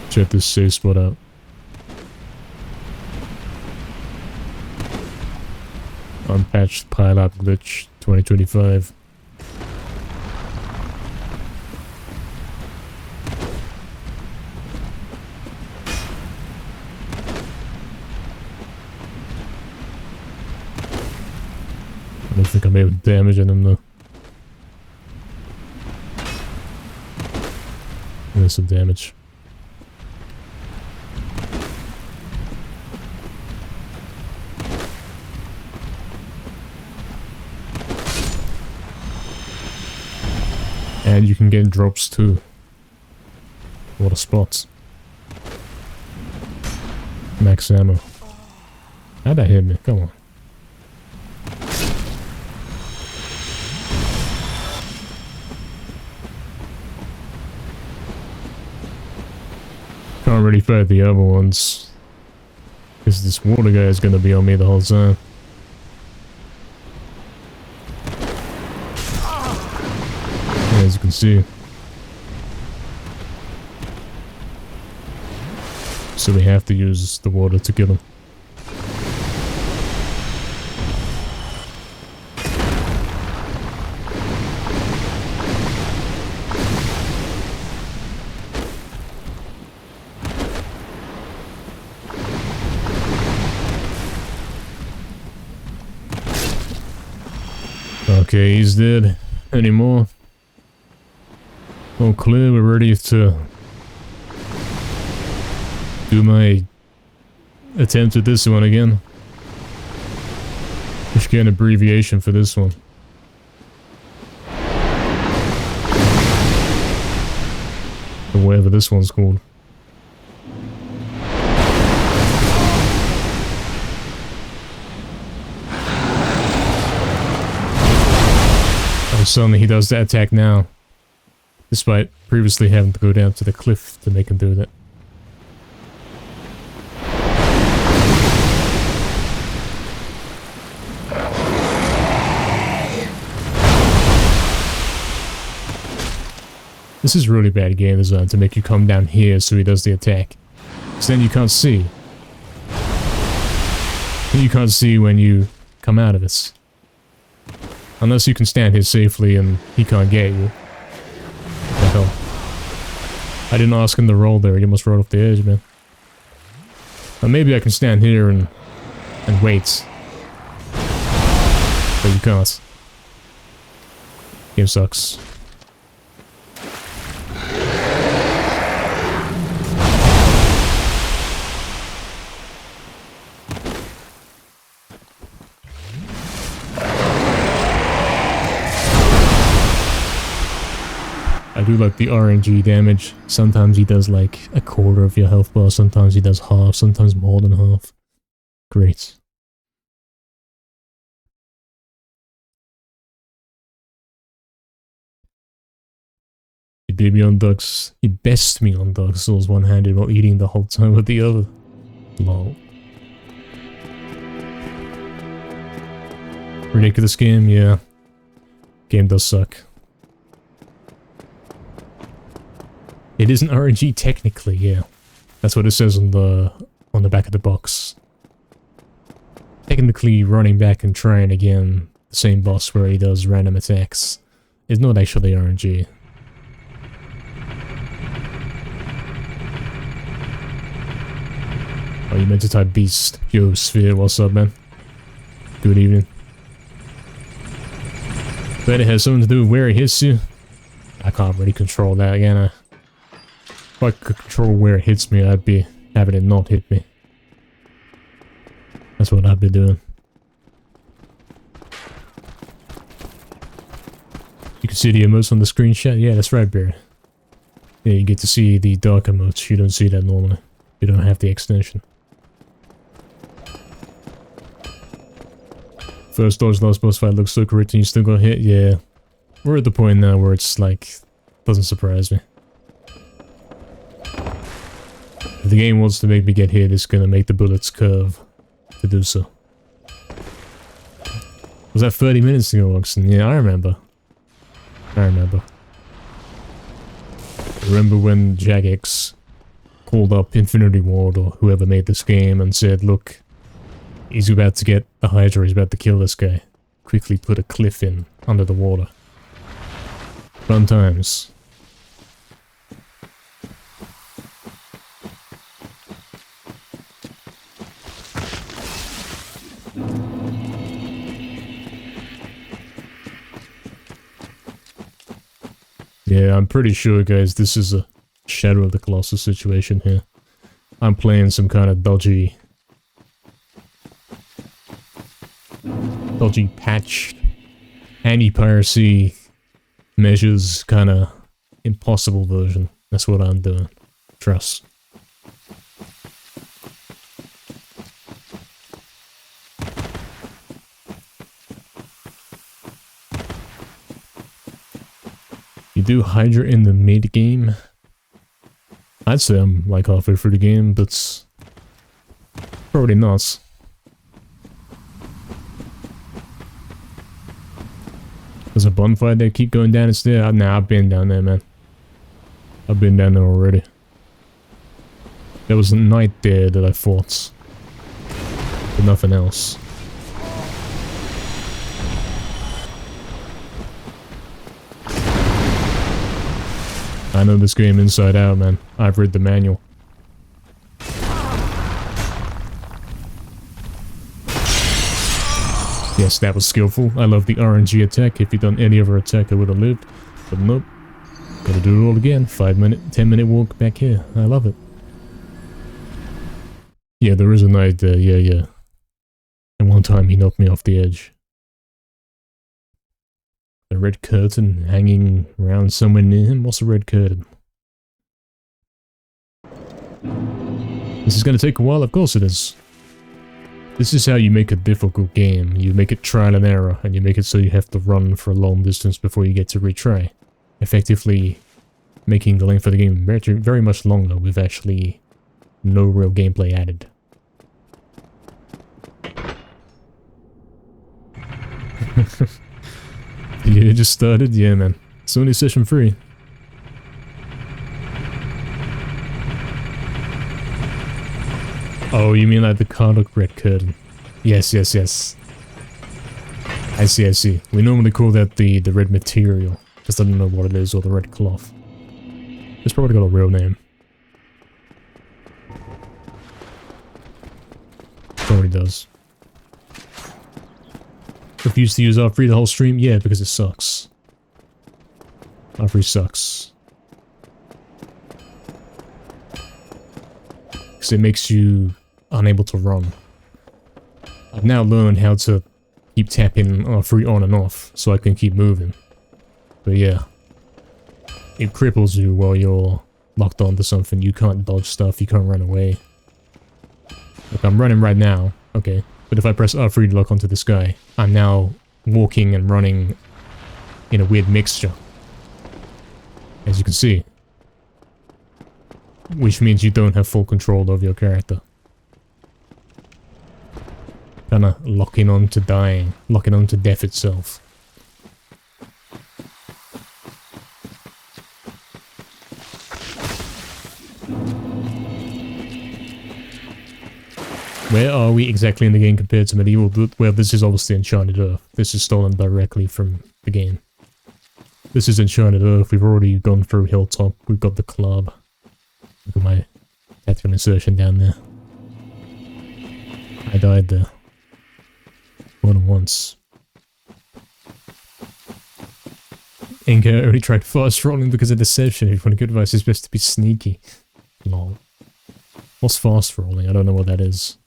Check this safe spot out. Unpatched pile-up glitch 2025. I don't think I'm able to damage him though. There's some damage. And you can get drops too. What a spot. Max ammo. How'd that hit me? Come on. Can't really fight the other ones. Because this water guy is gonna be on me the whole time. As you can see. So we have to use the water to kill him. Okay, he's dead. Any more? All clear, we're ready to do my attempt at this one again. I should get an abbreviation for this one. Or whatever this one's called. Oh, suddenly he does that attack now. Despite previously having to go down to the cliff to make him do that. This is really bad game design to make you come down here so he does the attack. Because then you can't see. You can't see when you come out of it. Unless you can stand here safely and he can't get you. What the hell? I didn't ask him to roll there, he almost rolled off the edge, man. Or maybe I can stand here and wait. But you can't. Game sucks. I do like the RNG damage. Sometimes he does like a quarter of your health bar, sometimes he does half, sometimes more than half. Great. He did me on ducks. He best me on Dark Souls one-handed while eating the whole time with the other. Lol. Ridiculous game, yeah. Game does suck. It isn't RNG technically, yeah. That's what it says on the back of the box. Technically running back and trying again the same boss where he does random attacks is not actually RNG. Oh, you meant to type beast. Yo, Sphere, what's up, man? Good evening. But it has something to do with where it hits you. I can't really control that, can I? If I could control where it hits me, I'd be having it not hit me. That's what I'd be doing. You can see the emotes on the screenshot? Yeah, that's right, Bear. Yeah, you get to see the dark emotes. You don't see that normally. You don't have the extension. First dodge, last boss fight looks so correct and you still got hit? Yeah. We're at the point now where it's like, doesn't surprise me. If the game wants to make me get hit, it's gonna make the bullets curve to do so. Was that 30 minutes ago, Oxen? Yeah, I remember. I remember. Remember when Jagex called up Infinity Ward or whoever made this game and said, look, he's about to get a Hydra, he's about to kill this guy. Quickly put a cliff in under the water. Fun times. Yeah, I'm pretty sure, guys, this is a Shadow of the Colossus situation here. I'm playing some kind of dodgy patch, anti-piracy measures, kind of impossible version. That's what I'm doing. Trust. You do Hydra in the mid-game? I'd say I'm like halfway through the game, but probably not. There's a bonfire there, keep going down, it's there. Nah, I've been down there, man. I've been down there already. There was a knight there that I fought. But nothing else. I know this game inside out, man. I've read the manual. Yes, that was skillful. I love the RNG attack. If you'd done any other attack, I would have lived. But nope. Gotta do it all again. 10-minute walk back here. I love it. Yeah, there is a knight there. Yeah. And one time he knocked me off the edge. A red curtain hanging around somewhere near him? What's a red curtain? This is gonna take a while? Of course it is. This is how you make a difficult game. You make it trial and error, and you make it so you have to run for a long distance before you get to retry. Effectively making the length of the game very much longer with actually no real gameplay added. Yeah, it just started? Yeah, man. It's only session 3. Oh, you mean like the Cardiac red curtain? Yes. I see. We normally call that the red material. Just I don't know what it is, or the red cloth. It's probably got a real name. Probably does. Refuse to use R3 the whole stream? Yeah, because it sucks. R3 sucks. Because it makes you unable to run. I've now learned how to keep tapping R3 on and off, so I can keep moving. But yeah. It cripples you while you're locked onto something. You can't dodge stuff, you can't run away. Look, I'm running right now. Okay. But if I press R3 to lock onto this guy, I'm now walking and running in a weird mixture. As you can see. Which means you don't have full control of your character. Kinda locking on to dying. Locking on to death itself. Where are we exactly in the game compared to Medieval? Well, this is obviously Enchanted Earth. This is stolen directly from the game. This is Enchanted Earth. We've already gone through Hilltop. We've got the club. Look at my tactical insertion down there. I died there. More than once. Inga only tried fast rolling because of deception. If you want good advice, it's best to be sneaky. Lol. What's fast rolling? I don't know what that is.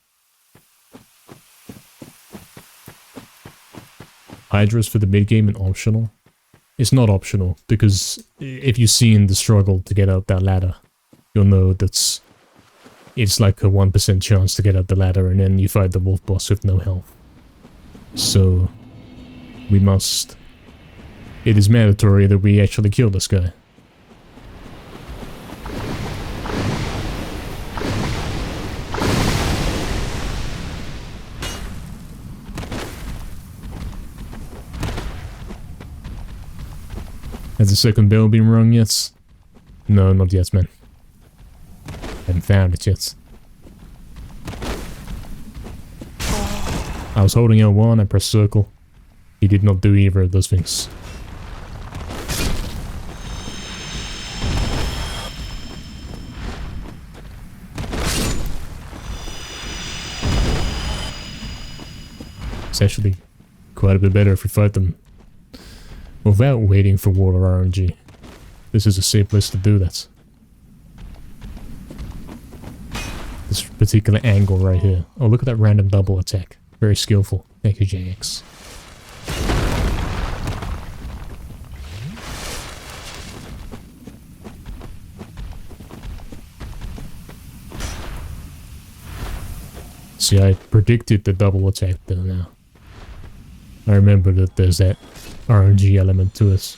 Hydras for the mid-game and optional? It's not optional, because if you've seen the struggle to get up that ladder, you'll know that's... It's like a 1% chance to get up the ladder, and then you fight the wolf boss with no health. So, we must... It is mandatory that we actually kill this guy. Has the second bell been rung yet? No, not yet, man. Haven't found it yet. I was holding L1, I pressed circle. He did not do either of those things. It's actually quite a bit better if we fight them without waiting for water RNG. This is a safe place to do that. This particular angle right here. Oh, look at that random double attack. Very skillful. Thank you, JX. See, I predicted the double attack though now. I remember that there's that RNG element to it.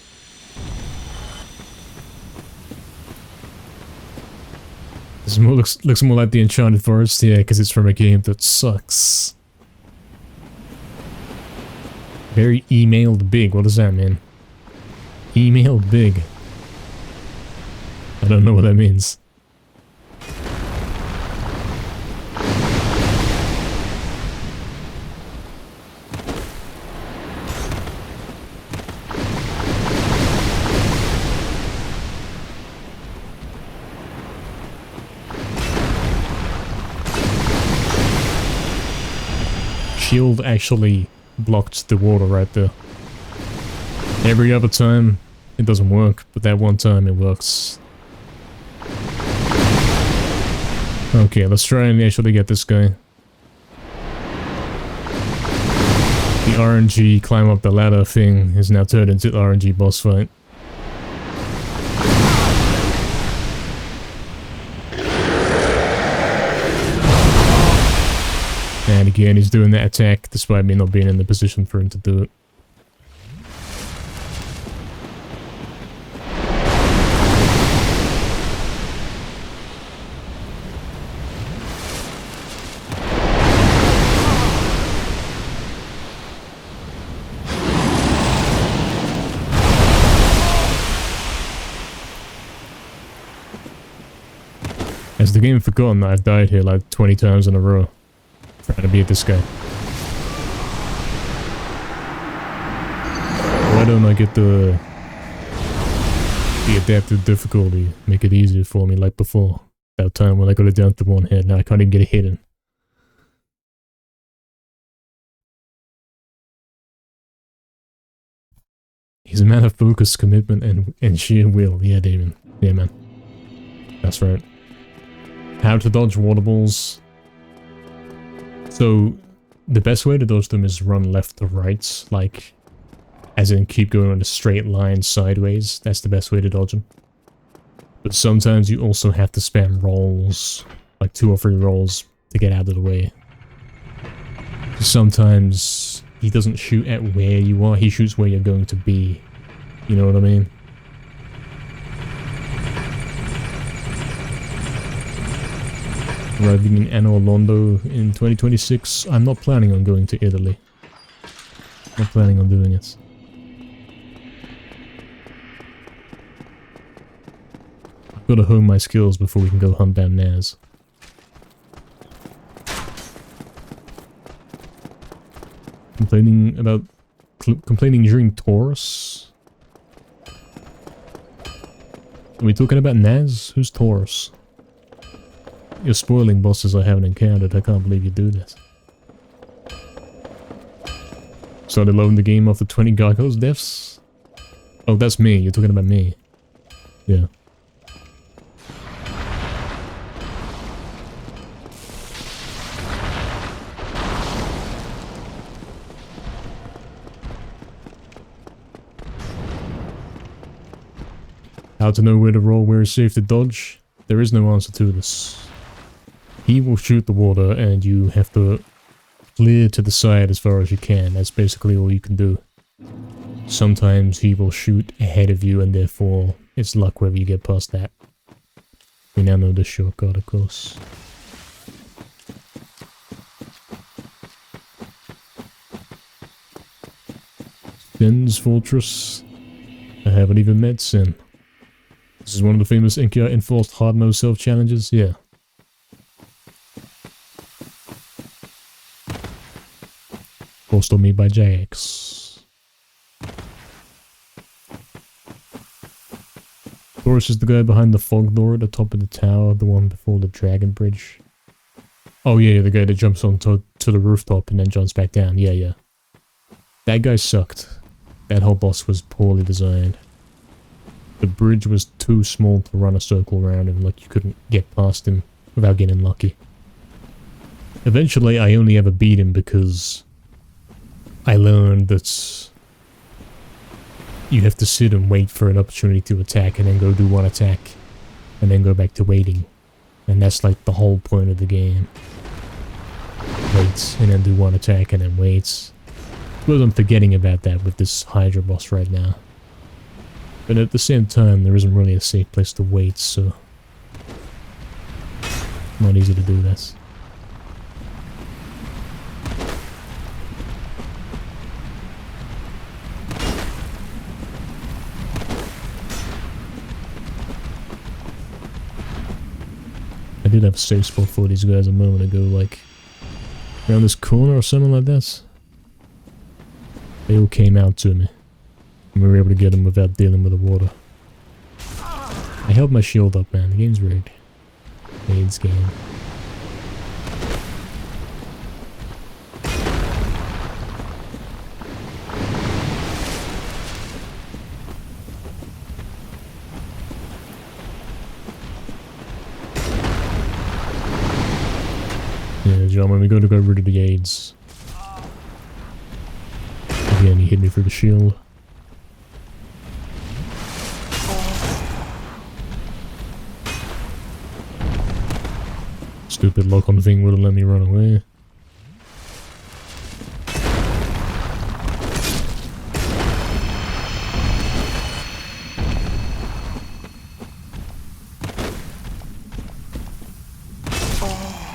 This looks more like the Enchanted Forest, yeah, because it's from a game that sucks. Very emailed big, what does that mean? Emailed big. I don't know what that means. Shield actually blocked the water right there. Every other time it doesn't work, but that one time it works. Okay, let's try and actually get this guy. The RNG climb up the ladder thing is now turned into RNG boss fight. And again, he's doing that attack despite me not being in the position for him to do it. Has the game forgotten that I've died here like 20 times in a row? Trying to beat this guy. Why don't I get the adaptive difficulty? Make it easier for me like before. That time when I got it down to one hit, now I can't even get a hit in. He's a man of focus, commitment, and sheer will. Yeah, Damon. Yeah, man. That's right. How to dodge water balls. So, the best way to dodge them is run left to right, like, as in keep going on a straight line sideways. That's the best way to dodge them. But sometimes you also have to spam rolls, like 2 or 3 rolls, to get out of the way. Sometimes he doesn't shoot at where you are, he shoots where you're going to be. You know what I mean? Arriving in Anno Londo in 2026. I'm not planning on going to Italy. Not planning on doing it. I've got to hone my skills before we can go hunt down Naz. Complaining during Taurus? Are we talking about Naz? Who's Taurus? You're spoiling bosses I haven't encountered. I can't believe you do this. Started loading the game after 20 Gargoyles deaths. Oh, that's me. You're talking about me. Yeah. How to know where to roll, where is safe to dodge? There is no answer to this. He will shoot the water and you have to clear to the side as far as you can. That's basically all you can do. Sometimes he will shoot ahead of you and therefore it's luck whether you get past that. We now know the shortcut, of course. Sin's Fortress. I haven't even met Sin. This is one of the famous Inca enforced hard mode self challenges, yeah. Forced on me by JX. Taurus is the guy behind the fog door at the top of the tower, the one before the dragon bridge. Oh yeah, the guy that jumps on to the rooftop and then jumps back down, yeah. That guy sucked. That whole boss was poorly designed. The bridge was too small to run a circle around him, like you couldn't get past him without getting lucky. Eventually I only ever beat him because I learned that you have to sit and wait for an opportunity to attack and then go do one attack and then go back to waiting. And that's like the whole point of the game. Wait and then do one attack and then wait. I suppose I'm forgetting about that with this Hydra boss right now. But at the same time, there isn't really a safe place to wait, so not easy to do this. I did have a safe spot for these guys a moment ago, like around this corner or something like that. They all came out to me. And we were able to get them without dealing with the water. I held my shield up, man. The game's rigged. AIDS game. Yeah, gentlemen, we gotta go rid of the AIDS. Again, he hit me through the shield. Stupid lock-on thing wouldn't let me run away.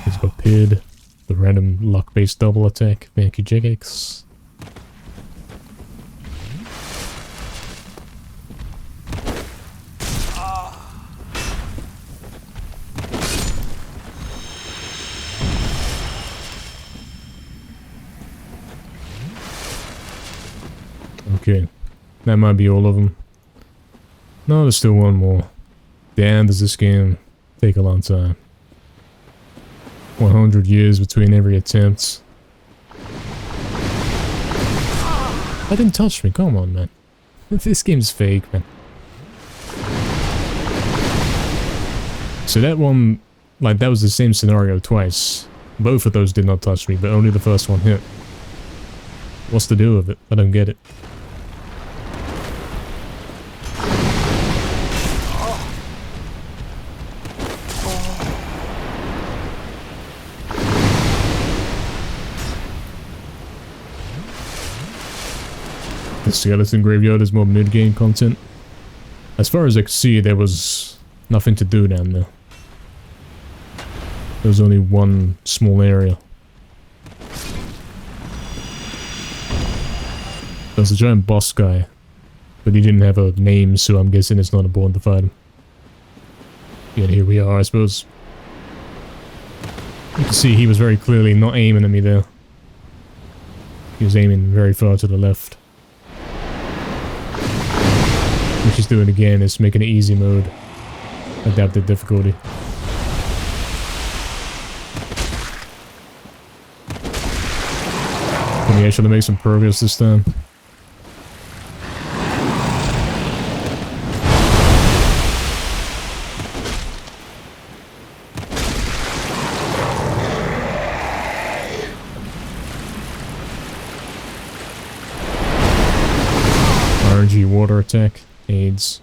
He's got PID, the random luck-based double attack. Thank you, JX. Okay, that might be all of them. No, there's still one more. Damn, does this game take a long time. 100 years between every attempt. That didn't touch me, come on, man. This game's fake, man. So that one, like, that was the same scenario twice. Both of those did not touch me, but only the first one hit. What's the deal with it? I don't get it. The skeleton graveyard is more mid-game content. As far as I could see, there was nothing to do down there. There was only one small area. There's a giant boss guy, but he didn't have a name, so I'm guessing it's not important to fight him. Yeah, here we are, I suppose. You can see he was very clearly not aiming at me there. He was aiming very far to the left. What she's doing again is making it easy mode. Adaptive difficulty. Can we actually make some progress this time? RNG water attack aids.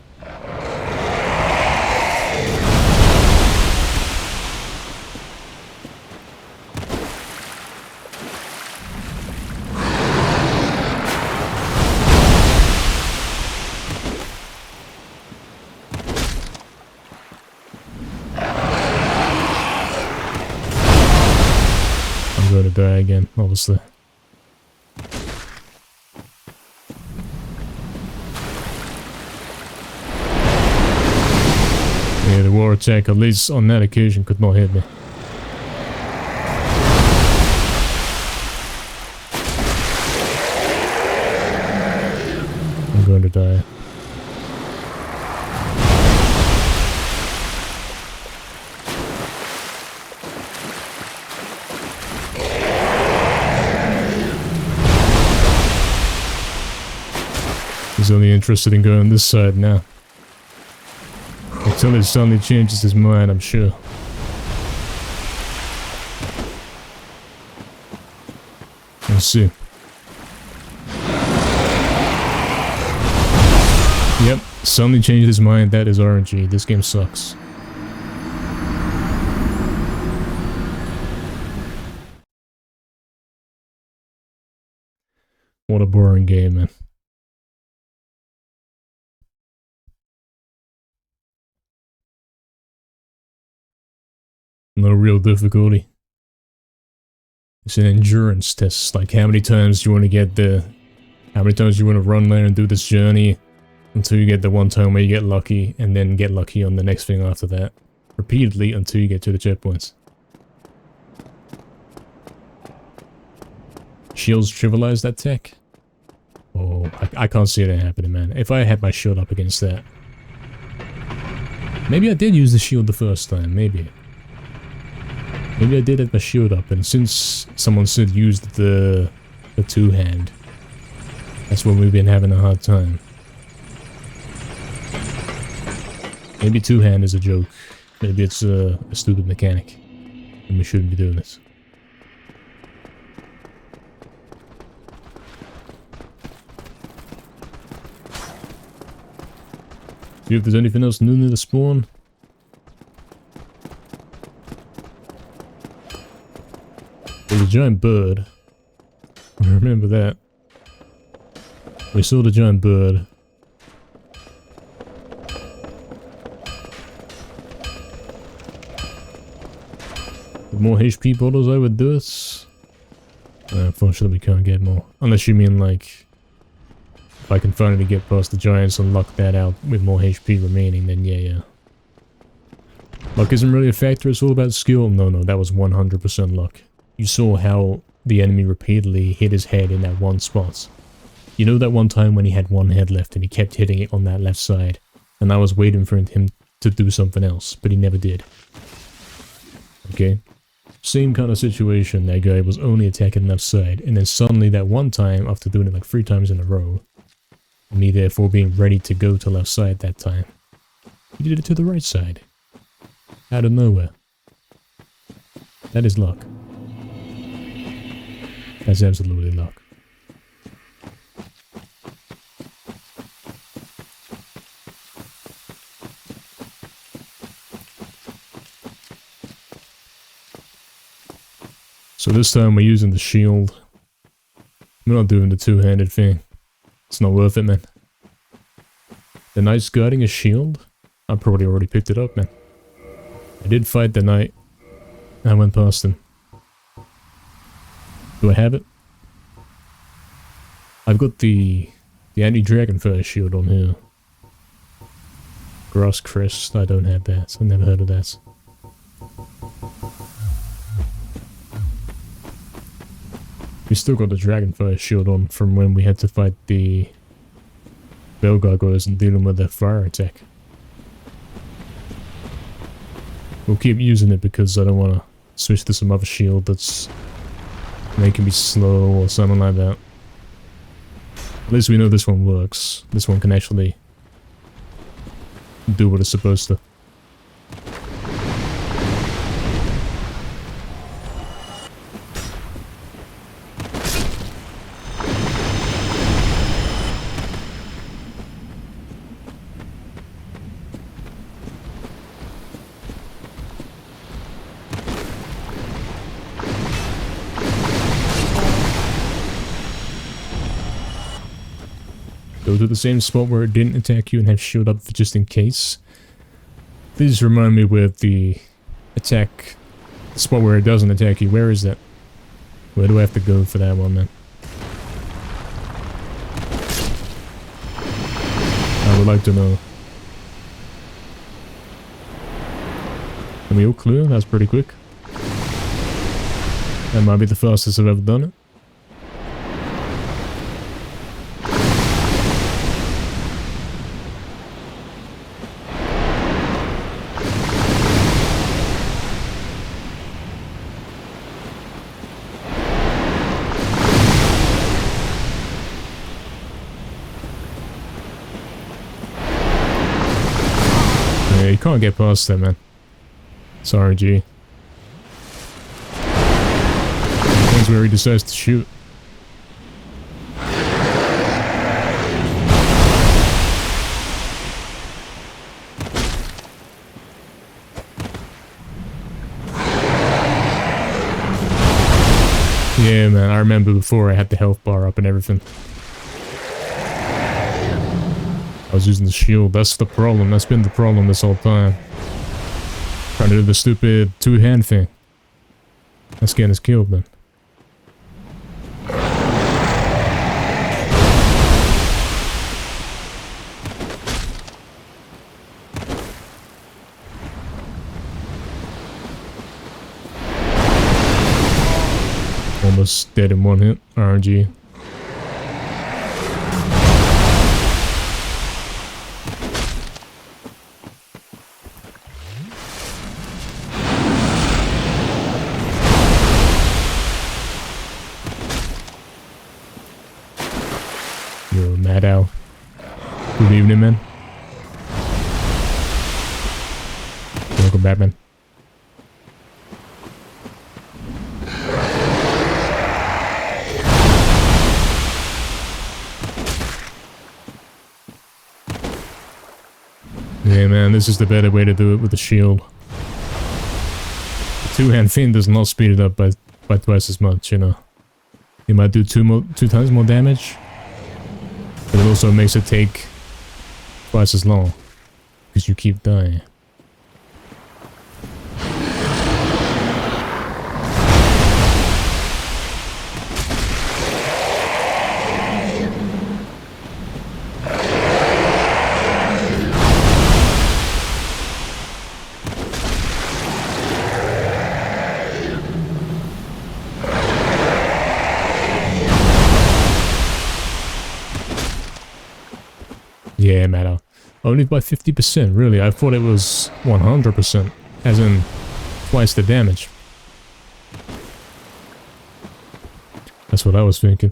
I'm going to die again, obviously. Yeah, the war attack, at least on that occasion, could not hit me. I'm going to die. He's only interested in going this side now. Until he suddenly changes his mind, I'm sure. Let's see. Yep, suddenly changed his mind. That is RNG. This game sucks. What a boring game, man. No real difficulty. It's an endurance test. Like, how many times do you want to get there? How many times do you want to run there and do this journey until you get the one time where you get lucky, and then get lucky on the next thing after that. Repeatedly until you get to the checkpoints. Shields trivialize that tech? Oh, I can't see that happening, man. If I had my shield up against that. Maybe I did use the shield the first time, maybe. Maybe I did have my shield up, and since someone said use the two-hand, that's when we've been having a hard time. Maybe two-hand is a joke. Maybe it's a stupid mechanic, and we shouldn't be doing this. See if there's anything else new near the spawn. There's a giant bird. I remember that. We saw the giant bird. With more HP bottles I would do it. Unfortunately we can't get more. Unless you mean like... if I can finally get past the giants and lock that out with more HP remaining, then yeah. Luck isn't really a factor, it's all about skill. No, that was 100% luck. You saw how the enemy repeatedly hit his head in that one spot. You know that one time when he had one head left and he kept hitting it on that left side, and I was waiting for him to do something else, but he never did. Okay? Same kind of situation, that guy was only attacking left side, and then suddenly that one time, after doing it like 3 times in a row, me therefore being ready to go to left side that time, he did it to the right side. Out of nowhere. That is luck. That's absolutely luck. So this time we're using the shield. We're not doing the two-handed thing. It's not worth it, man. The knight's guarding a shield? I probably already picked it up, man. I did fight the knight. I went past him. Do I have it? I've got the anti-dragon fire shield on here. Grass crest, I don't have that. I've never heard of that. We still got the dragonfire shield on from when we had to fight the bell gargoyles and dealing with their fire attack. We'll keep using it because I don't want to switch to some other shield that's Making me slow or something like that. At least we know this one works. This one can actually do what it's supposed to. Go to the same spot where it didn't attack you and have shield up just in case. Please remind me where the attack, the spot where it doesn't attack you. Where is that? Where do I have to go for that one then? I would like to know. Are we all clear? That's pretty quick. That might be the fastest I've ever done it. Yeah, you can't get past that, man. It's RNG. Depends where he decides to shoot. Yeah, man, I remember before I had the health bar up and everything. I was using the shield, that's the problem, that's been the problem this whole time. Trying to do the stupid two-hand thing. That's getting us killed, man. Almost dead in one hit, RNG. Yo, Mad Owl. Good evening, man. Welcome back, man. Yeah, man, this is the better way to do it with the shield. The two-hand thing does not speed it up by twice as much, you know. You might do two times more damage, but it also makes it take twice as long, because you keep dying. Yeah, matter. Only by 50%, really. I thought it was 100%, as in twice the damage. That's what I was thinking.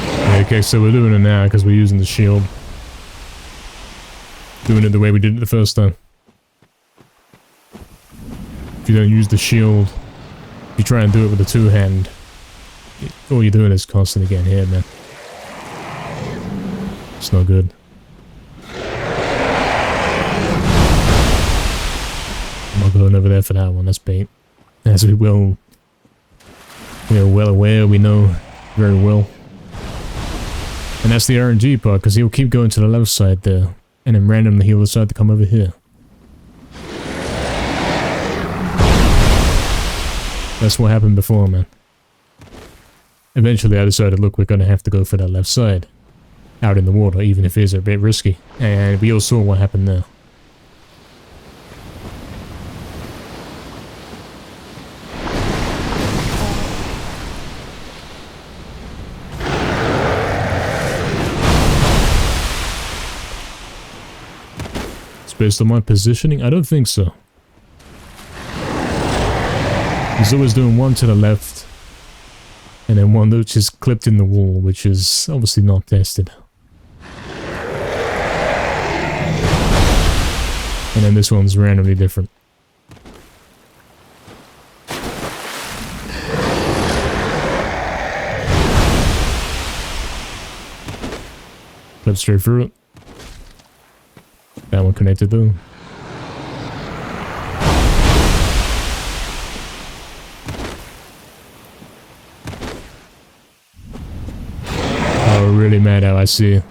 Yeah, okay, so we're doing it now because we're using the shield. Doing it the way we did it the first time. If you don't use the shield, if you try and do it with the two-hand, all you're doing is constantly getting hit, man. It's not good. I'm not going over there for that one, that's bait. As we are well aware, we know very well. And that's the RNG part, because he'll keep going to the left side there, and then randomly he'll decide to come over here. That's what happened before, man. Eventually I decided, look, we're gonna have to go for that left side. Out in the water, even if it is a bit risky. And we all saw what happened there. based on my positioning? I don't think so. He's always doing one to the left, and then one which is clipped in the wall, which is obviously not tested. And then this one's randomly different. Clip straight through it. That one connected though. Oh, really mad how I see.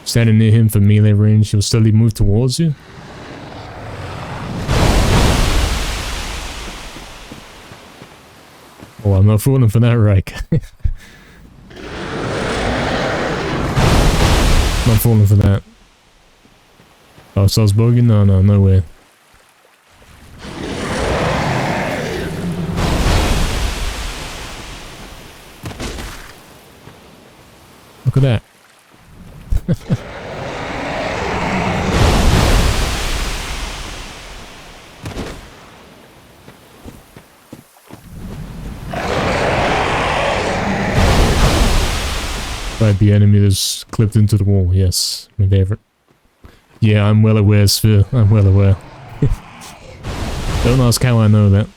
Standing near him for melee range, he'll slowly move towards you. Oh, I'm not falling for that, Reich. Not falling for that. Oh, Salzburg? No way. Look at that. Right, the enemy that's clipped into the wall. Yes, my favorite. Yeah, I'm well aware, Sphere. I'm well aware. Don't ask how I know that.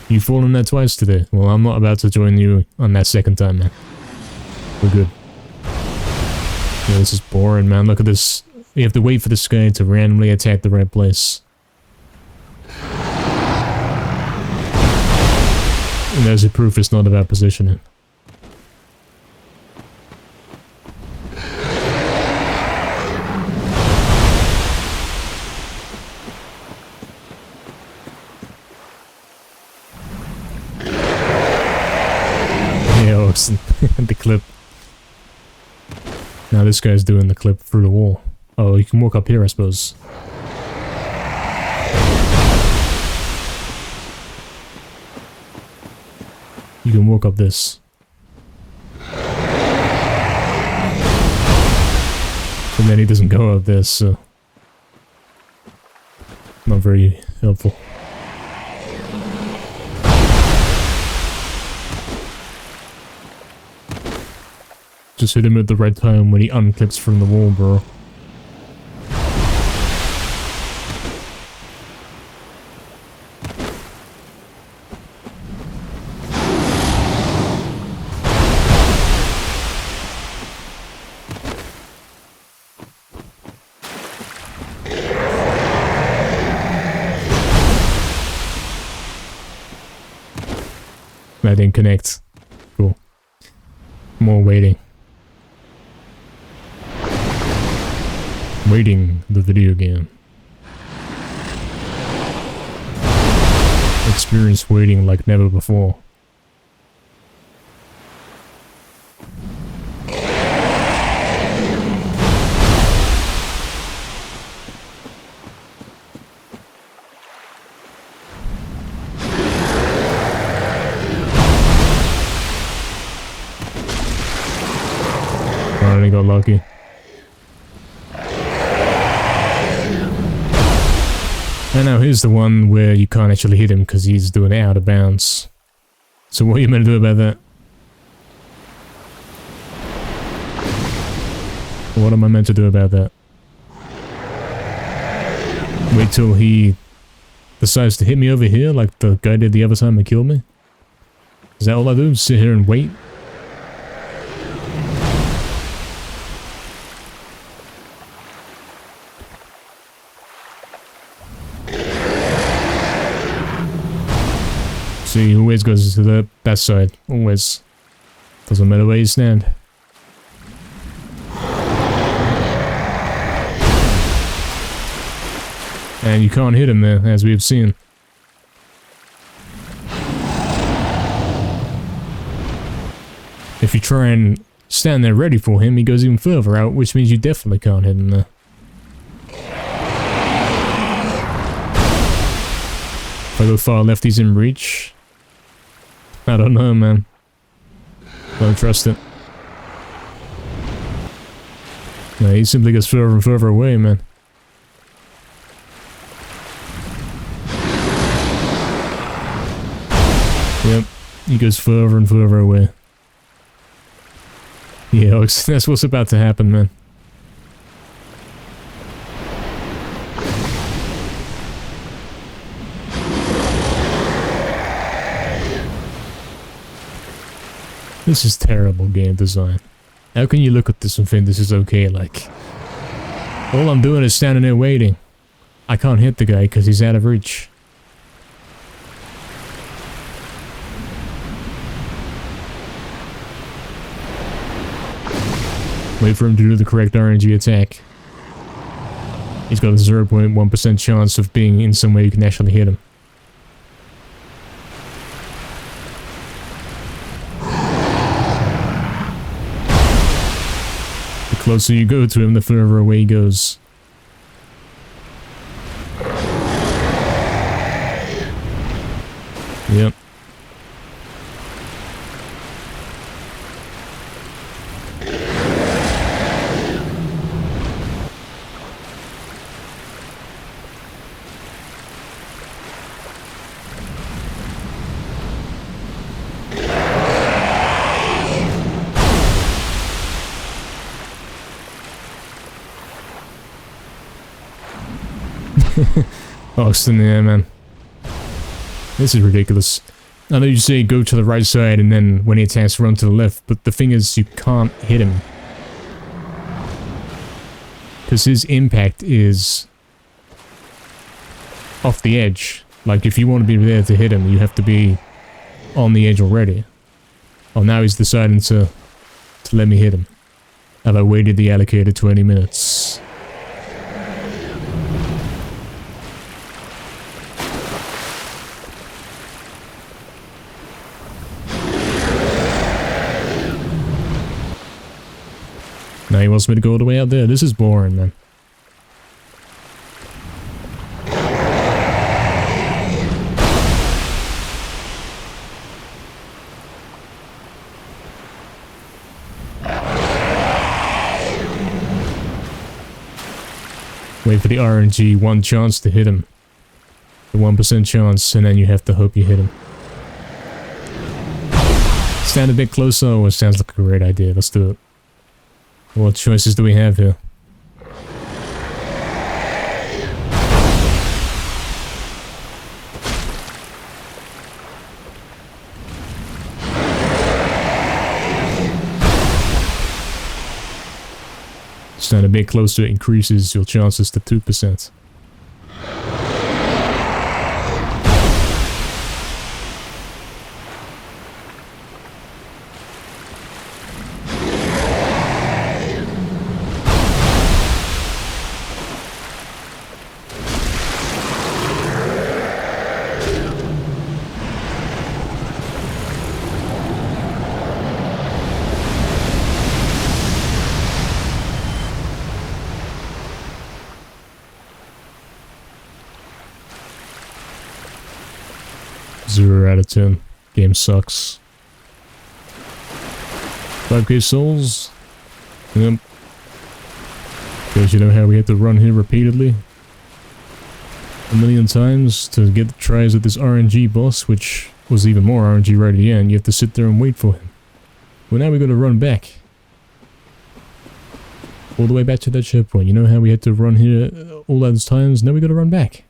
You've fallen there twice today. Well, I'm not about to join you on that second time, man. We're good. Yeah, this is boring, man. Look at this. You have to wait for this guy to randomly attack the right place. And there's a proof it's not about positioning. The clip. Now this guy's doing the clip through the wall. Oh, you can walk up here, I suppose. You can walk up this. And then he doesn't go up this, so... Not very helpful. Just hit him at the right time when he unclips from the wall, bro. That didn't connect. Cool. More waiting. Waiting, the video game. Experience waiting like never before. Finally got lucky. And now here's the one where you can't actually hit him because he's doing it out of bounds. So what are you meant to do about that? What am I meant to do about that? Wait till he decides to hit me over here like the guy did the other time and killed me? Is that all I do? Sit here and wait? See, he always goes to the that side. Always. Doesn't matter where you stand. And you can't hit him there, as we have seen. If you try and stand there ready for him, he goes even further out, which means you definitely can't hit him there. If I go far left, he's in reach. I don't know, man. Don't trust it. No, he simply gets further and further away, man. Yep, he goes further and further away. Yeah, that's what's about to happen, man. This is terrible game design. How can you look at this and think this is okay? Like, all I'm doing is standing there waiting. I can't hit the guy because he's out of reach. Wait for him to do the correct RNG attack. He's got a 0.1% chance of being in some way you can actually hit him. The closer you go to him, the further away he goes. Yep. Austin, yeah, man. This is ridiculous. I know you say go to the right side and then when he attacks run to the left, but the thing is you can't hit him. Because his impact is off the edge. Like if you want to be there to hit him, you have to be on the edge already. Oh, now he's deciding to let me hit him. Have I waited the allocated 20 minutes? Now he wants me to go all the way out there. This is boring, man. Wait for the RNG, one chance to hit him. The 1% chance, and then you have to hope you hit him. Stand a bit closer. Oh, it sounds like a great idea. Let's do it. What choices do we have here? Stand a bit closer, increases your chances to 2%. Zero out of 10. Game sucks. 5k souls. Yep. Because you know how we had to run here repeatedly? A million times to get the tries at this RNG boss, which was even more RNG right at the end. You have to sit there and wait for him. Well, now we gotta run back. All the way back to that checkpoint. You know how we had to run here all those times? Now we gotta run back.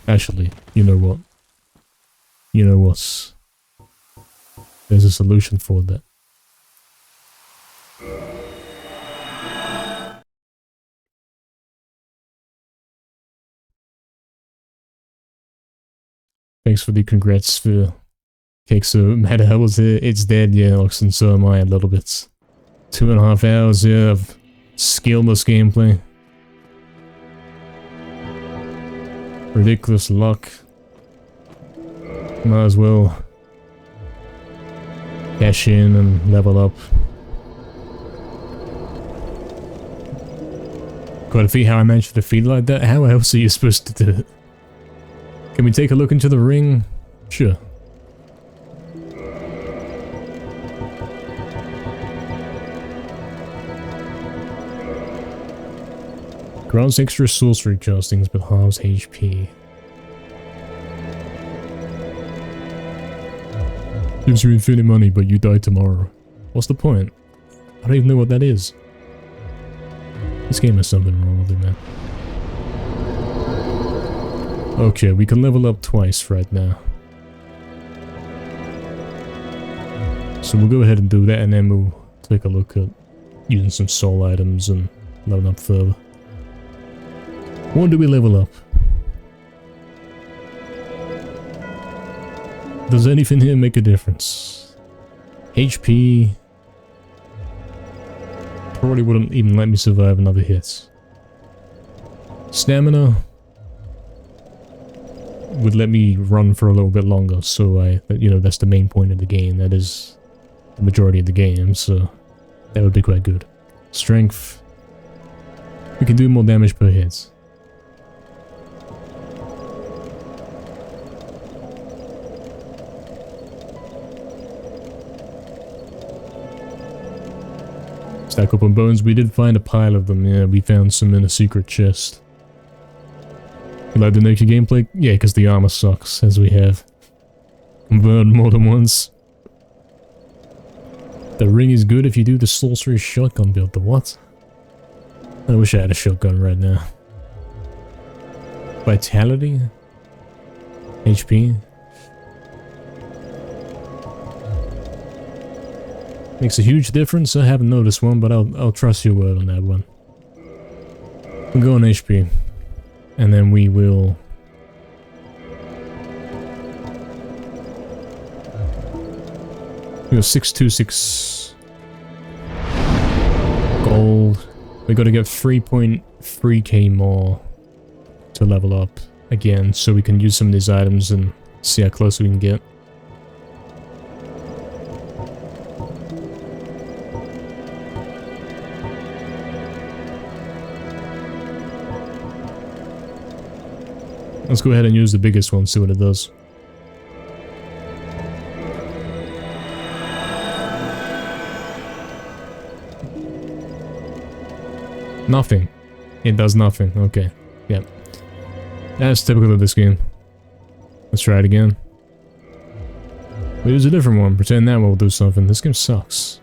Actually, you know what? You know what? There's a solution for that. Thanks for the congrats for Cake. So Mad Hell's here. It's dead, yeah, Oxen, so am I a little bit. 2.5 hours, yeah, of skillless gameplay. Ridiculous luck. Might as well cash in and level up. Got to see how I managed to defeat like that. How else are you supposed to do it? Can we take a look into the ring? Sure. Grants extra sorcery castings but halves HP. Gives you infinite money but you die tomorrow. What's the point? I don't even know what that is. This game has something wrong with it, man. Okay, we can level up twice right now. So we'll go ahead and do that, and then we'll take a look at using some soul items and leveling up further. What do we level up? Does anything here make a difference? HP... probably wouldn't even let me survive another hit. Stamina... would let me run for a little bit longer, so you know, that's the main point of the game. That is the majority of the game, so that would be quite good. Strength... we can do more damage per hit. Stack up on bones. We did find a pile of them. Yeah, we found some in a secret chest. You like the naked gameplay? Yeah, because the armor sucks, as we have burned more than once. The ring is good if you do the sorcerer's shotgun build. The what? I wish I had a shotgun right now. Vitality? HP? Makes a huge difference. I haven't noticed one, but I'll trust your word on that one. We'll go on HP. And then we will... we got 626 gold. We got to get 3.3k more to level up again, so we can use some of these items and see how close we can get. Let's go ahead and use the biggest one, see what it does. Nothing. It does nothing. Okay. Yep. That's typical of this game. Let's try it again. We'll use a different one. Pretend that will do something. This game sucks.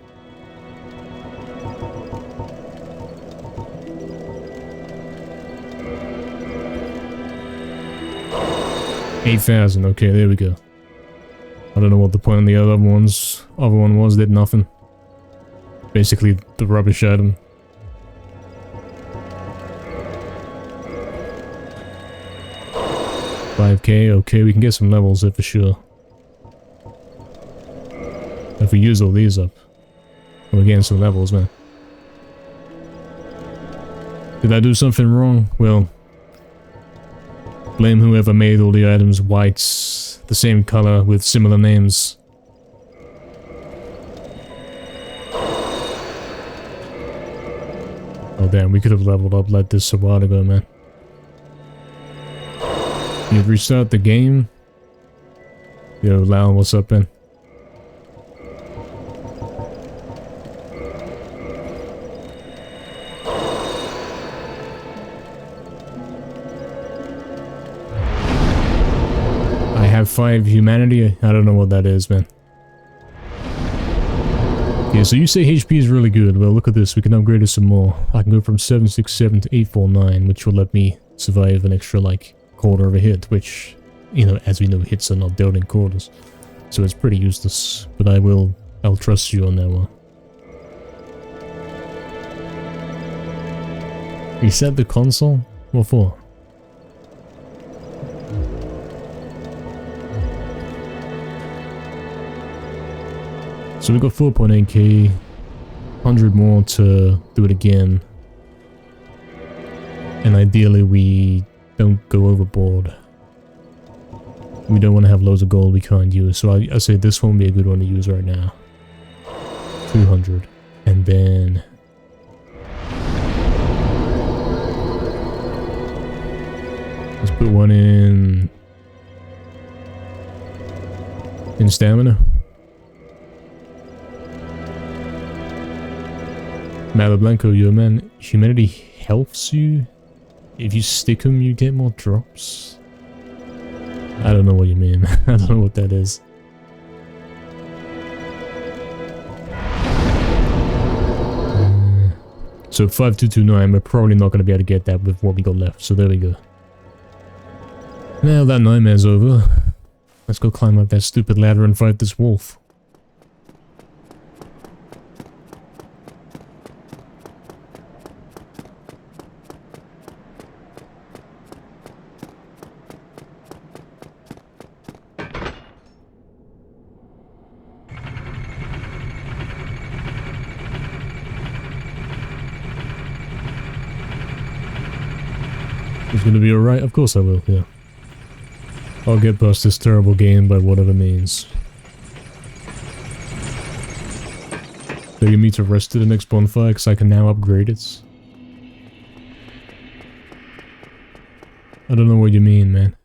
$8,000. Okay, there we go. I don't know what the point of the other one was. Did nothing. Basically, the rubbish item. $5k. Okay, we can get some levels there for sure. If we use all these up, we're getting some levels, man. Did I do something wrong? Well, blame whoever made all the items whites, the same color with similar names. Oh damn, we could have leveled up like this a while ago, man. You'd restart the game. Yo, Lau, what's up, man? I have 5 humanity. I don't know what that is, man. Yeah, so you say HP is really good. Well, look at this. We can upgrade it some more. I can go from 767 to 849, which will let me survive an extra, like, quarter of a hit, which, you know, as we know, hits are not dealt in quarters. So it's pretty useless. But I'll trust you on that one. Reset the console? What for? So we got 4.8k, 100 more to do it again, and ideally we don't go overboard. We don't want to have loads of gold we can't use, so I say this one would be a good one to use right now. 200, and then... let's put one in stamina. Malo Blanco, yo man, humanity helps you? if you stick them, you get more drops. I don't know what you mean. I don't know what that is. So 5229, we're probably not going to be able to get that with what we got left. So there we go. Now that nightmare's over, let's go climb up that stupid ladder and fight this wolf. It's gonna be alright? Of course I will, yeah. I'll get past this terrible game by whatever means. Do you need to rest to the next bonfire because I can now upgrade it? I don't know what you mean, man.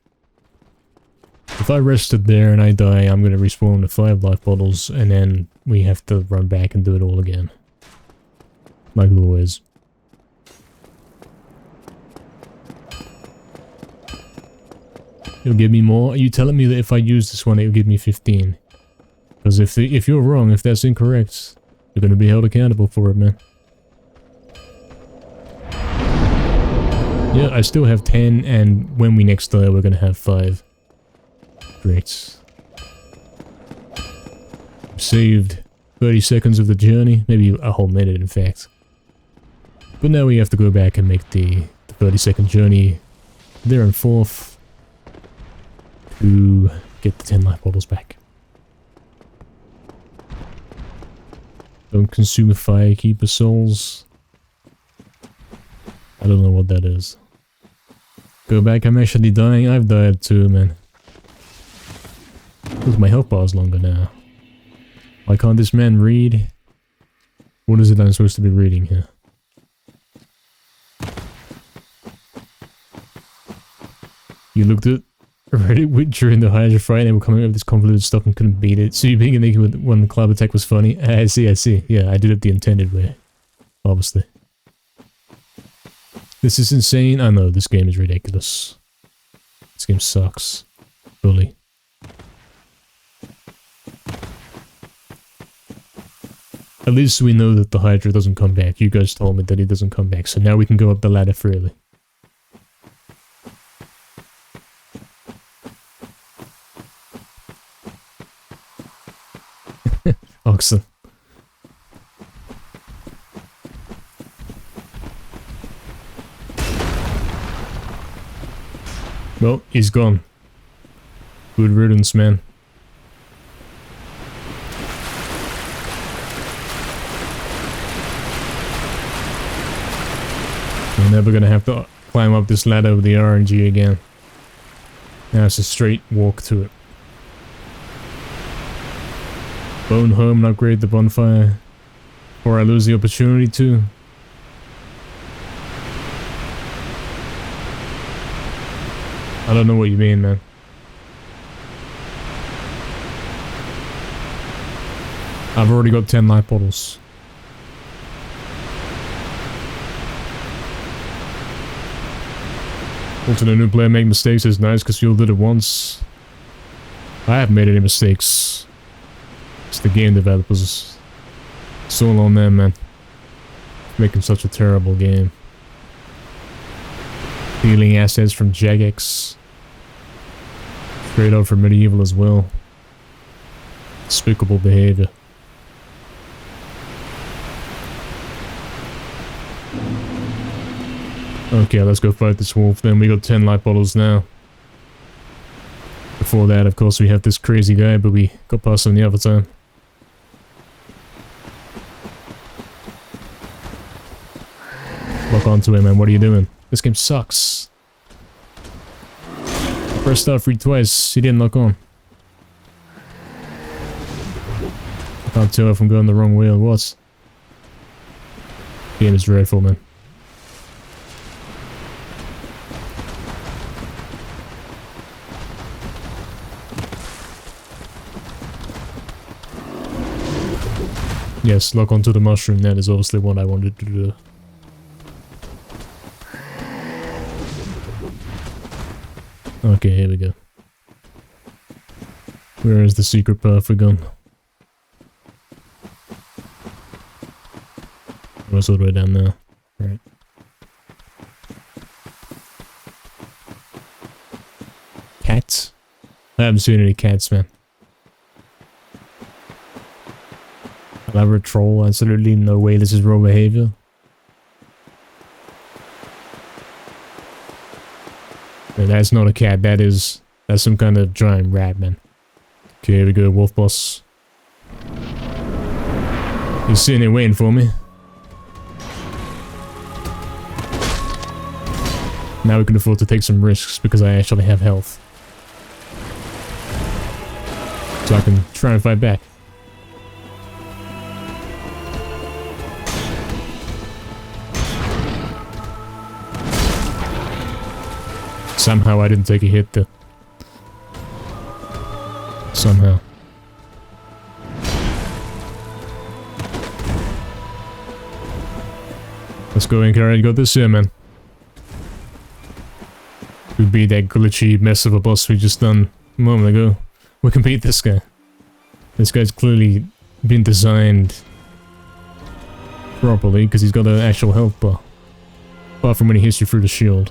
If I rested there and I die, I'm gonna respawn with 5 life bottles and then we have to run back and do it all again. Like always. It'll give me more? Are you telling me that if I use this one, it'll give me 15? Because if you're wrong, if that's incorrect, you're going to be held accountable for it, man. Yeah, I still have 10, and when we next die, we're going to have 5. Great. Saved 30 seconds of the journey, maybe a whole minute, in fact. But now we have to go back and make the 30-second journey there and forth. To get the 10 life bottles back. Don't consume fire, keeper souls. I don't know what that is. Go back, I'm actually dying. I've died too, man. Look, my health bar is longer now. Why can't this man read? What is it I'm supposed to be reading here? You looked at Reddit during the Hydra fight and they were coming up with this convoluted stuff and couldn't beat it. So you being naked with when the club attack was funny? I see. Yeah, I did it the intended way. Obviously. This is insane. I know, this game is ridiculous. This game sucks. Fully. At least we know that the Hydra doesn't come back. You guys told me that he doesn't come back, so now we can go up the ladder freely. Oxen. Well, he's gone. Good riddance, man. We're never gonna have to climb up this ladder with the RNG again. Now it's a straight walk to it. Bone home and upgrade the bonfire. Or I lose the opportunity to. I don't know what you mean, man. I've already got 10 life bottles. Watching a new player make mistakes is nice because you did it once. I haven't made any mistakes. It's the game developers. It's all on them, man. Making such a terrible game. Stealing assets from Jagex. Straight out from Medieval as well. Despicable behavior. Okay, let's go fight this wolf then. We got 10 life bottles now. Before that, of course, we have this crazy guy, but we got past him the other time. Lock onto him, man. What are you doing? This game sucks. Press start free twice. He didn't lock on. I can't tell if I'm going the wrong way or what. Game is dreadful, man. Yes, lock onto the mushroom. That is obviously what I wanted to do. Okay, here we go. Where is the secret path we're going? Oh, it's all the way down there. Right. Cats? I haven't seen any cats, man. Elaborate troll, absolutely no way this is raw behavior. Yeah, that's not a cat, that's some kind of giant rat, man. Okay, here we go, wolf boss. He's sitting there waiting for me. Now we can afford to take some risks because I actually have health. So I can try and fight back. Somehow I didn't take a hit though. Somehow. Let's go in, Kara. You got this here, man. We beat that glitchy mess of a boss we just done a moment ago. We can beat this guy. This guy's clearly been designed properly because he's got an actual health bar. Apart from when he hits you through the shield.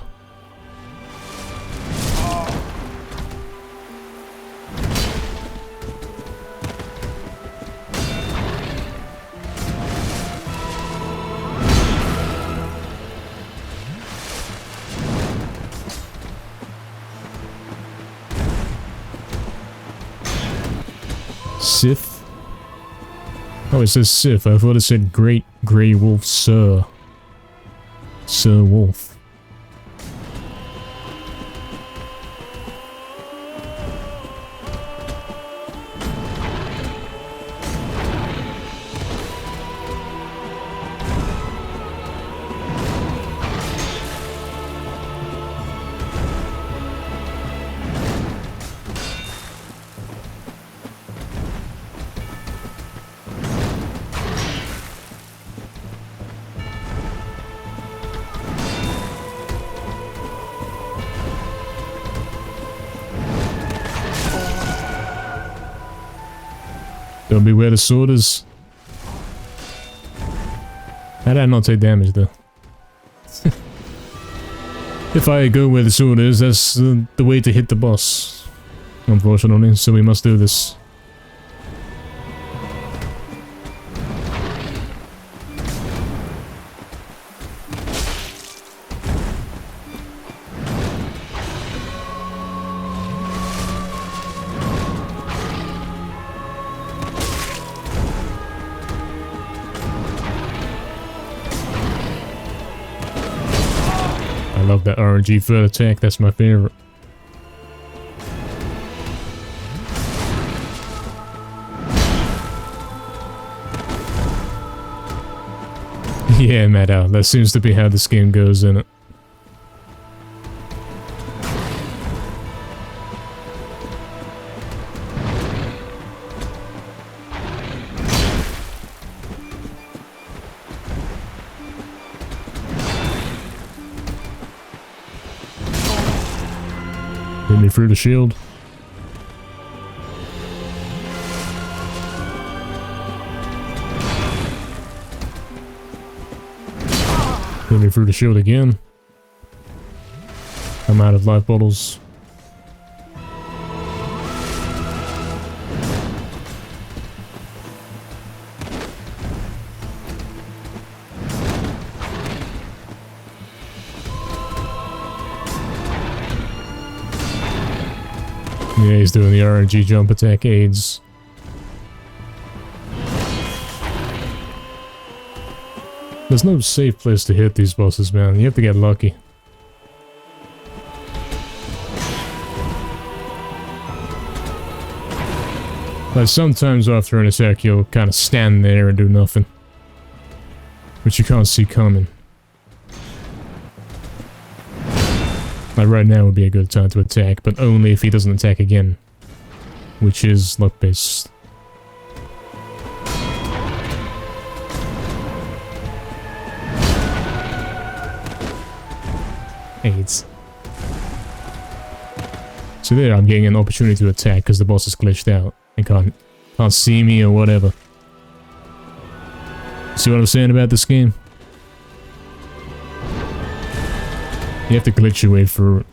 Sith? Oh, it says Sith. I thought it said Great Grey Wolf Sir. Sir Wolf. Don't be where the sword is. How did I not take damage though? If I go where the sword is, that's the way to hit the boss. Unfortunately, so we must do this. I love that RNG third attack, that's my favorite. Yeah, Mad Out, that seems to be how this game goes, in it. Hit me through the shield. Hit me through the shield again. I'm out of life bottles. Yeah, he's doing the RNG jump attack aids. There's no safe place to hit these bosses, man. You have to get lucky. Like sometimes after an attack, you'll kind of stand there and do nothing. Which you can't see coming. Like right now would be a good time to attack, but only if he doesn't attack again. Which is luck-based. AIDS. So there, I'm getting an opportunity to attack because the boss is glitched out and can't see me or whatever. See what I'm saying about this game? You have to glitch your way through it.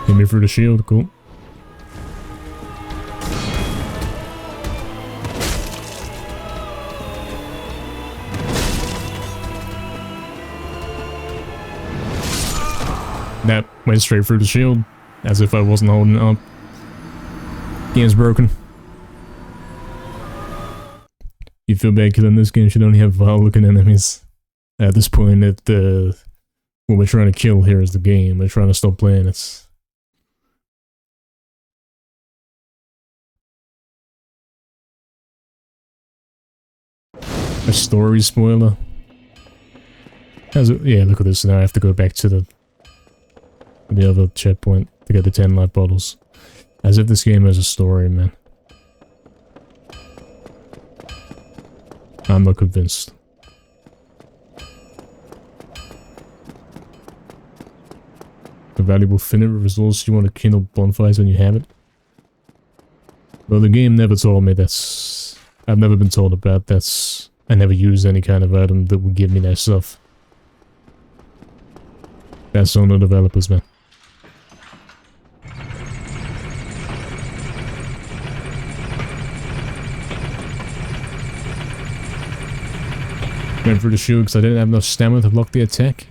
Hit me through the shield, cool. That went straight through the shield, as if I wasn't holding it up. Game's broken. You feel bad killing this game should only have vile-looking enemies. At this point, what we're trying to kill here is the game. We're trying to stop playing it. A story spoiler. Yeah, look at this. Now I have to go back to the other checkpoint to get the 10 life bottles. As if this game has a story, man. I'm not convinced. A valuable finite resource, you want to kindle bonfires when you have it? Well, the game never told me that's... I've never been told about that's... I never used any kind of item that would give me that stuff. That's on the developers, man. Went for the shield because I didn't have enough stamina to block the attack.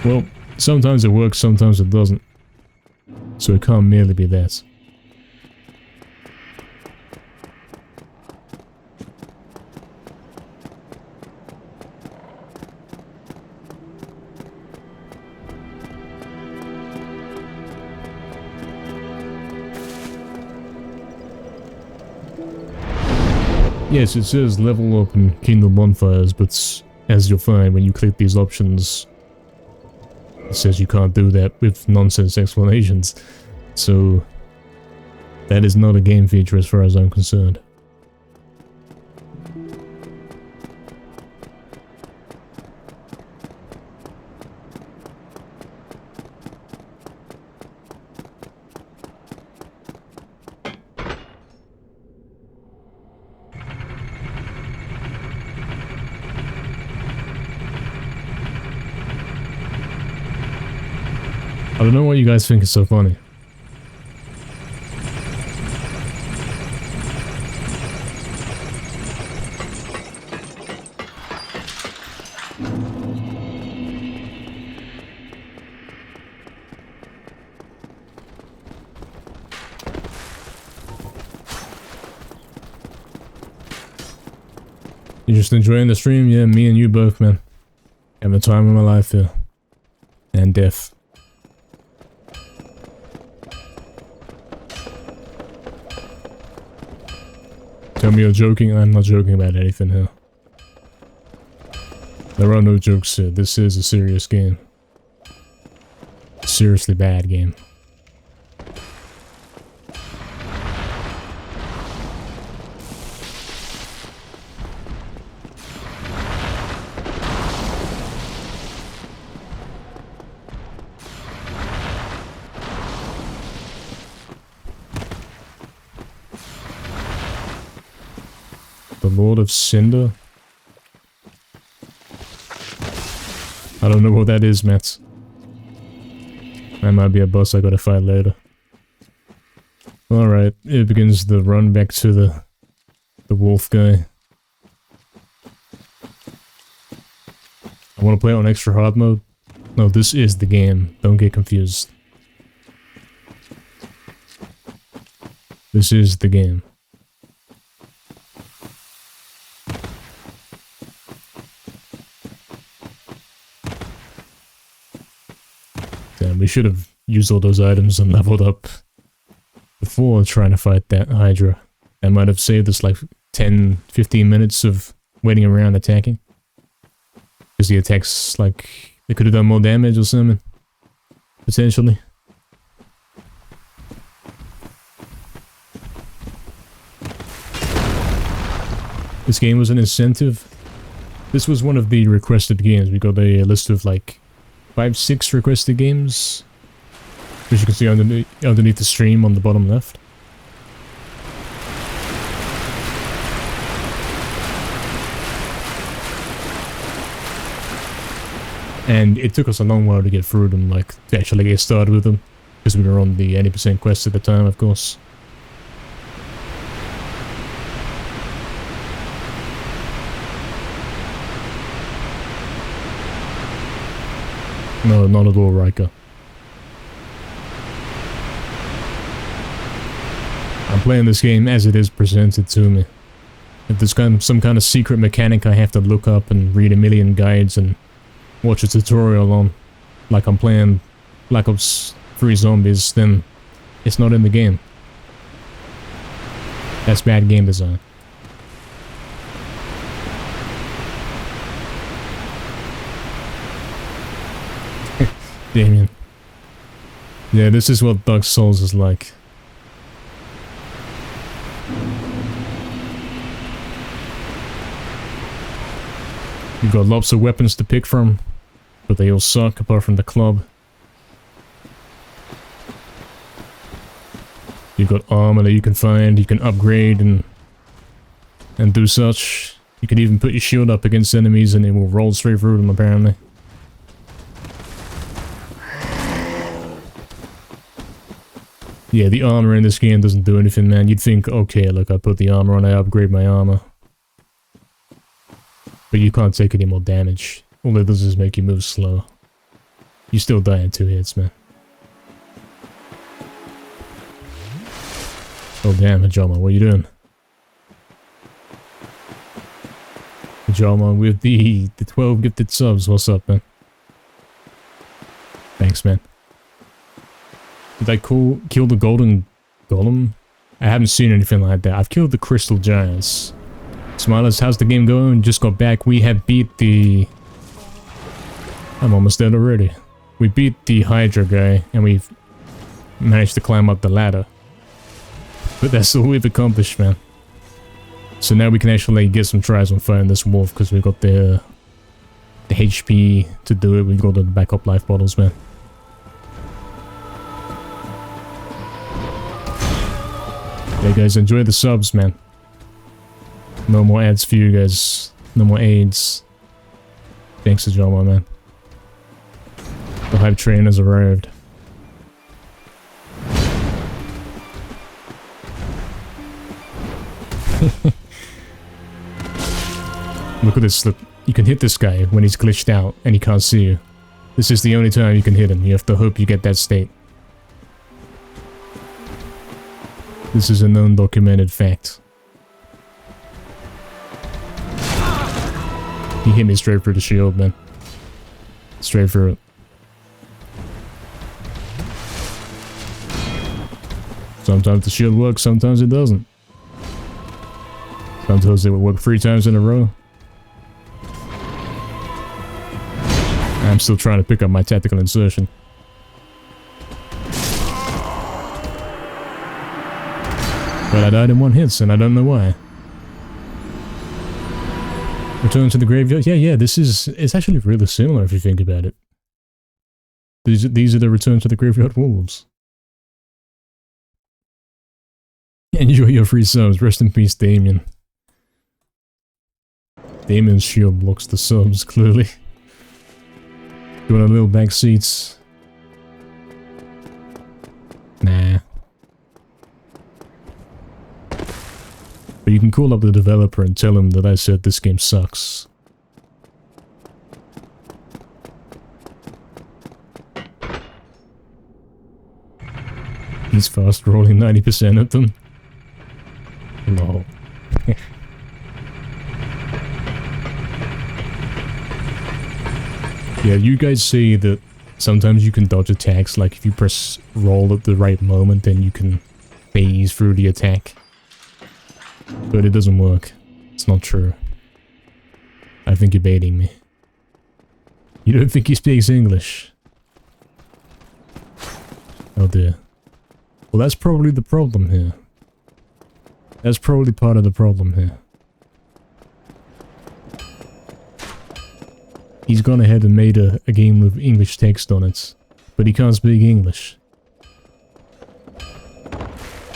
Well, sometimes it works, sometimes it doesn't. So it can't merely be that. Yes, it says level up and kindle bonfires, but as you'll find when you click these options, it says you can't do that with nonsense explanations. So that is not a game feature as far as I'm concerned. I don't know what you guys think is so funny. You just enjoying the stream? Yeah, me and you both, man. Having the time of my life here. And death. Tell me you're joking, I'm not joking about anything here. There are no jokes here, this is a serious game. A seriously bad game. The Lord of Cinder? I don't know what that is, Matt. That might be a boss I gotta fight later. Alright, it begins the run back to the wolf guy. I wanna play it on extra hard mode? No, this is the game. Don't get confused. This is the game. We should have used all those items and leveled up before trying to fight that Hydra. That might have saved us like 10-15 minutes of waiting around attacking. Because the attacks, like, they could have done more damage or something. Potentially. This game was an incentive. This was one of the requested games. We got a list of like 5-6 requested games, which you can see underneath the stream on the bottom left. And it took us a long while to get through them, like, to actually get started with them. Because we were on the 80% quest at the time, of course. No, not at all, Riker. I'm playing this game as it is presented to me. If there's some kind of secret mechanic I have to look up and read a million guides and watch a tutorial on, like I'm playing Black Ops 3 Zombies, then it's not in the game. That's bad game design. Damien. Yeah, this is what Dark Souls is like. You've got lots of weapons to pick from, but they all suck apart from the club. You've got armor that you can find, you can upgrade and do such. You can even put your shield up against enemies and it will roll straight through them, apparently. Yeah, the armor in this game doesn't do anything, man. You'd think, okay, look, I put the armor on, I upgrade my armor. But you can't take any more damage. All it does is make you move slow. You still die in 2 hits, man. Oh damn, Hajama, what are you doing? Hajama with the 12 gifted subs, what's up, man? Thanks, man. Did I kill the golden golem? I haven't seen anything like that. I've killed the crystal giants. Smilers, how's the game going? Just got back. We have beat the... I'm almost dead already. We beat the Hydra guy, and we've managed to climb up the ladder. But that's all we've accomplished, man. So now we can actually get some tries on fighting this wolf, because we've got the HP to do it. We've got the backup life bottles, man. Yeah, guys, enjoy the subs, man. No more ads for you guys. No more AIDS. Thanks to Joma, man. The hype train has arrived. Look at this. Look, you can hit this guy when he's glitched out and he can't see you. This is the only time you can hit him. You have to hope you get that state. This is a known documented fact. He hit me straight through the shield, man. Straight through it. Sometimes the shield works, sometimes it doesn't. Sometimes it will work 3 times in a row. I'm still trying to pick up my tactical insertion. But I died in 1 hit, and I don't know why. Return to the graveyard? Yeah, this is... It's actually really similar if you think about it. These are the Return to the Graveyard Wolves. Enjoy your free subs. Rest in peace, Damien. Damien's shield blocks the subs, clearly. Doing a little back seats. Nah. But you can call up the developer and tell him that I said this game sucks. He's fast rolling 90% of them. Lol. Yeah, you guys say that sometimes you can dodge attacks, like if you press roll at the right moment, then you can phase through the attack. But it doesn't work. It's not true. I think you're baiting me. You don't think he speaks English? Oh dear. Well, that's probably the problem here. That's probably part of the problem here. He's gone ahead and made a game with English text on it, but he can't speak English.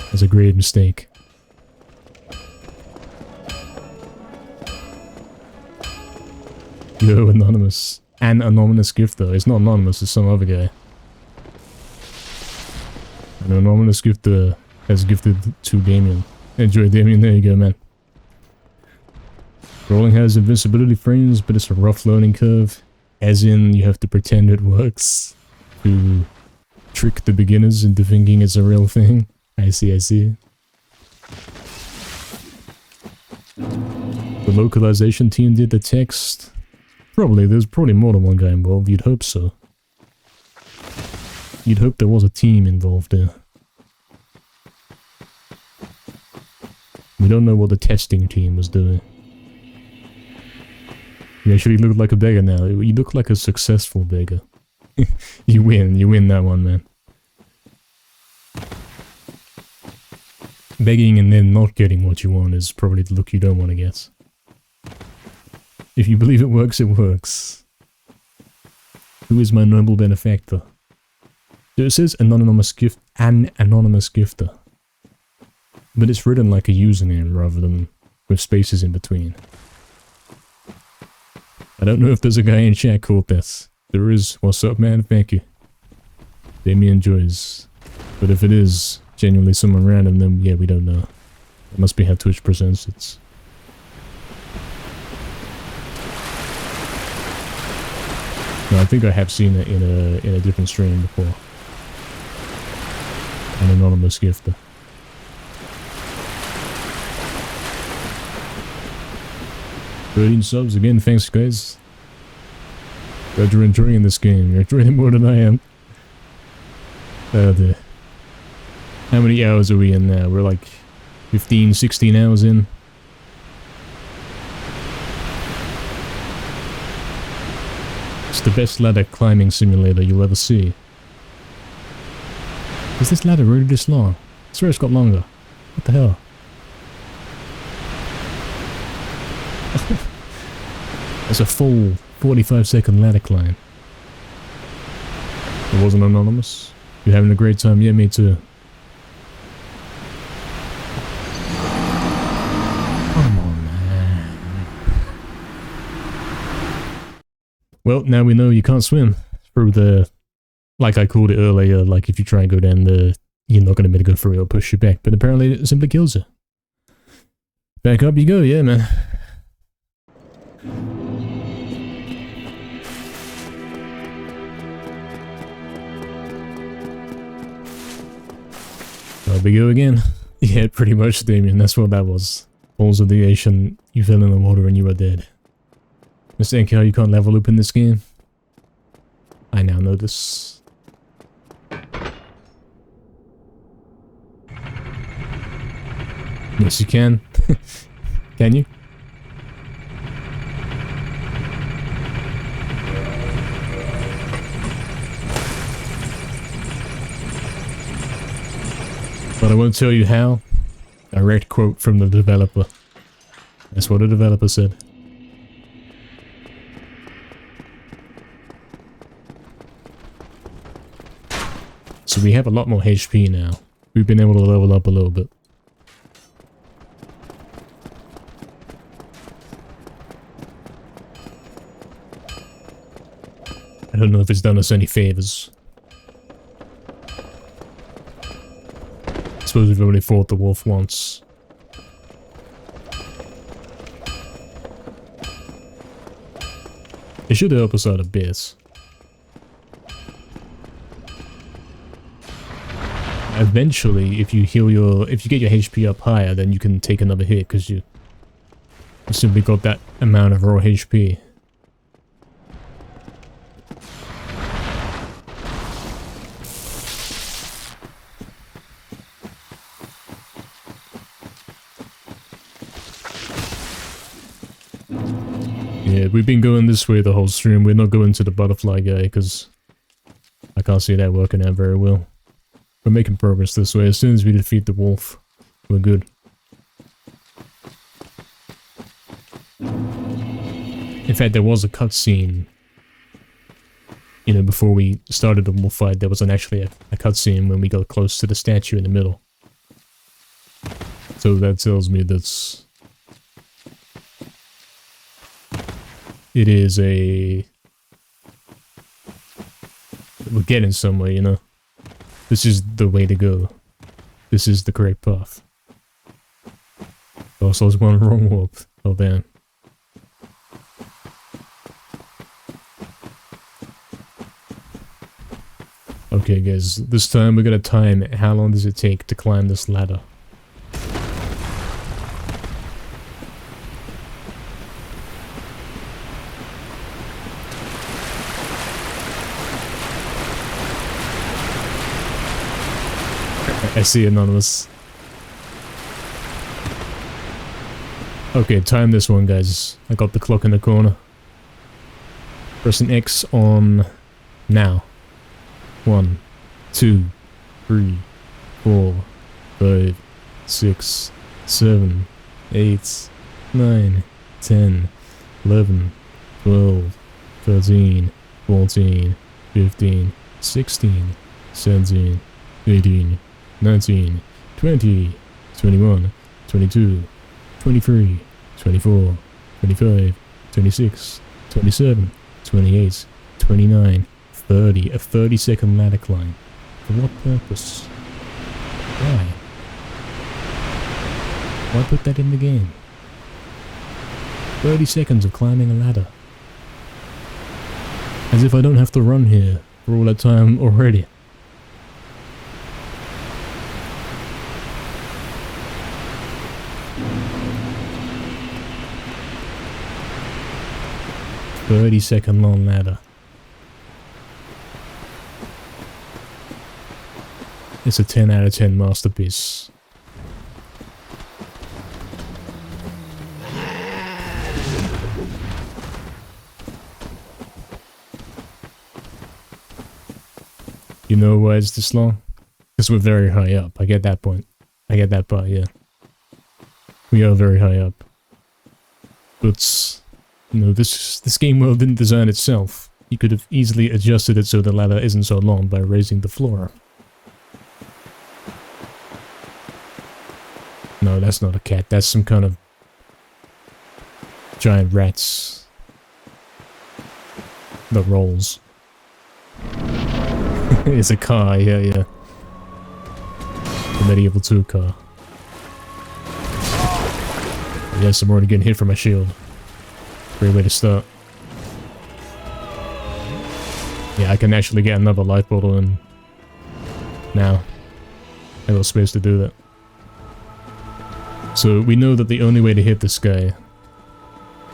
That's a great mistake. Yo, anonymous. An anonymous gift though. It's not anonymous, it's some other guy. An anonymous gifter has gifted to Damien. Enjoy, Damien. There you go, man. Rolling has invincibility frames, but it's a rough learning curve. As in, you have to pretend it works to trick the beginners into thinking it's a real thing. I see, I see. The localization team did the text. Probably, there's probably more than one guy involved. You'd hope so. You'd hope there was a team involved there. We don't know what the testing team was doing. You actually look like a beggar now. You look like a successful beggar. You win that one, man. Begging and then not getting what you want is probably the look you don't want to get. If you believe it works, it works. Who is my noble benefactor? So it says anonymous gift, an anonymous gifter. But it's written like a username rather than with spaces in between. I don't know if there's a guy in chat called this. There is. What's up, man? Thank you. Damien enjoys. But if it is genuinely someone random, then yeah, we don't know. It must be how Twitch presents it. No, I think I have seen it in a different stream before. An anonymous gifter. $13 again, thanks guys. Glad you're enjoying this game. You're enjoying it more than I am. How many hours are we in now? We're like 15, 16 hours in. It's the best ladder climbing simulator you'll ever see. Is this ladder really this long? I swear it's got longer. What the hell? It's a full 45-second ladder climb. It wasn't anonymous. You're having a great time? Yeah, me too. Come on, man. Well, now we know you can't swim through the... Like I called it earlier, like if you try and go down the... You're not going to be able to go through it, it'll push you back. But apparently it simply kills you. Back up you go, yeah, man. Up we go again. Yeah, pretty much, Damien. That's what that was. Balls of the ocean, you fell in the water and you are dead. Mistake how you can't level up in this game. I now know this. Yes, you can. Can you? But I won't tell you how. Direct quote from the developer. That's what the developer said. So we have a lot more HP now. We've been able to level up a little bit. I don't know if it's done us any favors. I suppose we've only fought the wolf once. It should help us out a bit. Eventually, if you get your HP up higher, then you can take another hit because you simply got that amount of raw HP. Yeah, we've been going this way the whole stream. We're not going to the butterfly guy because I can't see that working out very well. We're making progress this way. As soon as we defeat the wolf, we're good. In fact, there was a cutscene you know, before we started the wolf fight, there wasn't actually a cutscene when we got close to the statue in the middle. So that tells me that it is a... we're getting somewhere, you know? This is the way to go. This is the correct path. Also, there's one wrong warp. Oh, damn. Okay, guys, this time we're gonna time how long does it take to climb this ladder. I see Anonymous. Okay, time this one, guys. I got the clock in the corner. Pressing X on now. 1, 2, 3, 4, 5, 6, 7, 8, 9, 10, 11, 12, 13, 14, 15, 16, 17, 18, 19, 20, 21, 22, 23, 24, 25, 26, 27, 28, 29, 30. A 30-second ladder climb. For what purpose? Why? Why put that in the game? 30 seconds of climbing a ladder. As if I don't have to run here for all that time already. "30-second long ladder. It's a 10 out of 10 masterpiece. You know why it's this long? Because we're very high up. I get that point. I get that part, yeah. We are very high up. But, you know, this game world didn't design itself. You could have easily adjusted it so the ladder isn't so long by raising the floor. No, that's not a cat. That's some kind of giant rats that rolls. It's a car, yeah. The medieval 2 car. Yes, I'm already getting hit from my shield. Great way to start. Yeah, I can actually get another life bottle in now. I got space to do that. So we know that the only way to hit this guy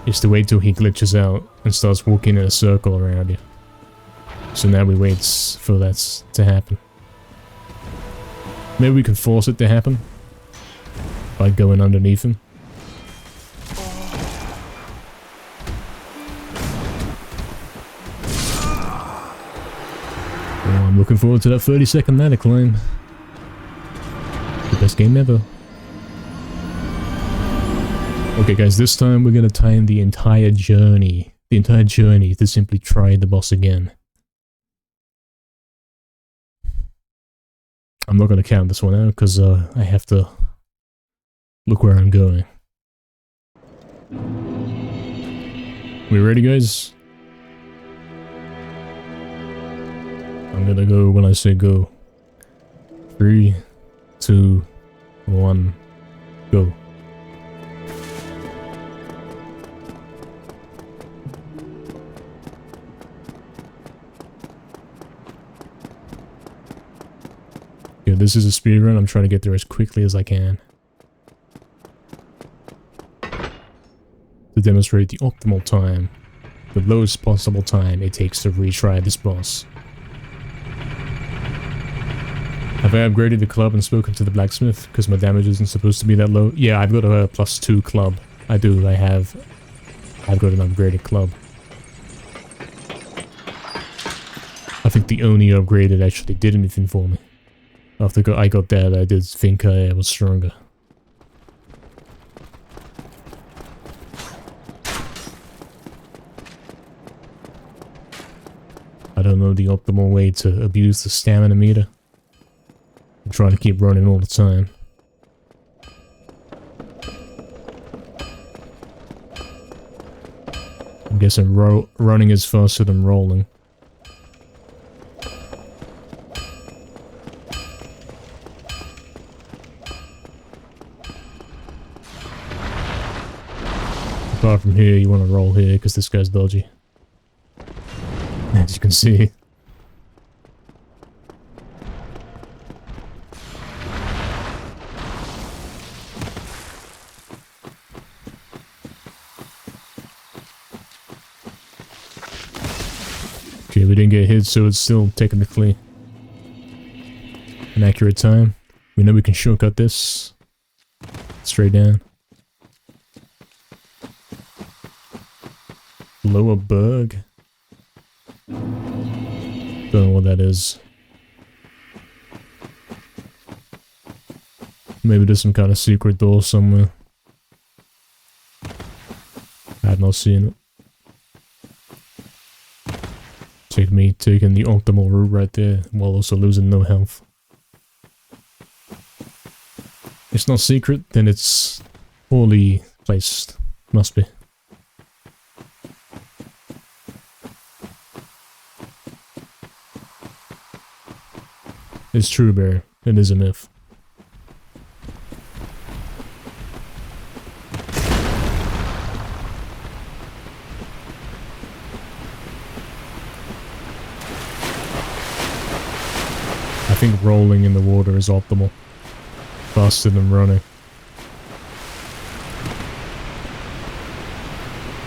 is to wait till he glitches out and starts walking in a circle around you. So now we wait for that to happen. Maybe we can force it to happen by going underneath him. Oh, I'm looking forward to that 30-second ladder climb. The best game ever. Okay guys, this time we're gonna time the entire journey. The entire journey to simply try the boss again. I'm not gonna count this one out because I have to look where I'm going. We ready, guys? I'm gonna go when I say go. 3, 2, 1, go. Yeah, this is a speedrun. I'm trying to get there as quickly as I can to demonstrate the optimal time, the lowest possible time it takes to retry this boss. Have I upgraded the club and spoken to the blacksmith? Because my damage isn't supposed to be that low. Yeah, I've got a +2 club. I do. I've got an upgraded club. I think the only upgrade that actually did anything for me. After I got that, I did think I was stronger. I don't don't know the optimal way to abuse the stamina meter. I'm trying to keep running all the time. I'm guessing running is faster than rolling. Apart from here, you want to roll here because this guy's dodgy. As you can see. Okay, we didn't get hit, so it's still technically an accurate time. We know we can shortcut this. Straight down. Lower bug. Don't know what that is. Maybe there's some kind of secret door somewhere. I have not seen it. Take me taking the optimal route right there while also losing no health. It's not secret, then it's poorly placed. Must be. It's true, Bear. It is a myth. I think rolling in the water is optimal. Faster than running.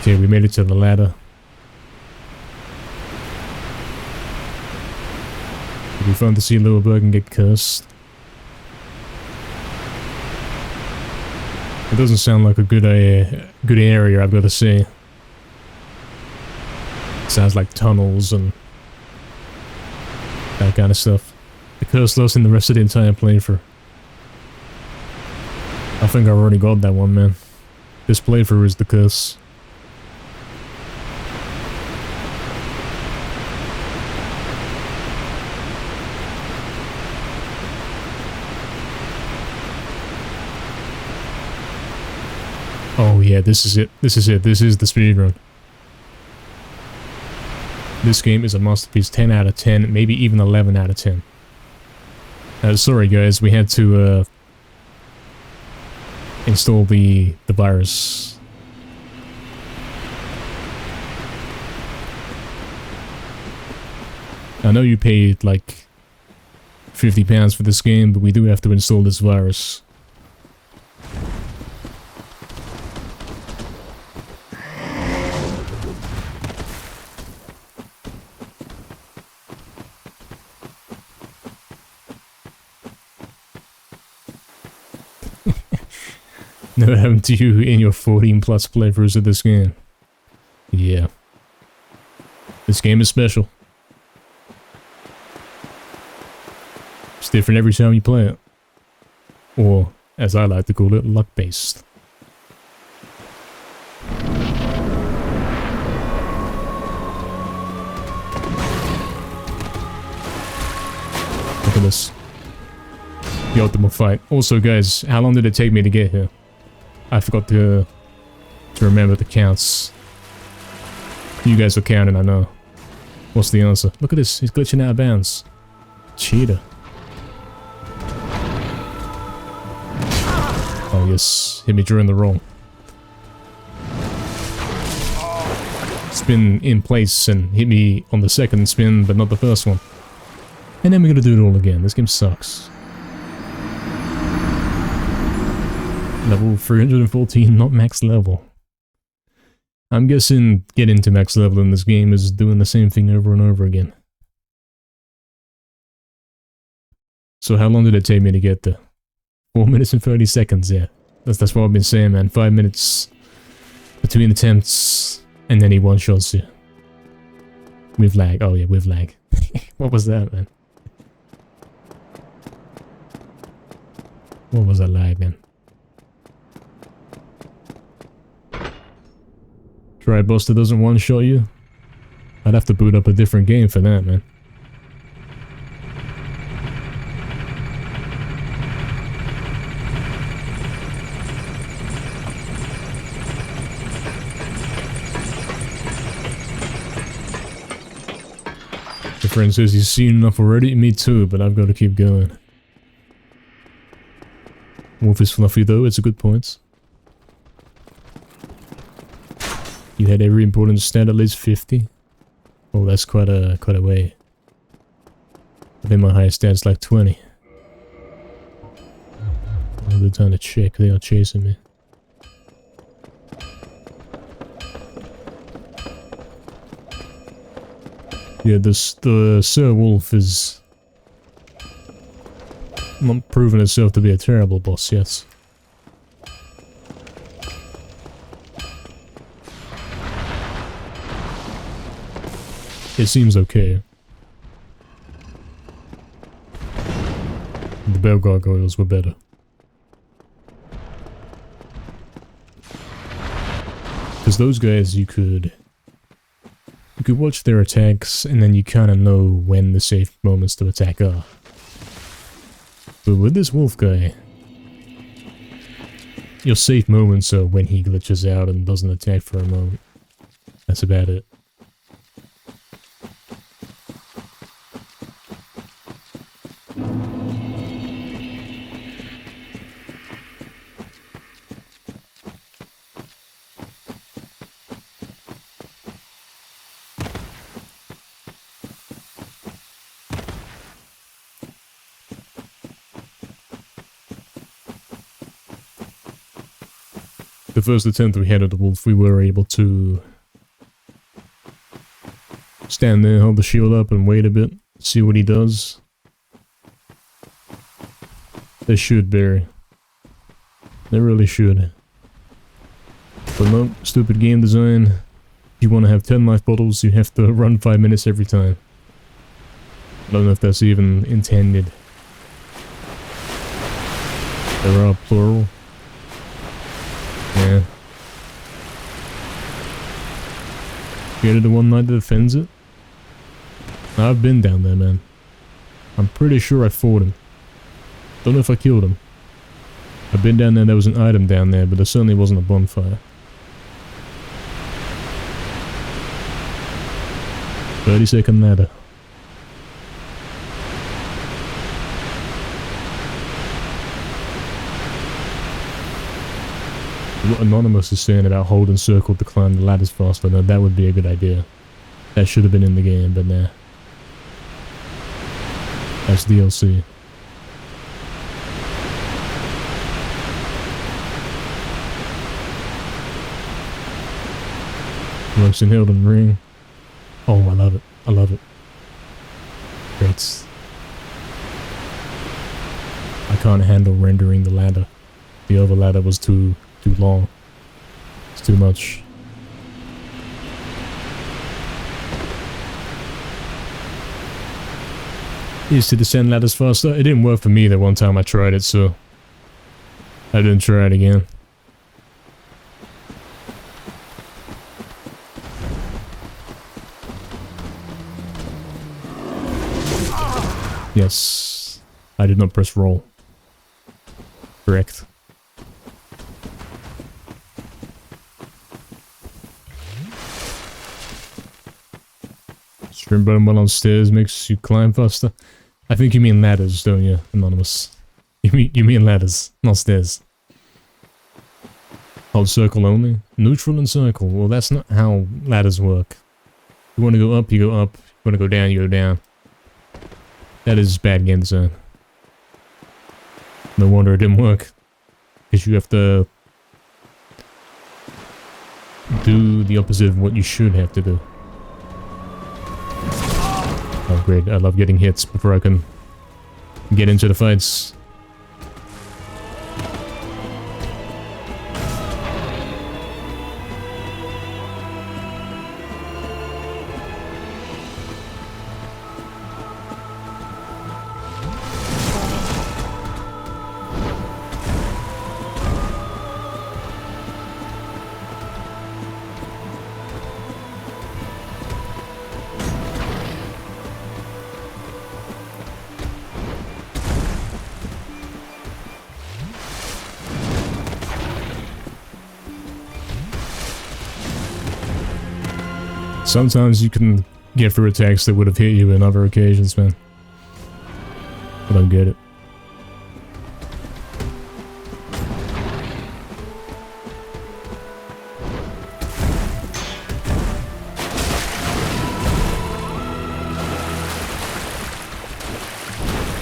Okay, we made it to the ladder. It'd be fun to see Lower Bergen get cursed. It doesn't sound like a good area, I've got to say. Sounds like tunnels and that kind of stuff. The curse lost in the rest of the entire playthrough. I think I've already got that one, man. This playthrough is the curse. Oh yeah, this is it. This is it. This is the speedrun. This game is a masterpiece. 10 out of 10, maybe even 11 out of 10. Sorry guys, we had to install the virus. I know you paid like £50 for this game, but we do have to install this virus. Never happened to you in your 14 plus playthroughs of this game. Yeah. This game is special. It's different every time you play it. Or, as I like to call it, luck-based. Look at this. The ultimate fight. Also guys, how long did it take me to get here? I forgot to remember the counts. You guys are counting, I know. What's the answer? Look at this, he's glitching out of bounds. Cheater. Oh yes, hit me during the roll. Spin in place and hit me on the second spin, but not the first one. And then we're gonna do it all again. This game sucks. Level 314, not max level. I'm guessing getting to max level in this game is doing the same thing over and over again. So how long did it take me to get there? 4 minutes and 30 seconds, yeah. That's what I've been saying, man. 5 minutes between attempts, and then he one-shots you. With lag. Oh yeah, with lag. What was that, man? What was that lag, man? Try Buster doesn't one-shot you. I'd have to boot up a different game for that, man. Your friend says he's seen enough already. Me too, but I've got to keep going. Wolf is fluffy though, it's a good point. You had every important stat at least 50. Oh, that's quite a way. I think my highest stat's like 20. A good time to check, they are chasing me. Yeah, the Sir Wolf is not proven itself to be a terrible boss yet. It seems okay. The bell gargoyles were better. Because those guys you could watch their attacks and then you kind of know when the safe moments to attack are. But with this wolf guy, your safe moments are when he glitches out and doesn't attack for a moment. That's about it. The first attempt we had at the wolf, we were able to stand there, hold the shield up and wait a bit, see what he does. They should, Barry. They really should. But no, stupid game design. If you want to have 10 life bottles, you have to run 5 minutes every time. I don't know if that's even intended. There are plural. Yeah. Go to the one knight that defends it? I've been down there, man. I'm pretty sure I fought him. Don't know if I killed him. I've been down there was an item down there, but there certainly wasn't a bonfire. 30-second ladder. What Anonymous is saying about holding circle to climb the ladders faster, no, that would be a good idea. That should have been in the game, but nah. That's DLC. Works in Elden Ring. Oh, I love it. I love it. Great. I can't handle rendering the ladder. The other ladder was too long. It's too much. Used to descend ladders faster. It didn't work for me the one time I tried it, so I didn't try it again. Yes. I did not press roll. Correct. Stream button while on stairs makes you climb faster. I think you mean ladders, don't you, Anonymous? You mean ladders, not stairs. Hold circle only? Neutral and circle. Well, that's not how ladders work. You want to go up, you go up. You want to go down, you go down. That is bad game design. No wonder it didn't work. Because you have to do the opposite of what you should have to do. Oh great, I love getting hits before I can get into the fights. Sometimes you can get through attacks that would have hit you in other occasions, man. I don't get it.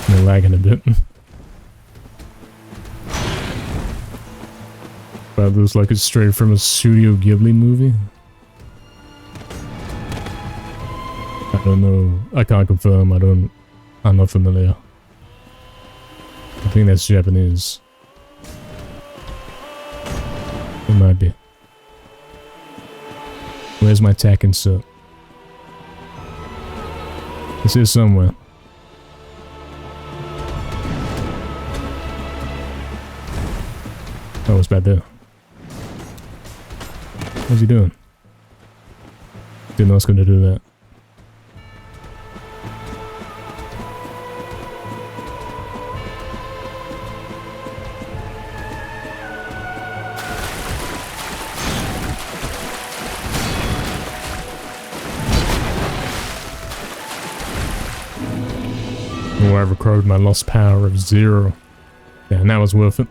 They're lagging a bit. That looks like it's straight from a Studio Ghibli movie. I don't know. I can't confirm. I'm not familiar. I think that's Japanese. It might be. Where's my tack insert? It's here somewhere. Oh, it's back there. What's he doing? Didn't know I was going to do that. Oh, I recorded my lost power of 0. Yeah, and that was worth it.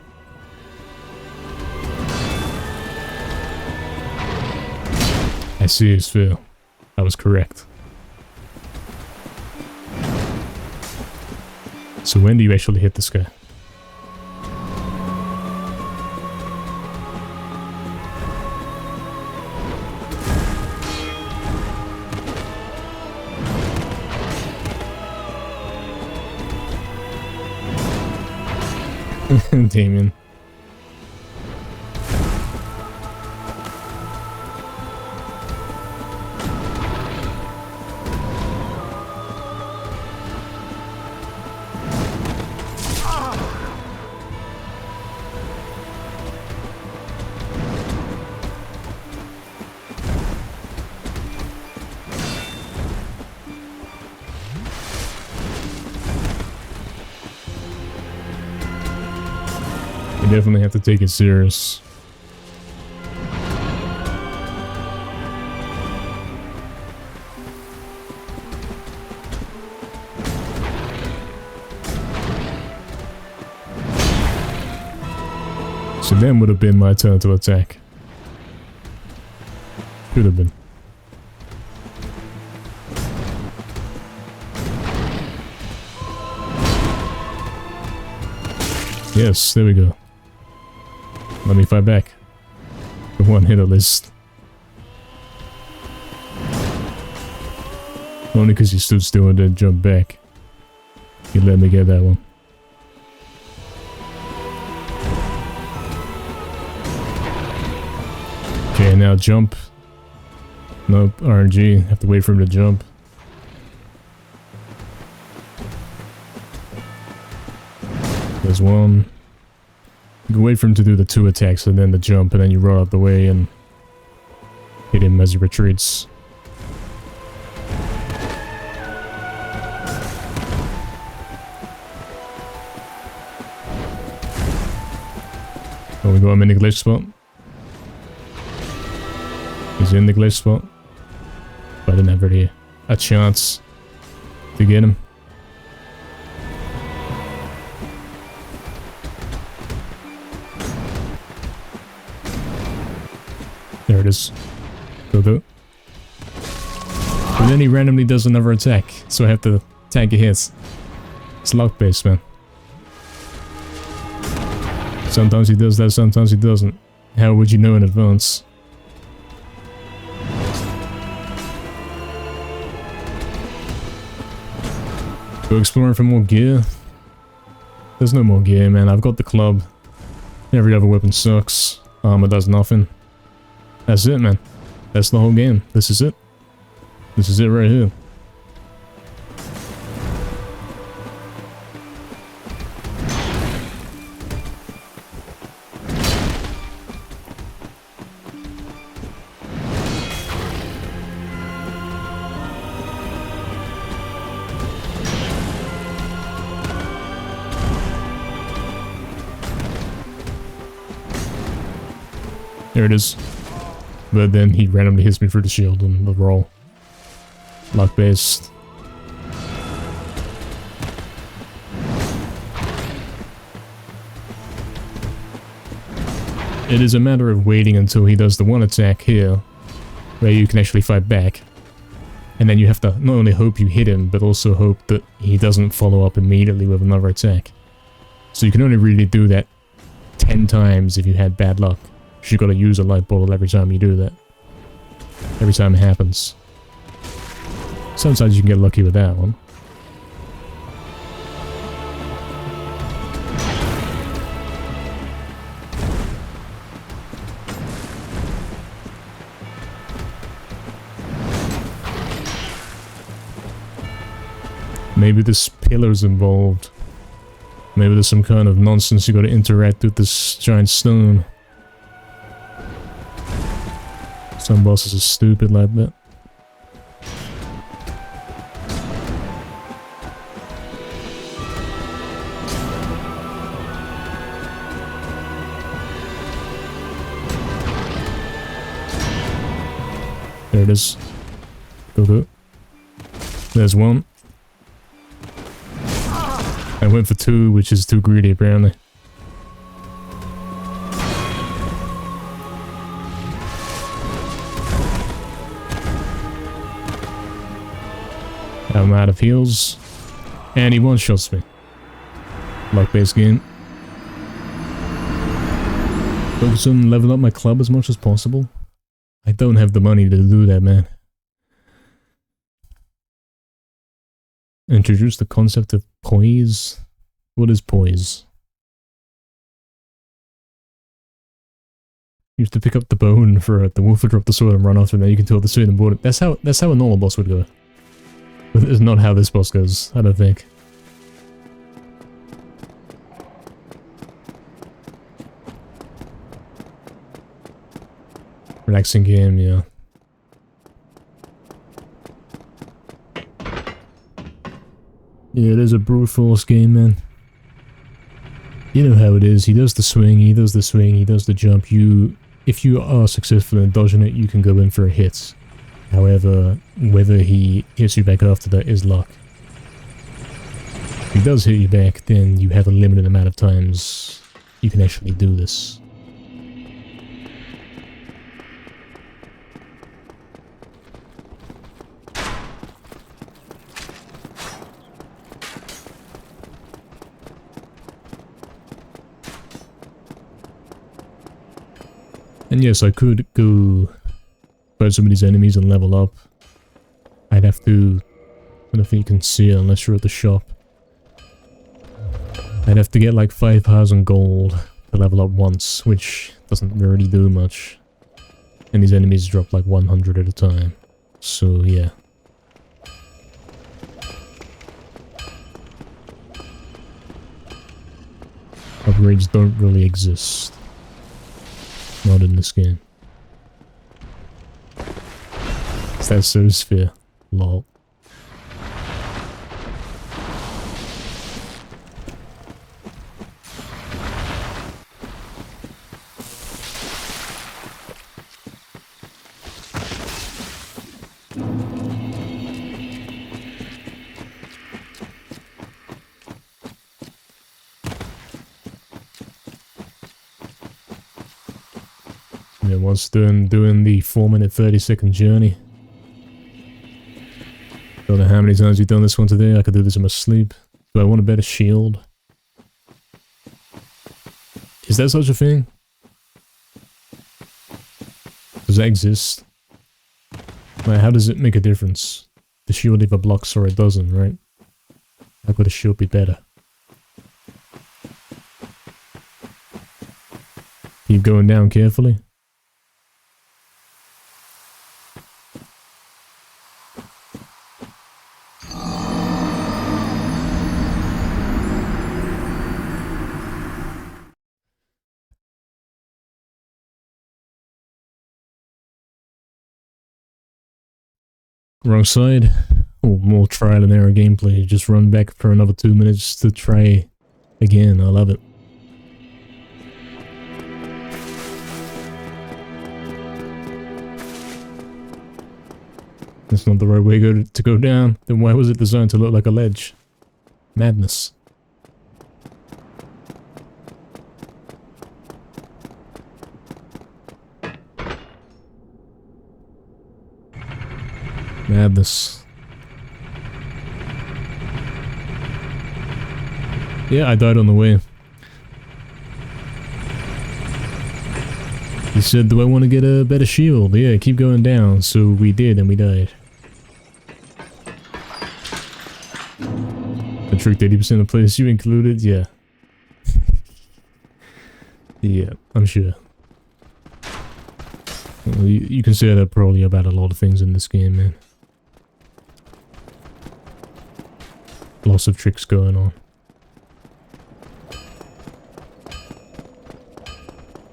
I see his feel. I was correct. So when do you actually hit this guy? Damien. You definitely have to take it serious. So then would have been my turn to attack. Should have been. Yes, there we go. Let me fight back. The one hit at least. Only because you stood still and then jumped back. You let me get that one. Okay, now jump. Nope, RNG. Have to wait for him to jump. There's one. You can wait for him to do the 2 attacks and then the jump, and then you roll out the way and hit him as he retreats. Oh, we got him in the glitch spot. He's in the glitch spot. But I didn't have really a chance to get him. There it is. Go do. And then he randomly does another attack, so I have to tank a hit. It's luck based, man. Sometimes he does that, sometimes he doesn't. How would you know in advance? Go exploring for more gear? There's no more gear, man. I've got the club. Every other weapon sucks. Armor does nothing. That's it, man. That's the whole game. This is it. This is it right here. There it is. But then he randomly hits me through the shield and the roll. Luck based. It is a matter of waiting until he does the one attack here, where you can actually fight back. And then you have to not only hope you hit him, but also hope that he doesn't follow up immediately with another attack. So you can only really do that 10 times if you had bad luck. You gotta use a light bottle every time you do that. Every time it happens. Sometimes you can get lucky with that one. Maybe this pillar's involved. Maybe there's some kind of nonsense you gotta interact with this giant stone. Some bosses are stupid like that. There it is. Go, go. There's one. I went for 2, which is too greedy apparently. I'm out of heals. And he one-shots me. Luck-based game. Focus on leveling up my club as much as possible. I don't have the money to do that, man. Introduce the concept of poise. What is poise? You have to pick up the bone for the wolf to drop the sword and run after, and then you can tilt the sword and board it. That's how a normal boss would go. But it's not how this boss goes, I don't think. Relaxing game, yeah. Yeah, it is a brute force game, man. You know how it is. He does the swing, he does the swing, he does the jump. If you are successful in dodging it, you can go in for a hit. However, whether he hits you back after that is luck. If he does hit you back, then you have a limited amount of times you can actually do this. And yes, I could go fight some of these enemies and level up. I'd have to... I don't think you can see it unless you're at the shop. I'd have to get like 5,000 gold to level up once, which doesn't really do much. And these enemies drop like 100 at a time. So yeah. Upgrades don't really exist. Not in this game. Is that Sphere? Lol. Yeah, once doing the 4-minute 30-second journey. Don't know how many times you've done this one today. I could do this in my sleep. Do I want a better shield? Is there such a thing? Does that exist? Like, how does it make a difference? The shield either blocks or it doesn't, right? How could a shield be better? Keep going down carefully. Wrong side. Oh, more trial and error gameplay. Just run back for another 2 minutes to try again. I love it. That's not the right way to go down. Then why was it designed to look like a ledge? Madness. Madness. Yeah, I died on the way. He said, do I want to get a better shield? Yeah, keep going down. So we did, and we died. I tricked 80% of players you included? Yeah. Yeah, I'm sure. Well, you can say that probably about a lot of things in this game, man. Lots of tricks going on.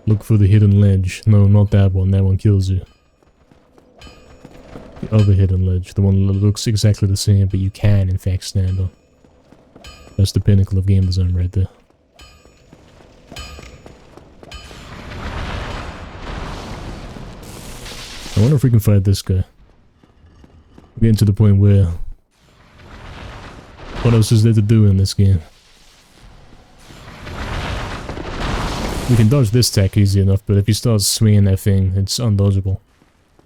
Look for the hidden ledge. No, not that one. That one kills you. The other hidden ledge. The one that looks exactly the same, but you can, in fact, stand on. That's the pinnacle of game design right there. I wonder if we can fight this guy. We're getting to the point where... what else is there to do in this game? We can dodge this attack easy enough, but if you start swinging that thing, it's undodgeable.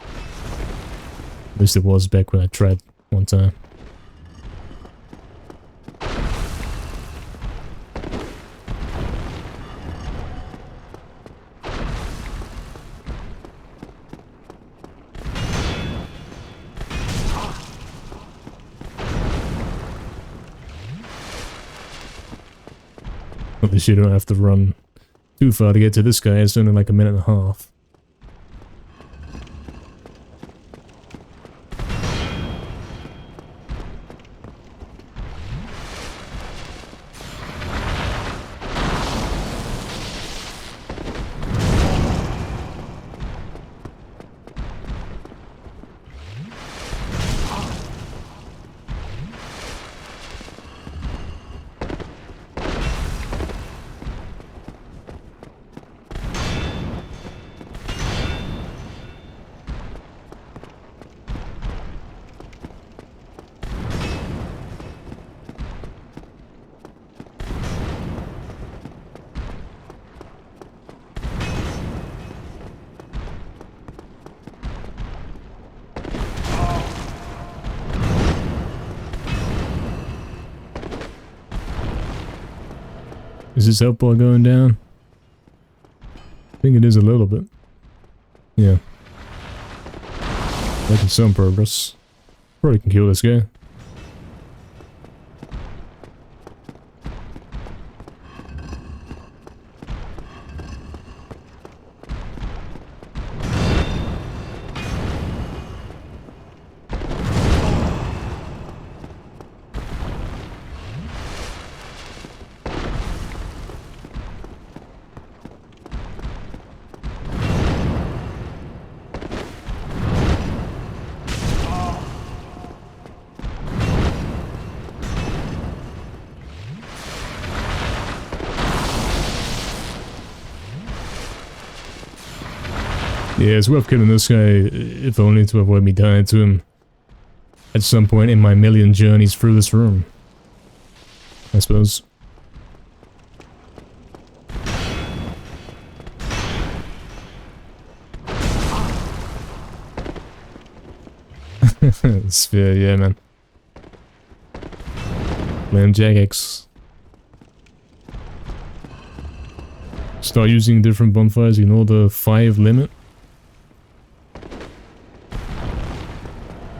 At least it was back when I tried one time. At least you don't have to run too far to get to this guy. It's only like a minute and a half. Is this health bar going down? I think it is a little bit. Yeah. Making some progress. Probably can kill this guy. Yeah, it's worth killing this guy, if only to avoid me dying to him at some point in my million journeys through this room, I suppose. Sphere, yeah, man. Lamb Jagex. Start using different bonfires, ignore the 5 limit.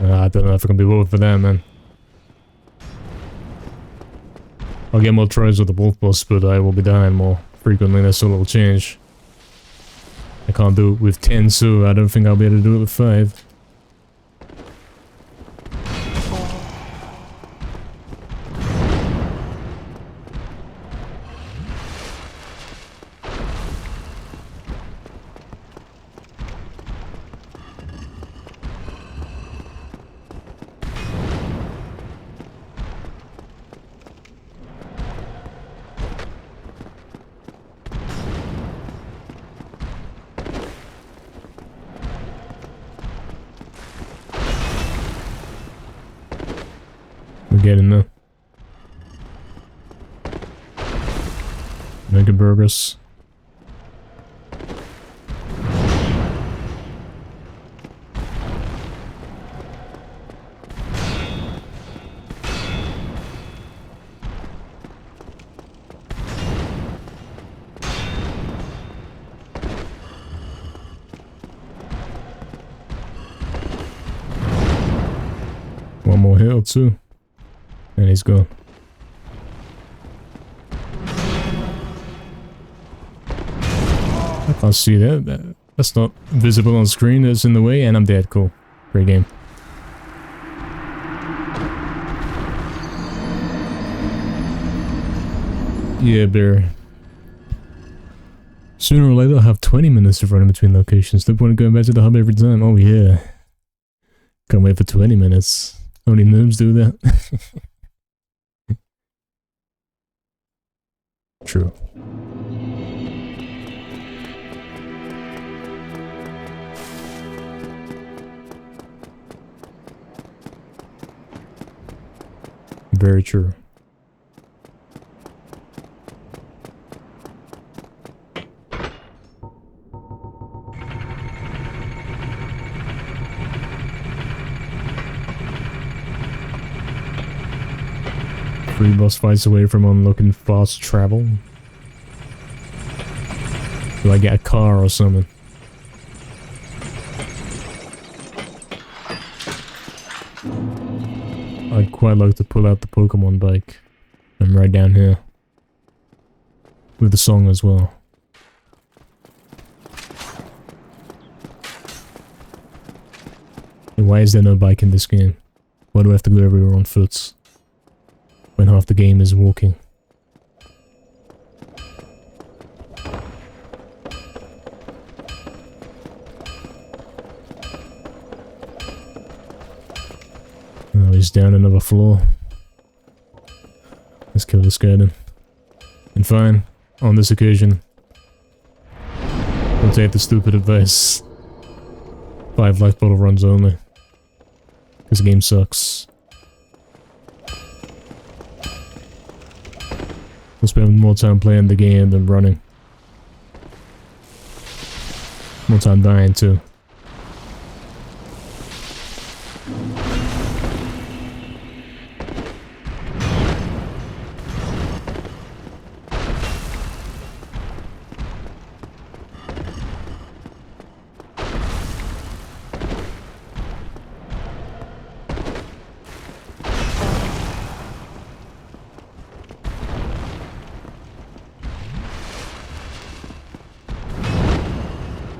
I don't know if I can be bothered for that, man. I'll get more tries with the wolf boss, but I will be dying more frequently. That's a little change. I can't do it with 10, so I don't think I'll be able to do it with 5. getting there. Mega burgers. One more hill too. And he's gone. I can't see that. That's not visible on screen. That's in the way, and I'm dead. Cool. Great game. Yeah, bear. Sooner or later, I'll have 20 minutes of running between locations. No point in going back to the hub every time. Oh yeah. Can't wait for 20 minutes. Only noobs do that. True. Very true. Three boss fights away from unlocking fast travel. Do I get a car or something? I'd quite like to pull out the Pokemon bike and ride down here. With the song as well. And why is there no bike in this game? Why do I have to go everywhere on foot? When half the game is walking. Oh, he's down another floor. Let's kill this guy then. And fine, on this occasion, we'll take the stupid advice. 5 life bottle runs only. Because the game sucks. We'll spend more time playing the game than running. More time dying too.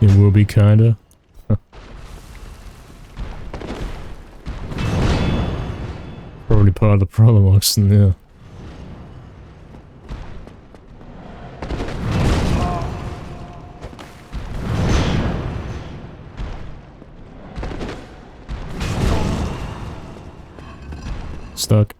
It will be kinda. Probably part of the problem, Oxen, yeah. Stuck.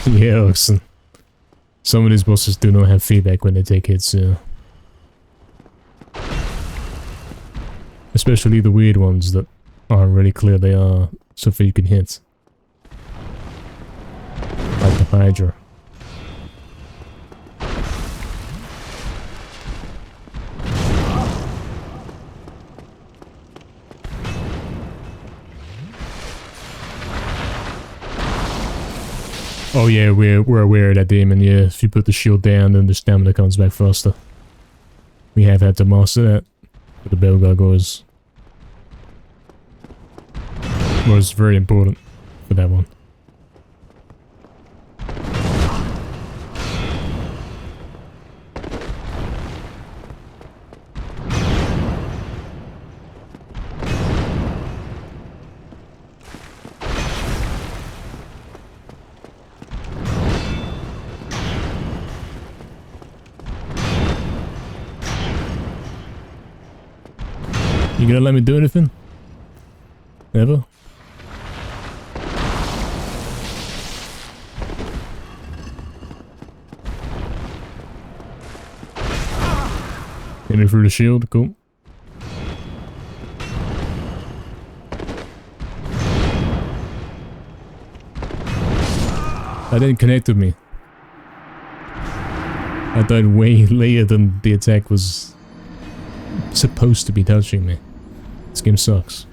Yeah, Oxen. Some of these bosses do not have feedback when they take hits, yeah. Especially the weird ones that aren't really clear they are something you can hit. Like the Hydra. Oh yeah, we're aware of that, Damon. Yeah, if you put the shield down, then the stamina comes back faster. We have had to master that with the bell gargoyles. Was very important for that one. You gonna let me do anything? Ever? Hit me through the shield, cool. That didn't connect with me. I died way later than the attack was supposed to be touching me. This game sucks.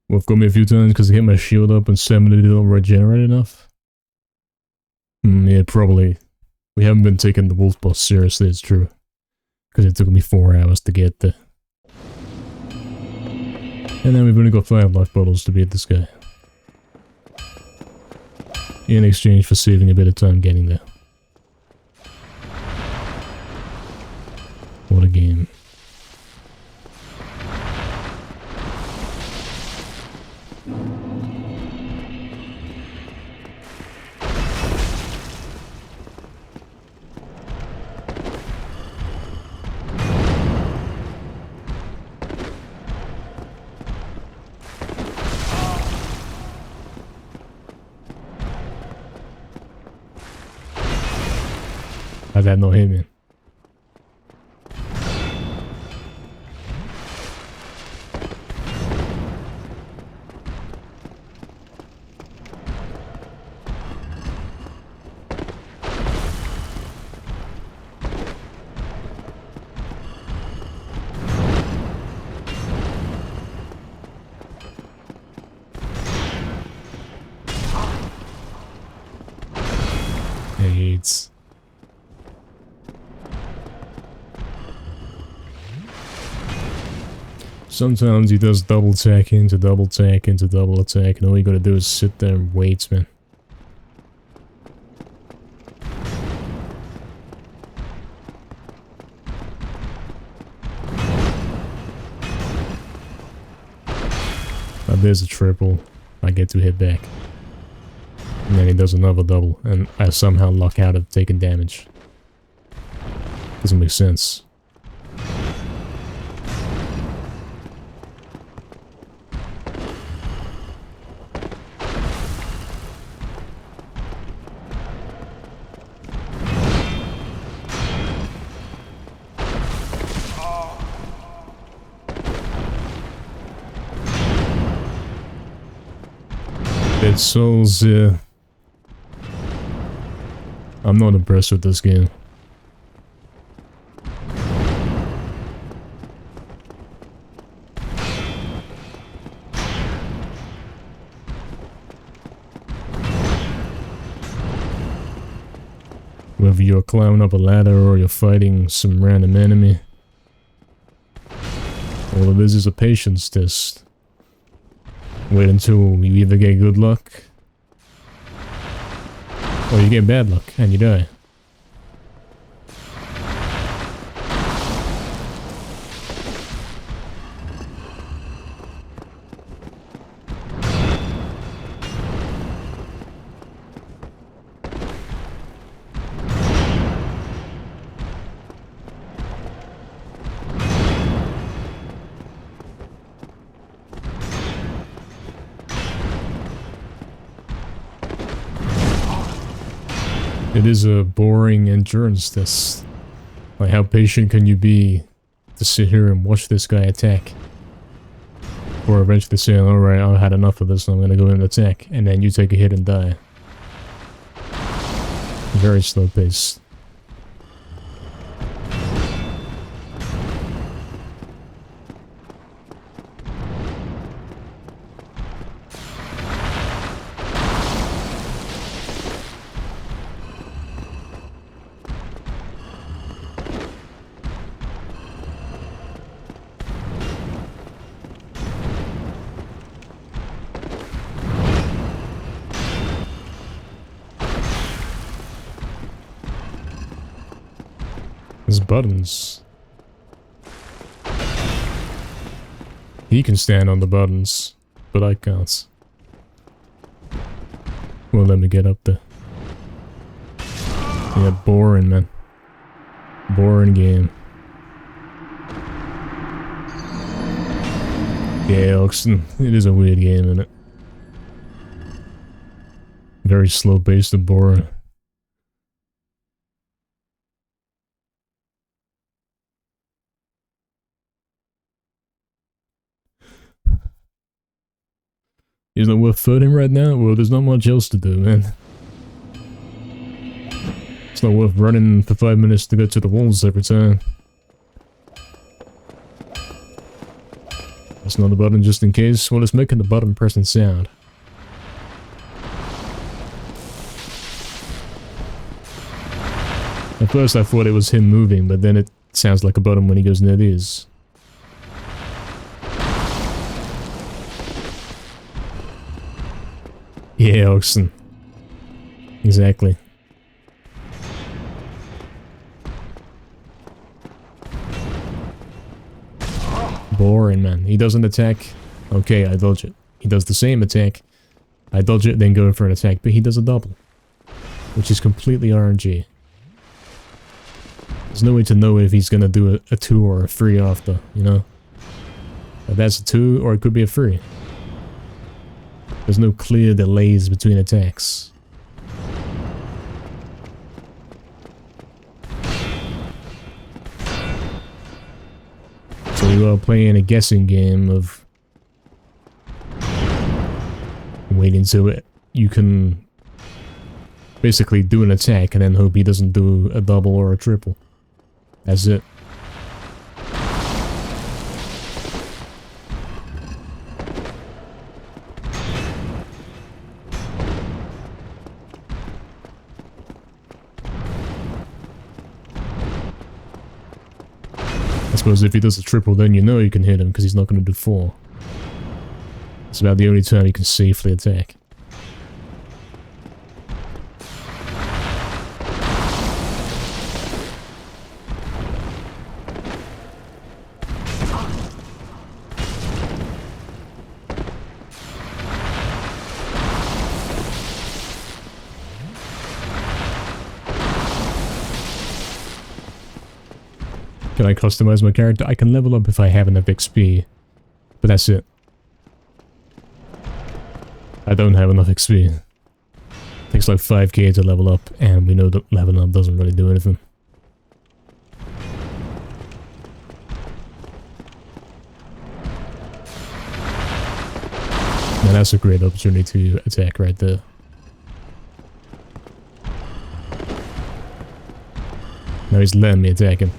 Wolf got me a few times because I hit my shield up and suddenly didn't regenerate enough. Yeah, probably. We haven't been taking the wolf boss seriously, it's true. Because it took me 4 hours to get there. And then we've only got 5 life bottles to beat this guy. In exchange for saving a bit of time getting there. What a game. How'd that not hit me? AIDS. Sometimes he does double attack into double attack into double attack, and all you gotta do is sit there and wait, man. Now there's a triple. I get to hit back. And then he does another double, and I somehow luck out of taking damage. Doesn't make sense. Dead Souls, yeah. I'm not impressed with this game. Whether you're climbing up a ladder or you're fighting some random enemy, all it is a patience test. Wait until you either get good luck or you get bad luck and you die. It is a boring endurance test. Like, how patient can you be to sit here and watch this guy attack? Or eventually say, alright, I've had enough of this, I'm gonna go in and attack. And then you take a hit and die. Very slow pace. There's buttons. He can stand on the buttons, but I can't. Well, let me get up there. Yeah, boring, man. Boring game. Yeah, Oxen. It is a weird game, isn't it? Very slow paced and boring. Isn't it worth voting right now? Well, there's not much else to do, man. It's not worth running for 5 minutes to go to the walls every time. That's not a button just in case. Well, it's making the button pressing sound. At first I thought it was him moving, but then it sounds like a button when he goes near these. Yeah, Oxen. Exactly. Boring, man. He doesn't attack. Okay, I dodge it. He does the same attack. I dodge it, then go for an attack, but he does a double. Which is completely RNG. There's no way to know if he's gonna do a 2 or a 3 after, you know? But that's a 2, or it could be a 3. There's no clear delays between attacks. So you are playing a guessing game of waiting till you can basically do an attack and then hope he doesn't do a double or a triple. That's it. I suppose if he does a triple, then you know you can hit him because he's not going to do 4. It's about the only time you can safely attack. Can I customize my character? I can level up if I have enough XP. But that's it. I don't have enough XP. Takes like 5k to level up, and we know that leveling up doesn't really do anything. Now that's a great opportunity to attack right there. Now he's letting me attack him.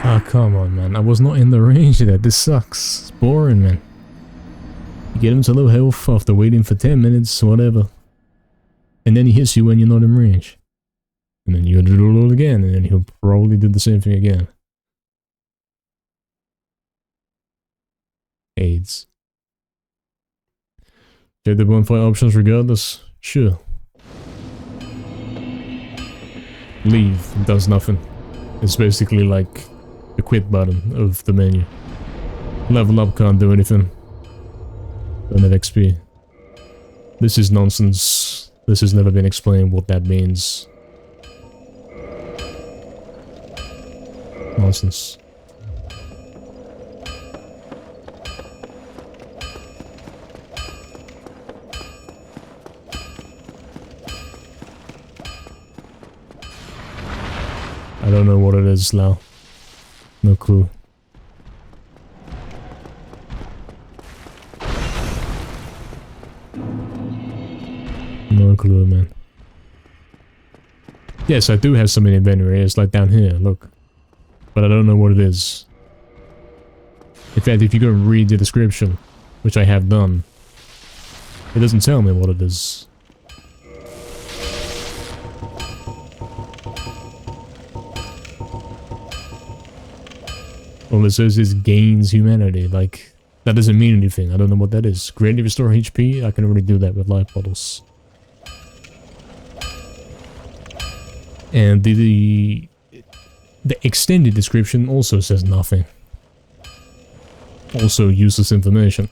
Ah, come on, man. I was not in the range of that. This sucks. It's boring, man. You get him to low health after waiting for 10 minutes, whatever. And then he hits you when you're not in range. And then you do it all again, and then he'll probably do the same thing again. AIDS. Get the bonfire options regardless? Sure. Leave does nothing. It's basically like the quit button of the menu. Level up can't do anything. Don't have XP. This is nonsense. This has never been explained what that means. Nonsense. don't know what it is, Lau. No clue. No clue, man. Yes, I do have some in inventory. It's like down here, look. But I don't know what it is. In fact, if you go and read the description, which I have done, it doesn't tell me what it is. All it says is gains humanity. Like, that doesn't mean anything. I don't know what that is. Greatly restore HP? I can already do that with life bottles. And the extended description also says nothing. Also useless information.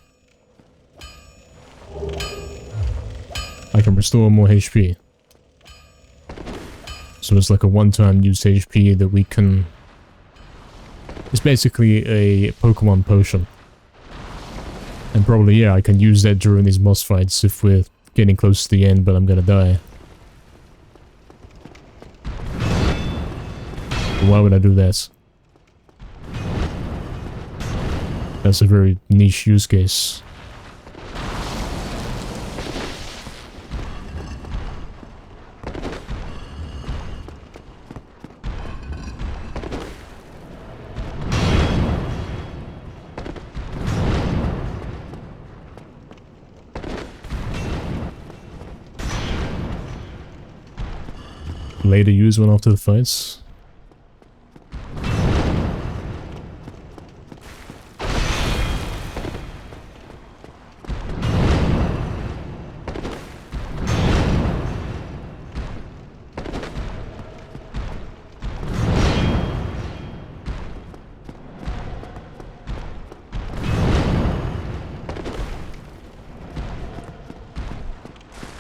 I can restore more HP. So it's like a one-time use HP that we can... It's basically a Pokemon potion. And probably, yeah, I can use that during these boss fights if we're getting close to the end, but I'm gonna die. Why would I do that? That's a very niche use case. Later use one after the fights.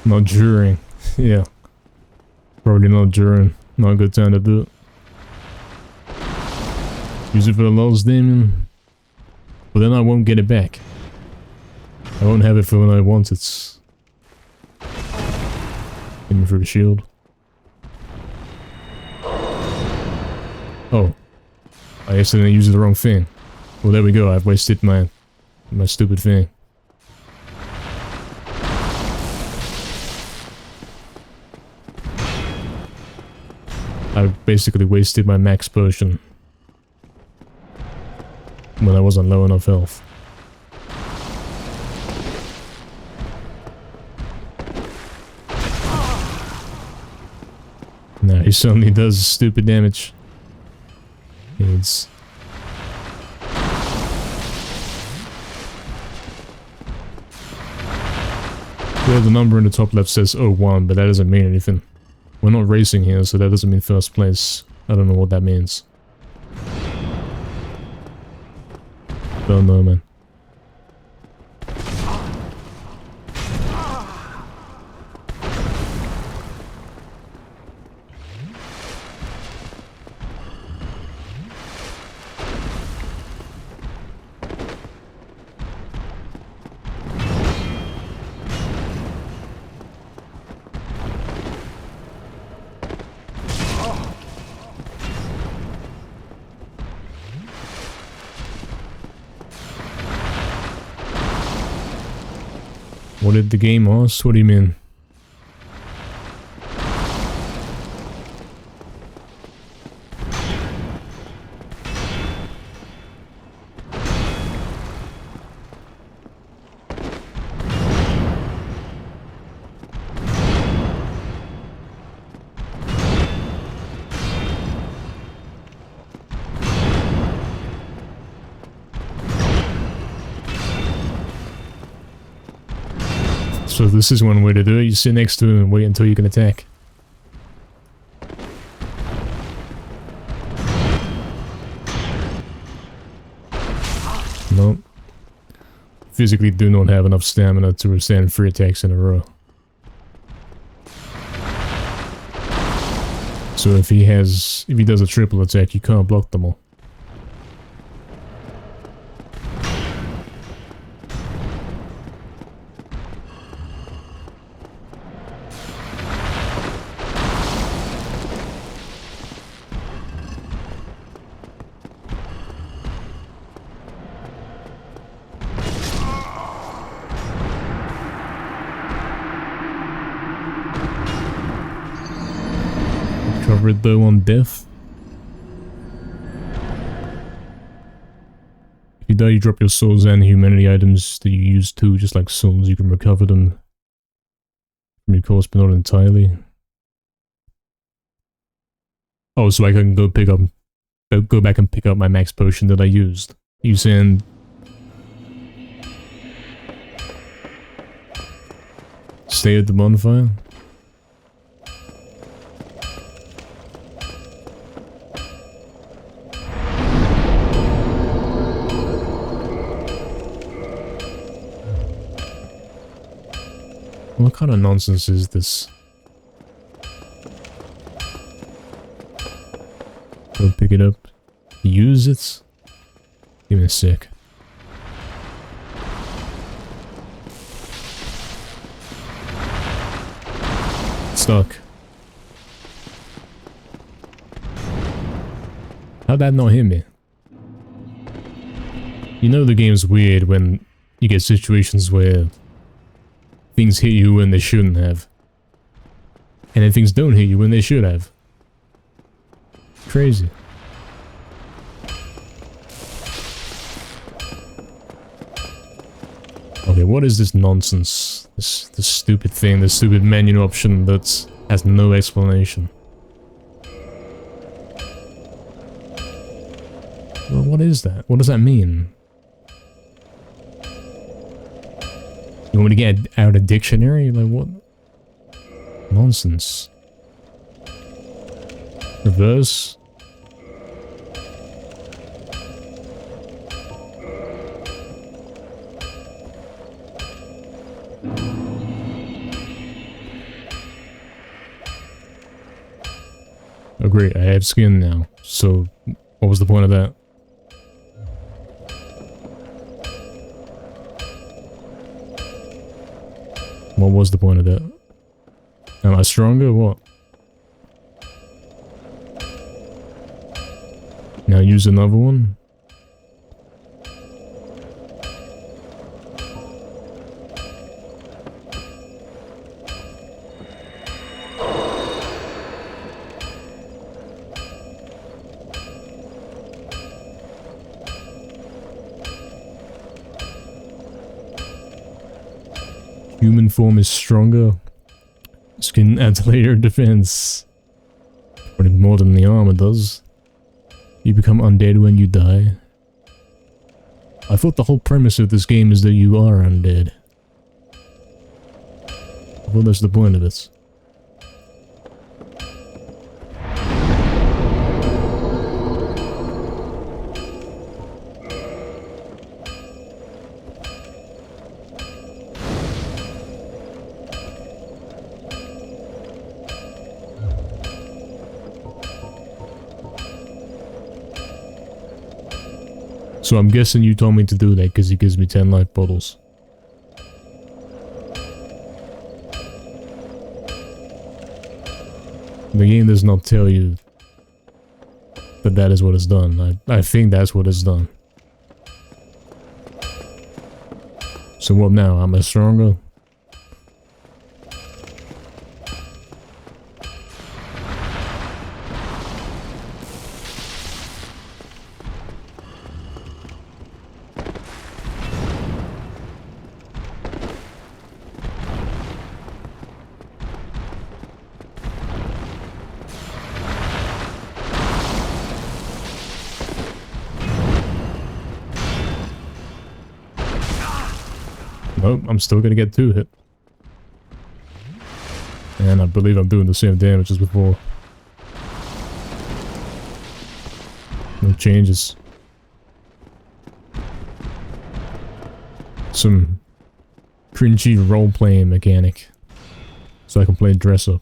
Not during. Yeah. Probably not during. Not a good time to do it. Use it for the lost demon. But then I won't get it back. I won't have it for when I want it. Aiming for the shield. Oh. I accidentally used the wrong thing. Well, there we go. I've wasted my stupid thing. I basically wasted my max potion when I wasn't low enough health. Nah, he certainly does stupid damage. It's... Yeah, the number in the top left says 01, but that doesn't mean anything. We're not racing here, so that doesn't mean first place. I don't know what that means. Don't know, man. What did the game ask? What do you mean? So this is one way to do it. You sit next to him and wait until you can attack. Nope. Physically do not have enough stamina to withstand 3 attacks in a row. So if he does a triple attack, you can't block them all. recover it though on death. If you die, you drop your souls and humanity items that you use too, just like souls. You can recover them from your corpse, but not entirely. Oh, so I can go back and pick up my max potion that I used. You saying stay at the bonfire? What kind of nonsense is this? Go pick it up. Use it? Give me a sec. Stuck. How'd that not hit me? You know the game's weird when you get situations where things hit you when they shouldn't have. And then things don't hit you when they should have. Crazy. Okay, what is this nonsense? This stupid thing, this stupid menu option that has no explanation. Well, what is that? What does that mean? You want me to get out a dictionary? Like, what? Nonsense. Reverse? Oh great, I have skin now. So, what was the point of that? What was the point of that? Am I stronger? What? Now use another one? Human form is stronger. Skin adds layer defense. But more than the armor does. You become undead when you die. I thought the whole premise of this game is that you are undead. I thought that's the point of it. So I'm guessing you told me to do that because he gives me 10 life bottles. The game does not tell you that that is what it's done. I think that's what it's done. So what now? Am I stronger? Nope, I'm still gonna get 2 hit. And I believe I'm doing the same damage as before. No changes. Some cringy role-playing mechanic. So I can play dress up.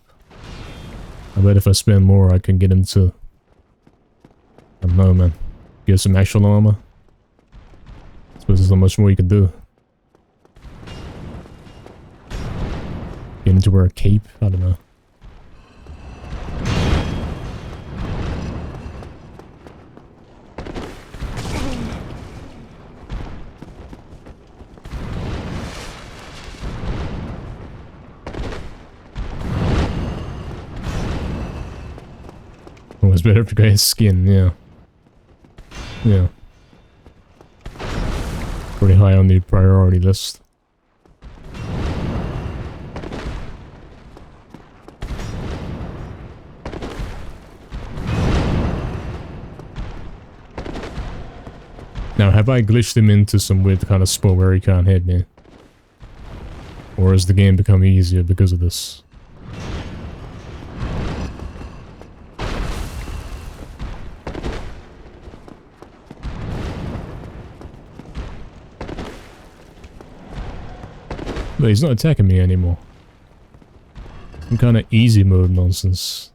I bet if I spend more I can get him to... I don't know, man. Get some actual armor. I suppose there's not much more you can do. Get him to wear a cape? I don't know. Oh, it's better if the guy has skin, yeah. Yeah. Pretty high on the priority list. Now, have I glitched him into some weird kind of spot where he can't hit me? Or has the game become easier because of this? But he's not attacking me anymore. Some kind of easy mode nonsense.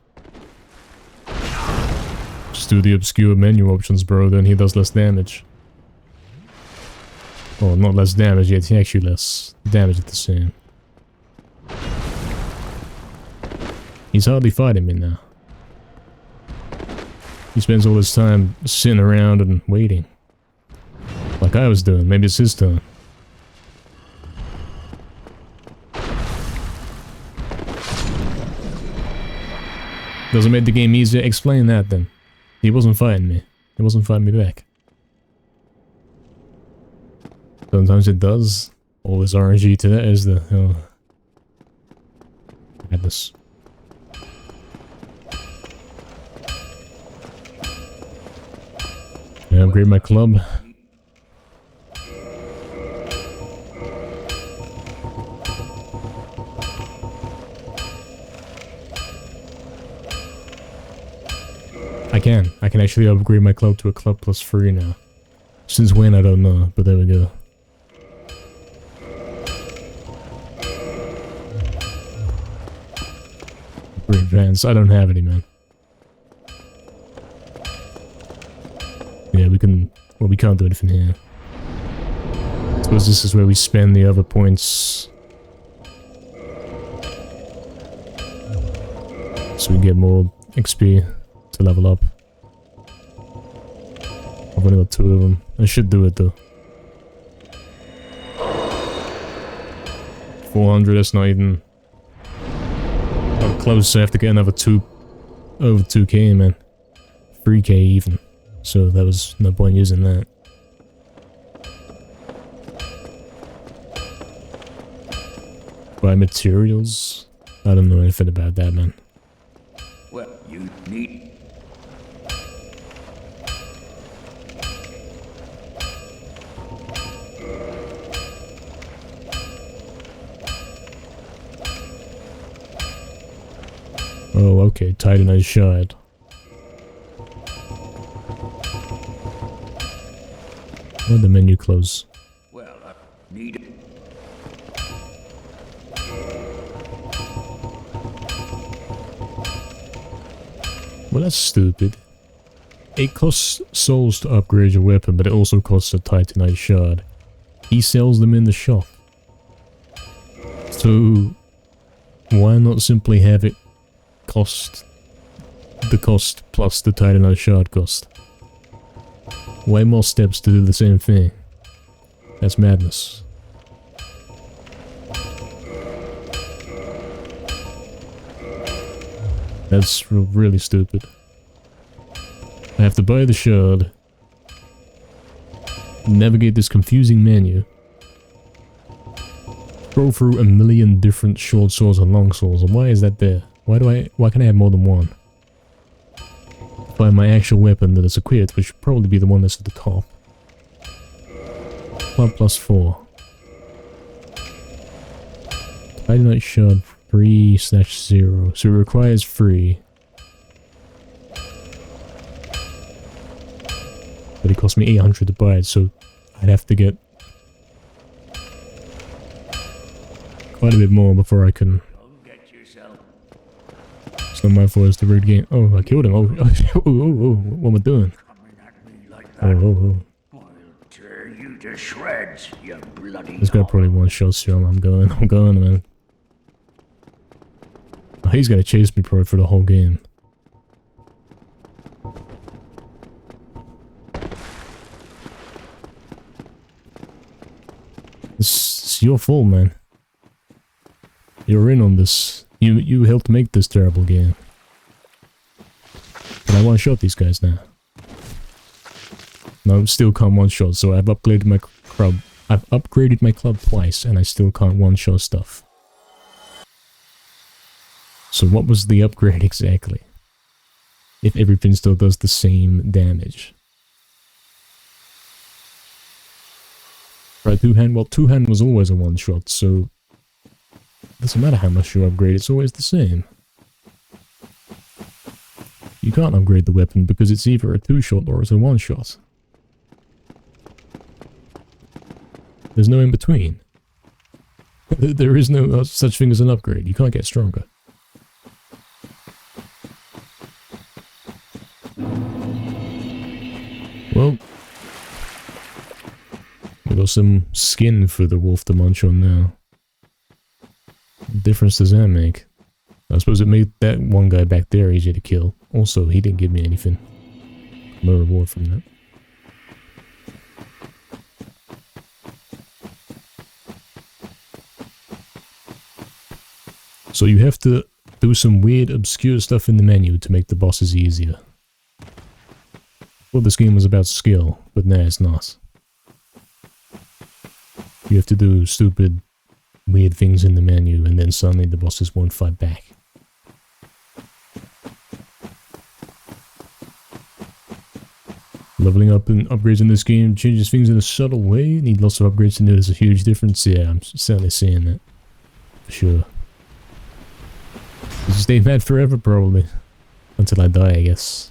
Just do the obscure menu options, bro, then he does less damage. Well, not less damage, yet he actually less damage at the same. He's hardly fighting me now. He spends all his time sitting around and waiting. Like I was doing, maybe it's his turn. Doesn't make the game easier? Explain that then. He wasn't fighting me. He wasn't fighting me back. Sometimes it does. Always RNG to that is the... madness. Yeah, upgrade my club. I can actually upgrade my club to a club plus 3 now. Since when, I don't know, but there we go. Upgrade Vans, I don't have any, man. Yeah, we can... well, we can't do anything here. I suppose this is where we spend the other points. So we get more XP to level up. I've only got 2 of them. I should do it though. 400, that's not even... oh, close, I have to get another 2... over 2k, man. 3k even. So there was no point using that. Buy materials? I don't know anything about that, man. Well, you need... Oh, okay, Titanite Shard. Why'd the menu close? well, I need... Well, that's stupid. It costs souls to upgrade your weapon, but it also costs a Titanite Shard. He sells them in the shop. So, why not simply have it cost the cost plus the Titanite Shard cost? Way more steps to do the same thing. That's madness. That's really stupid. I have to buy the shard, navigate this confusing menu, scroll through a million different short swords and long swords, and why is that there? Why can I have more than one? Find my actual weapon that is equipped, which should probably be the one that's at the top. Club plus 4. Titanite Shard 3/0. So it requires 3. But it cost me 800 to buy it, so I'd have to get quite a bit more before I can... It's not my fault, it's the rigged game. Oh, I killed him. Oh, what am I doing? Oh. I'll tear you to shreds, you bloody... This guy probably one-shot, so I'm going, man. Oh, he's gonna chase me probably for the whole game. It's your fault, man. You're in on this. You helped make this terrible game. Can I one-shot these guys now? No, still can't one-shot, so I've upgraded my club. I've upgraded my club twice, and I still can't one-shot stuff. So what was the upgrade exactly? If everything still does the same damage. Right, two-hand? Well, two-hand was always a one-shot, so... doesn't matter how much you upgrade, it's always the same. You can't upgrade the weapon because it's either a two-shot or it's a one-shot. There's no in-between. There is no such thing as an upgrade. You can't get stronger. Well, we got some skin for the wolf to munch on now. What difference does that make? I suppose it made that one guy back there easier to kill. Also, he didn't give me anything. No reward from that. So you have to do some weird, obscure stuff in the menu to make the bosses easier. Well, this game was about skill, but now it's not. You have to do stupid, weird things in the menu, and then suddenly the bosses won't fight back. Leveling up and upgrades in this game changes things in a subtle way. Need lots of upgrades to notice a huge difference. Yeah, I'm certainly seeing that. For sure. I'll stay mad forever, probably. Until I die, I guess.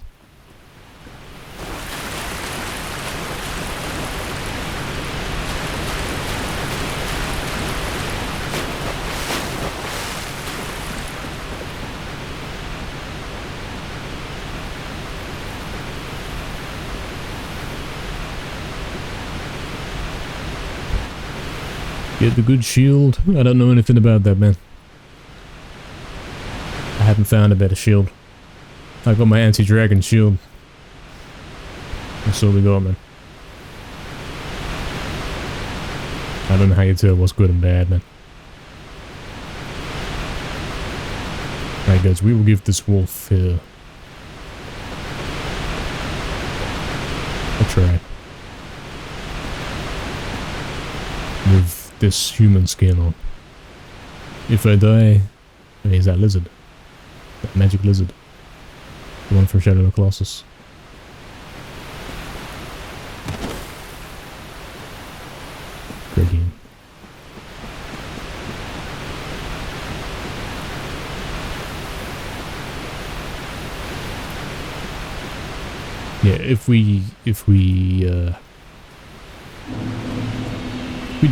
Get the good shield. I don't know anything about that, man. I haven't found a better shield. I got my anti-dragon shield. That's all we got, man. I don't know how you tell what's good and bad, man. Alright guys, we will give this wolf here a try. With this human skin on. If I die, is that lizard? That magic lizard. The one from Shadow of the Colossus. Great game. Yeah, if we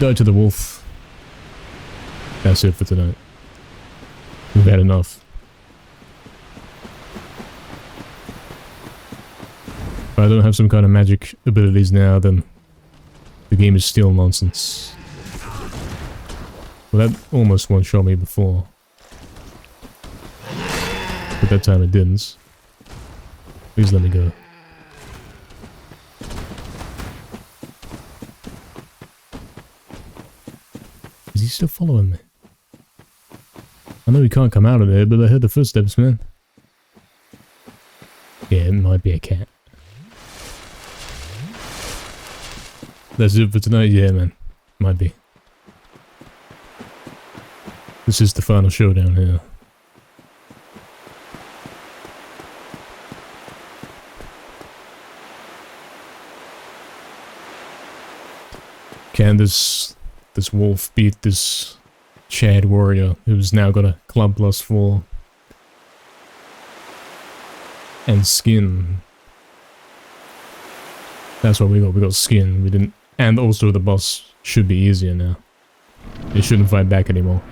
die to the wolf, that's it for tonight. We've had enough. If I don't have some kind of magic abilities now, then the game is still nonsense. Well, that almost one-shot me before. But that time it didn't. Please let me go. Is he still following me? I know he can't come out of there, but I heard the footsteps, man. Yeah, it might be a cat. That's it for tonight, yeah, man. Might be. This is the final showdown here. Can this wolf beat this Chad warrior who's now got a club +4 and skin? That's what we got. We got skin. We didn't, and also the boss should be easier now. It shouldn't fight back anymore,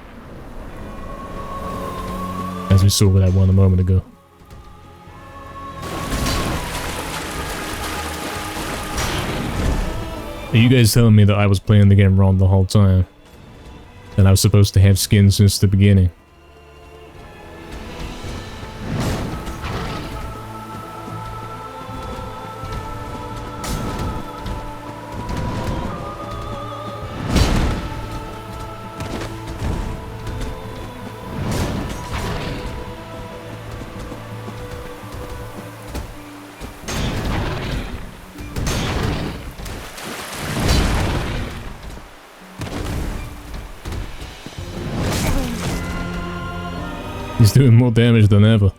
as we saw with that one a moment ago. Are you guys telling me that I was playing the game wrong the whole time? And I was supposed to have skin since the beginning? He's doing more damage than ever.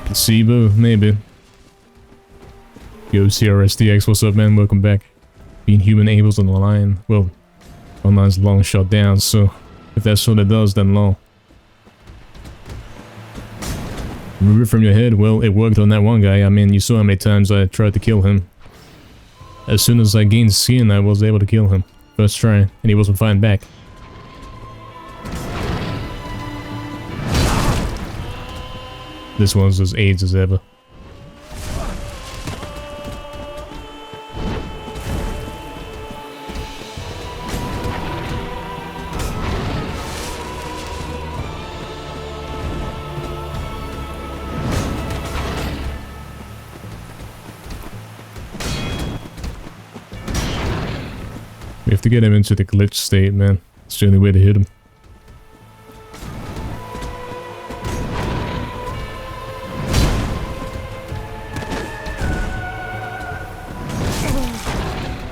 Placebo, maybe. Yo, CRSDX, what's up, man? Welcome back. Being human Abel's on the line. Well, online's long shot down, so if that's what it does, then long. Remove it from your head? Well, it worked on that one guy. I mean, you saw how many times I tried to kill him. As soon as I gained skin, I was able to kill him. First try, and he wasn't fighting back. This one's as AIDS as ever. We have to get him into the glitch state, man. It's the only way to hit him.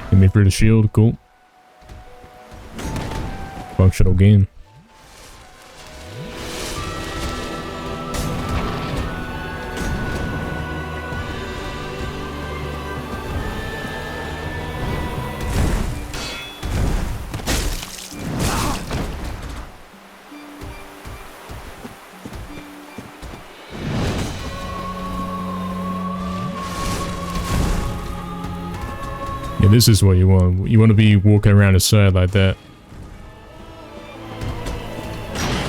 Hit me through the shield, cool. Functional game. Yeah, this is what you want. You want to be walking around the side like that.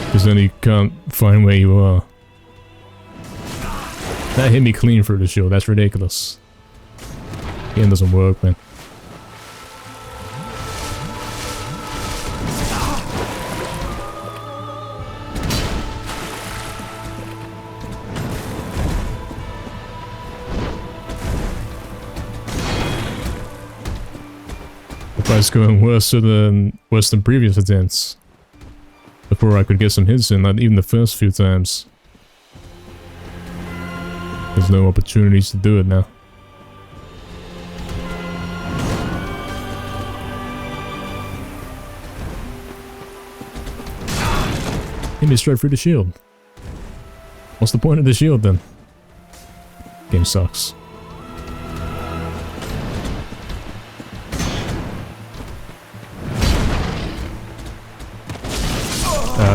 Because then you can't find where you are. That hit me clean through the shield. That's ridiculous. Game doesn't work, man. It's going worse than previous attempts. Before I could get some hits in, not even the first few times. There's no opportunities to do it now. Hit me straight through the shield. What's the point of the shield then? Game sucks.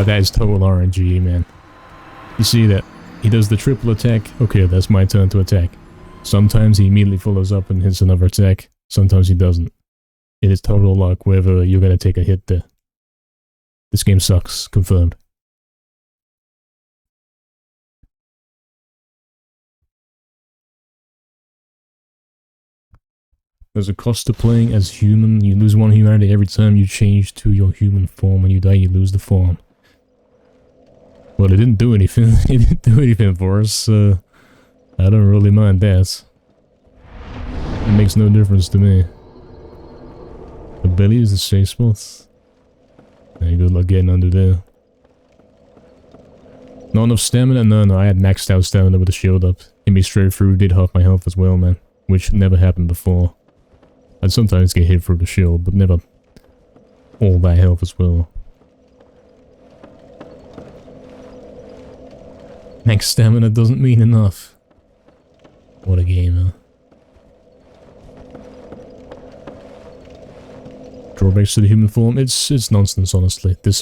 That is total RNG, man. You see that? He does the triple attack. Okay, that's my turn to attack. Sometimes he immediately follows up and hits another attack. Sometimes he doesn't. It is total luck whether you're gonna take a hit there. This game sucks. Confirmed. There's a cost to playing as human. You lose one humanity every time you change to your human form. When you die, you lose the form. Well, it didn't do anything. It didn't do anything for us. I don't really mind that. It makes no difference to me. The belly is the safe spot. Hey, good luck getting under there. Not enough stamina? No, I had maxed out stamina with the shield up. Hit me straight through, did half my health as well, man. Which never happened before. I'd sometimes get hit through the shield, but never all that health as well. Max stamina doesn't mean enough. What a game, huh? Drawbacks to the human form? It's nonsense, honestly. These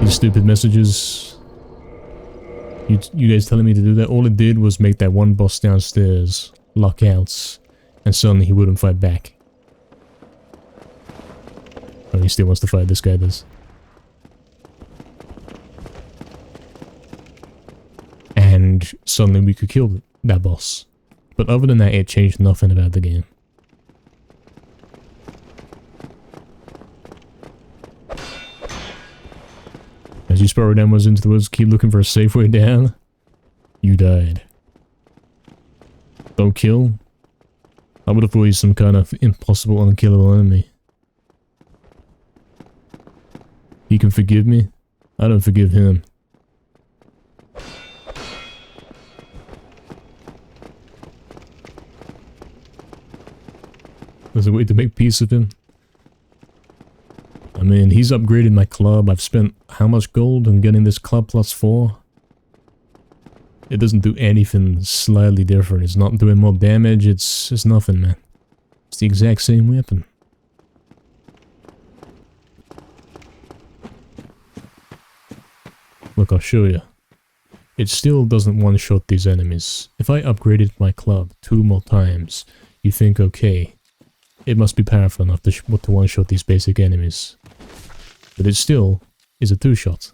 stupid messages. You guys telling me to do that? All it did was make that one boss downstairs lock out, and suddenly he wouldn't fight back. Oh, he still wants to fight, this guy does. And suddenly we could kill that boss. But other than that, it changed nothing about the game. As you spiral downwards into the woods, keep looking for a safe way down. You died. Don't kill? I would have thought he's some kind of impossible, unkillable enemy. He can forgive me? I don't forgive him. There's a way to make peace with him. I mean, he's upgraded my club. I've spent how much gold on getting this club +4? It doesn't do anything slightly different. It's not doing more damage. It's nothing, man. It's the exact same weapon. Look, I'll show you. It still doesn't one-shot these enemies. If I upgraded my club 2 more times, you think, okay, it must be powerful enough to one-shot these basic enemies. But it still is a 2-shot.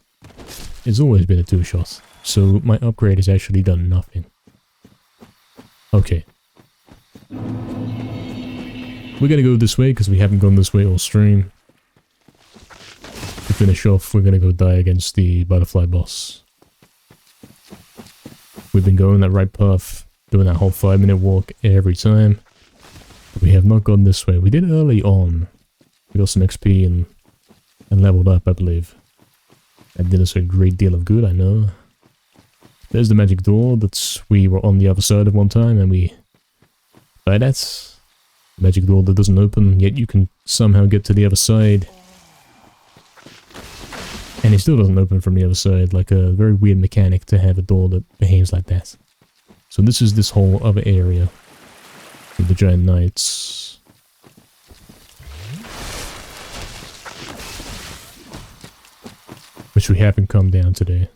It's always been a 2-shot. So my upgrade has actually done nothing. Okay. We're gonna go this way because we haven't gone this way all stream. To finish off, we're gonna go die against the butterfly boss. We've been going that right path, doing that whole 5-minute walk every time. But we have not gone this way. We did early on. We got some XP and leveled up, I believe. That did us a great deal of good, I know. There's the magic door that we were on the other side of one time and we died at. Magic door that doesn't open, yet you can somehow get to the other side. And it still doesn't open from the other side, like a very weird mechanic to have a door that behaves like that. So this is this whole other area with the giant knights. Which we haven't come down today.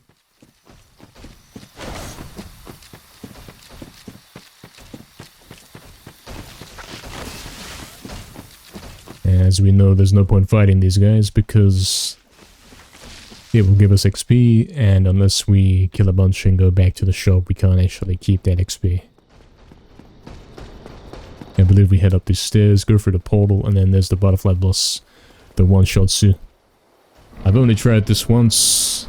As we know, there's no point fighting these guys because it will give us XP, and unless we kill a bunch and go back to the shop, we can't actually keep that XP. I believe we head up these stairs, go through the portal, and then there's the butterfly boss, the one-shots you. I've only tried this once.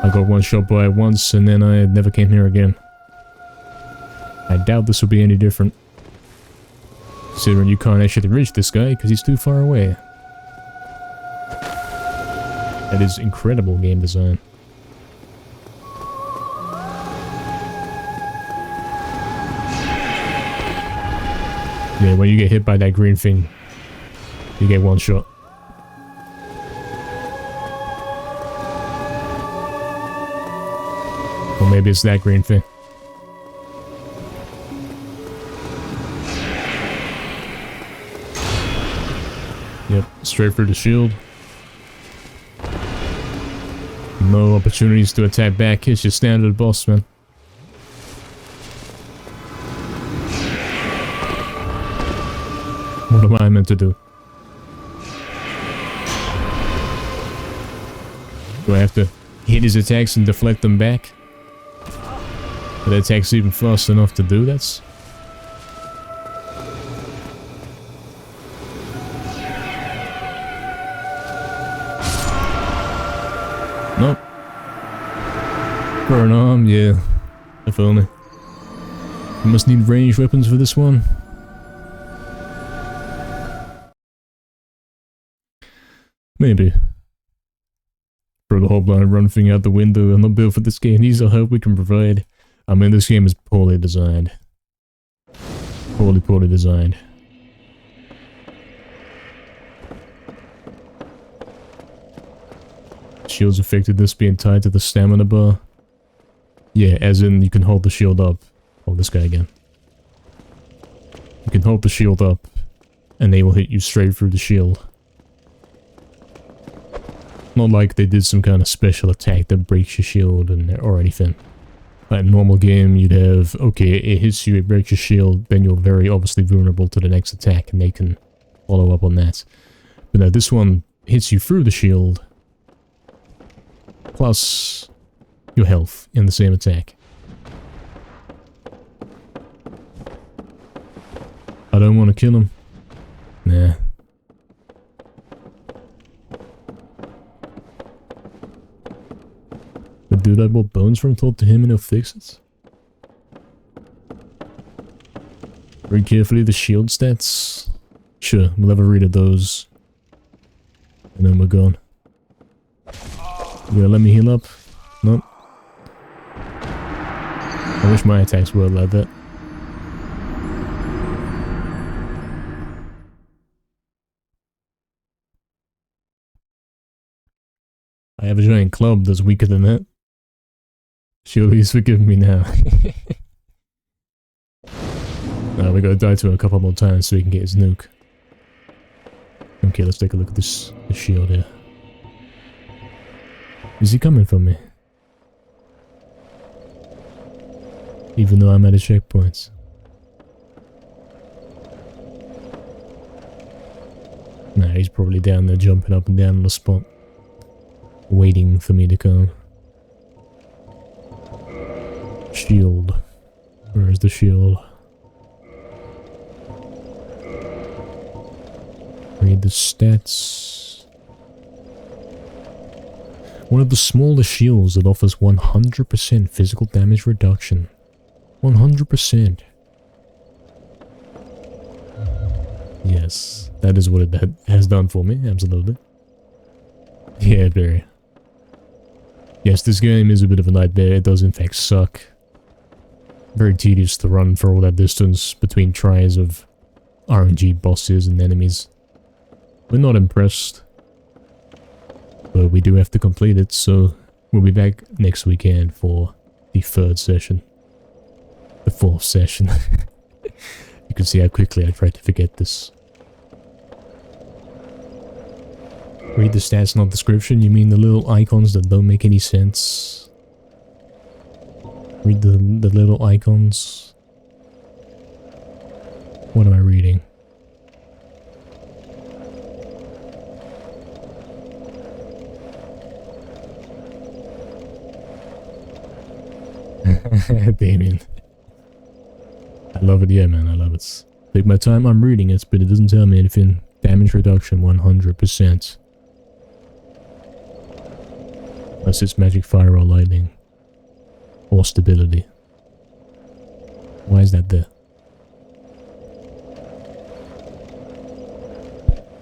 I got one shot by it once, and then I never came here again. I doubt this will be any different. Considering you can't actually reach this guy because he's too far away. That is incredible game design. Yeah, when you get hit by that green thing, you get one shot. Or maybe it's that green thing. Yep, straight through the shield. No opportunities to attack back. It's your standard boss, man. What am I meant to do? Do I have to hit his attacks and deflect them back? But that attack's even fast enough to do that? Nope. Burn arm, yeah. If only. You must need ranged weapons for this one. Maybe. Throw the whole blind run thing out the window. I'm not built for this game. These are help we can provide. I mean, this game is poorly designed. Poorly designed. Shield's effectiveness being tied to the stamina bar. Yeah, as in you can hold the shield up. Hold this guy again. You can hold the shield up and they will hit you straight through the shield. Not like they did some kind of special attack that breaks your shield or anything. Like in a normal game, you'd have, okay, it hits you, it breaks your shield, then you're very obviously vulnerable to the next attack, and they can follow up on that. But now this one hits you through the shield, plus your health in the same attack. I don't want to kill him. Nah. The dude I bought bones from talked to him and he'll fix it. Read carefully the shield stats. Sure, we'll have a read of those. And then we're gone. You gonna let me heal up? Nope. I wish my attacks were like that. I have a giant club that's weaker than that. Surely he's forgiven me now. We gotta die to him a couple more times so he can get his nuke. Okay, let's take a look at this shield here. Is he coming for me? Even though I'm at a checkpoint. Nah, he's probably down there jumping up and down on the spot. Waiting for me to come. Shield. Where is the shield? Read the stats. One of the smallest shields that offers 100% physical damage reduction. 100%. Yes, that is what it has done for me, absolutely. Yeah, very. Yes, this game is a bit of a nightmare. It does in fact suck. Very tedious to run for all that distance between tries of RNG bosses and enemies. We're not impressed. But we do have to complete it, so we'll be back next weekend for the 3rd session. The 4th session. You can see how quickly I tried to forget this. Read the stats, not description. You mean the little icons that don't make any sense? Read the little icons. What am I reading? Damien. I love it, yeah man, I love it. Take my time, I'm reading it, but it doesn't tell me anything. Damage reduction 100%. Unless it's magic fire or lightning. Or stability. Why is that there?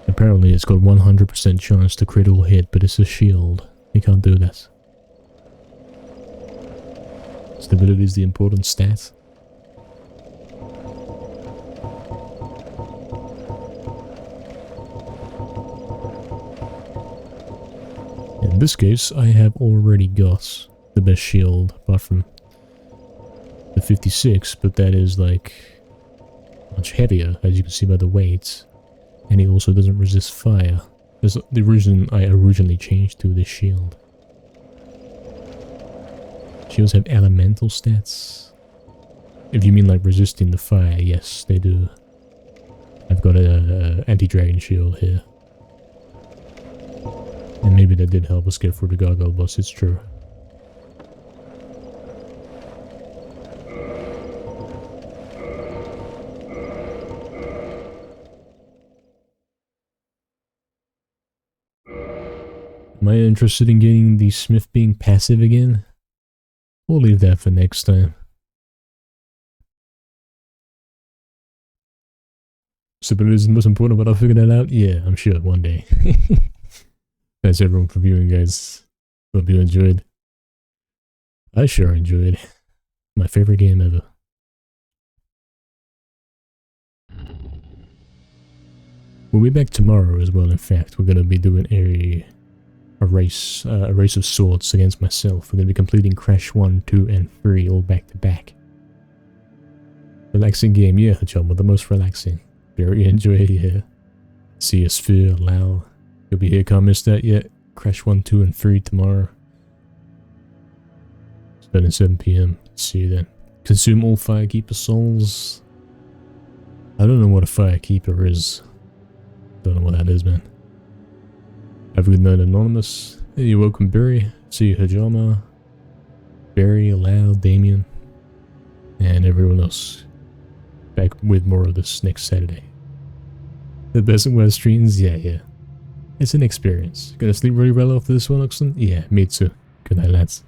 Apparently it's got 100% chance to critical hit, but it's a shield. You can't do that. Stability is the important stat. In this case, I have already got the best shield, apart from the 56, but that is like much heavier, as you can see by the weight, and it also doesn't resist fire. That's the reason I originally changed to this shield. Shields have elemental stats. If you mean like resisting the fire, yes, they do. I've got a anti-dragon shield here. And maybe that did help us get through the gargoyle boss, it's true. Am I interested in getting the smith being passive again? We'll leave that for next time. Stability is the most important, but I'll figure that out? Yeah, I'm sure one day. Thanks everyone for viewing, guys. Hope you enjoyed. I sure enjoyed. My favorite game ever. We'll be back tomorrow as well. In fact, we're gonna be doing a race of sorts against myself. We're gonna be completing Crash 1, 2, and 3 all back to back. Relaxing game, yeah, John, but the most relaxing. Very enjoy it, yeah. See a sphere, Lao. You'll be here, can't miss that yet. Crash 1, 2, and 3 tomorrow. Starting 7 PM. See you then. Consume all Firekeeper souls. I don't know what a Firekeeper is. Don't know what that is, man. Have a good night, Anonymous. Hey, you're welcome, Barry. See you, Hajama. Barry, Lau, Damien. And everyone else. Back with more of this next Saturday. The best and worst streams? Yeah. It's an experience. Gonna sleep really well after this one, Oxen? Yeah, me too. Good night, lads.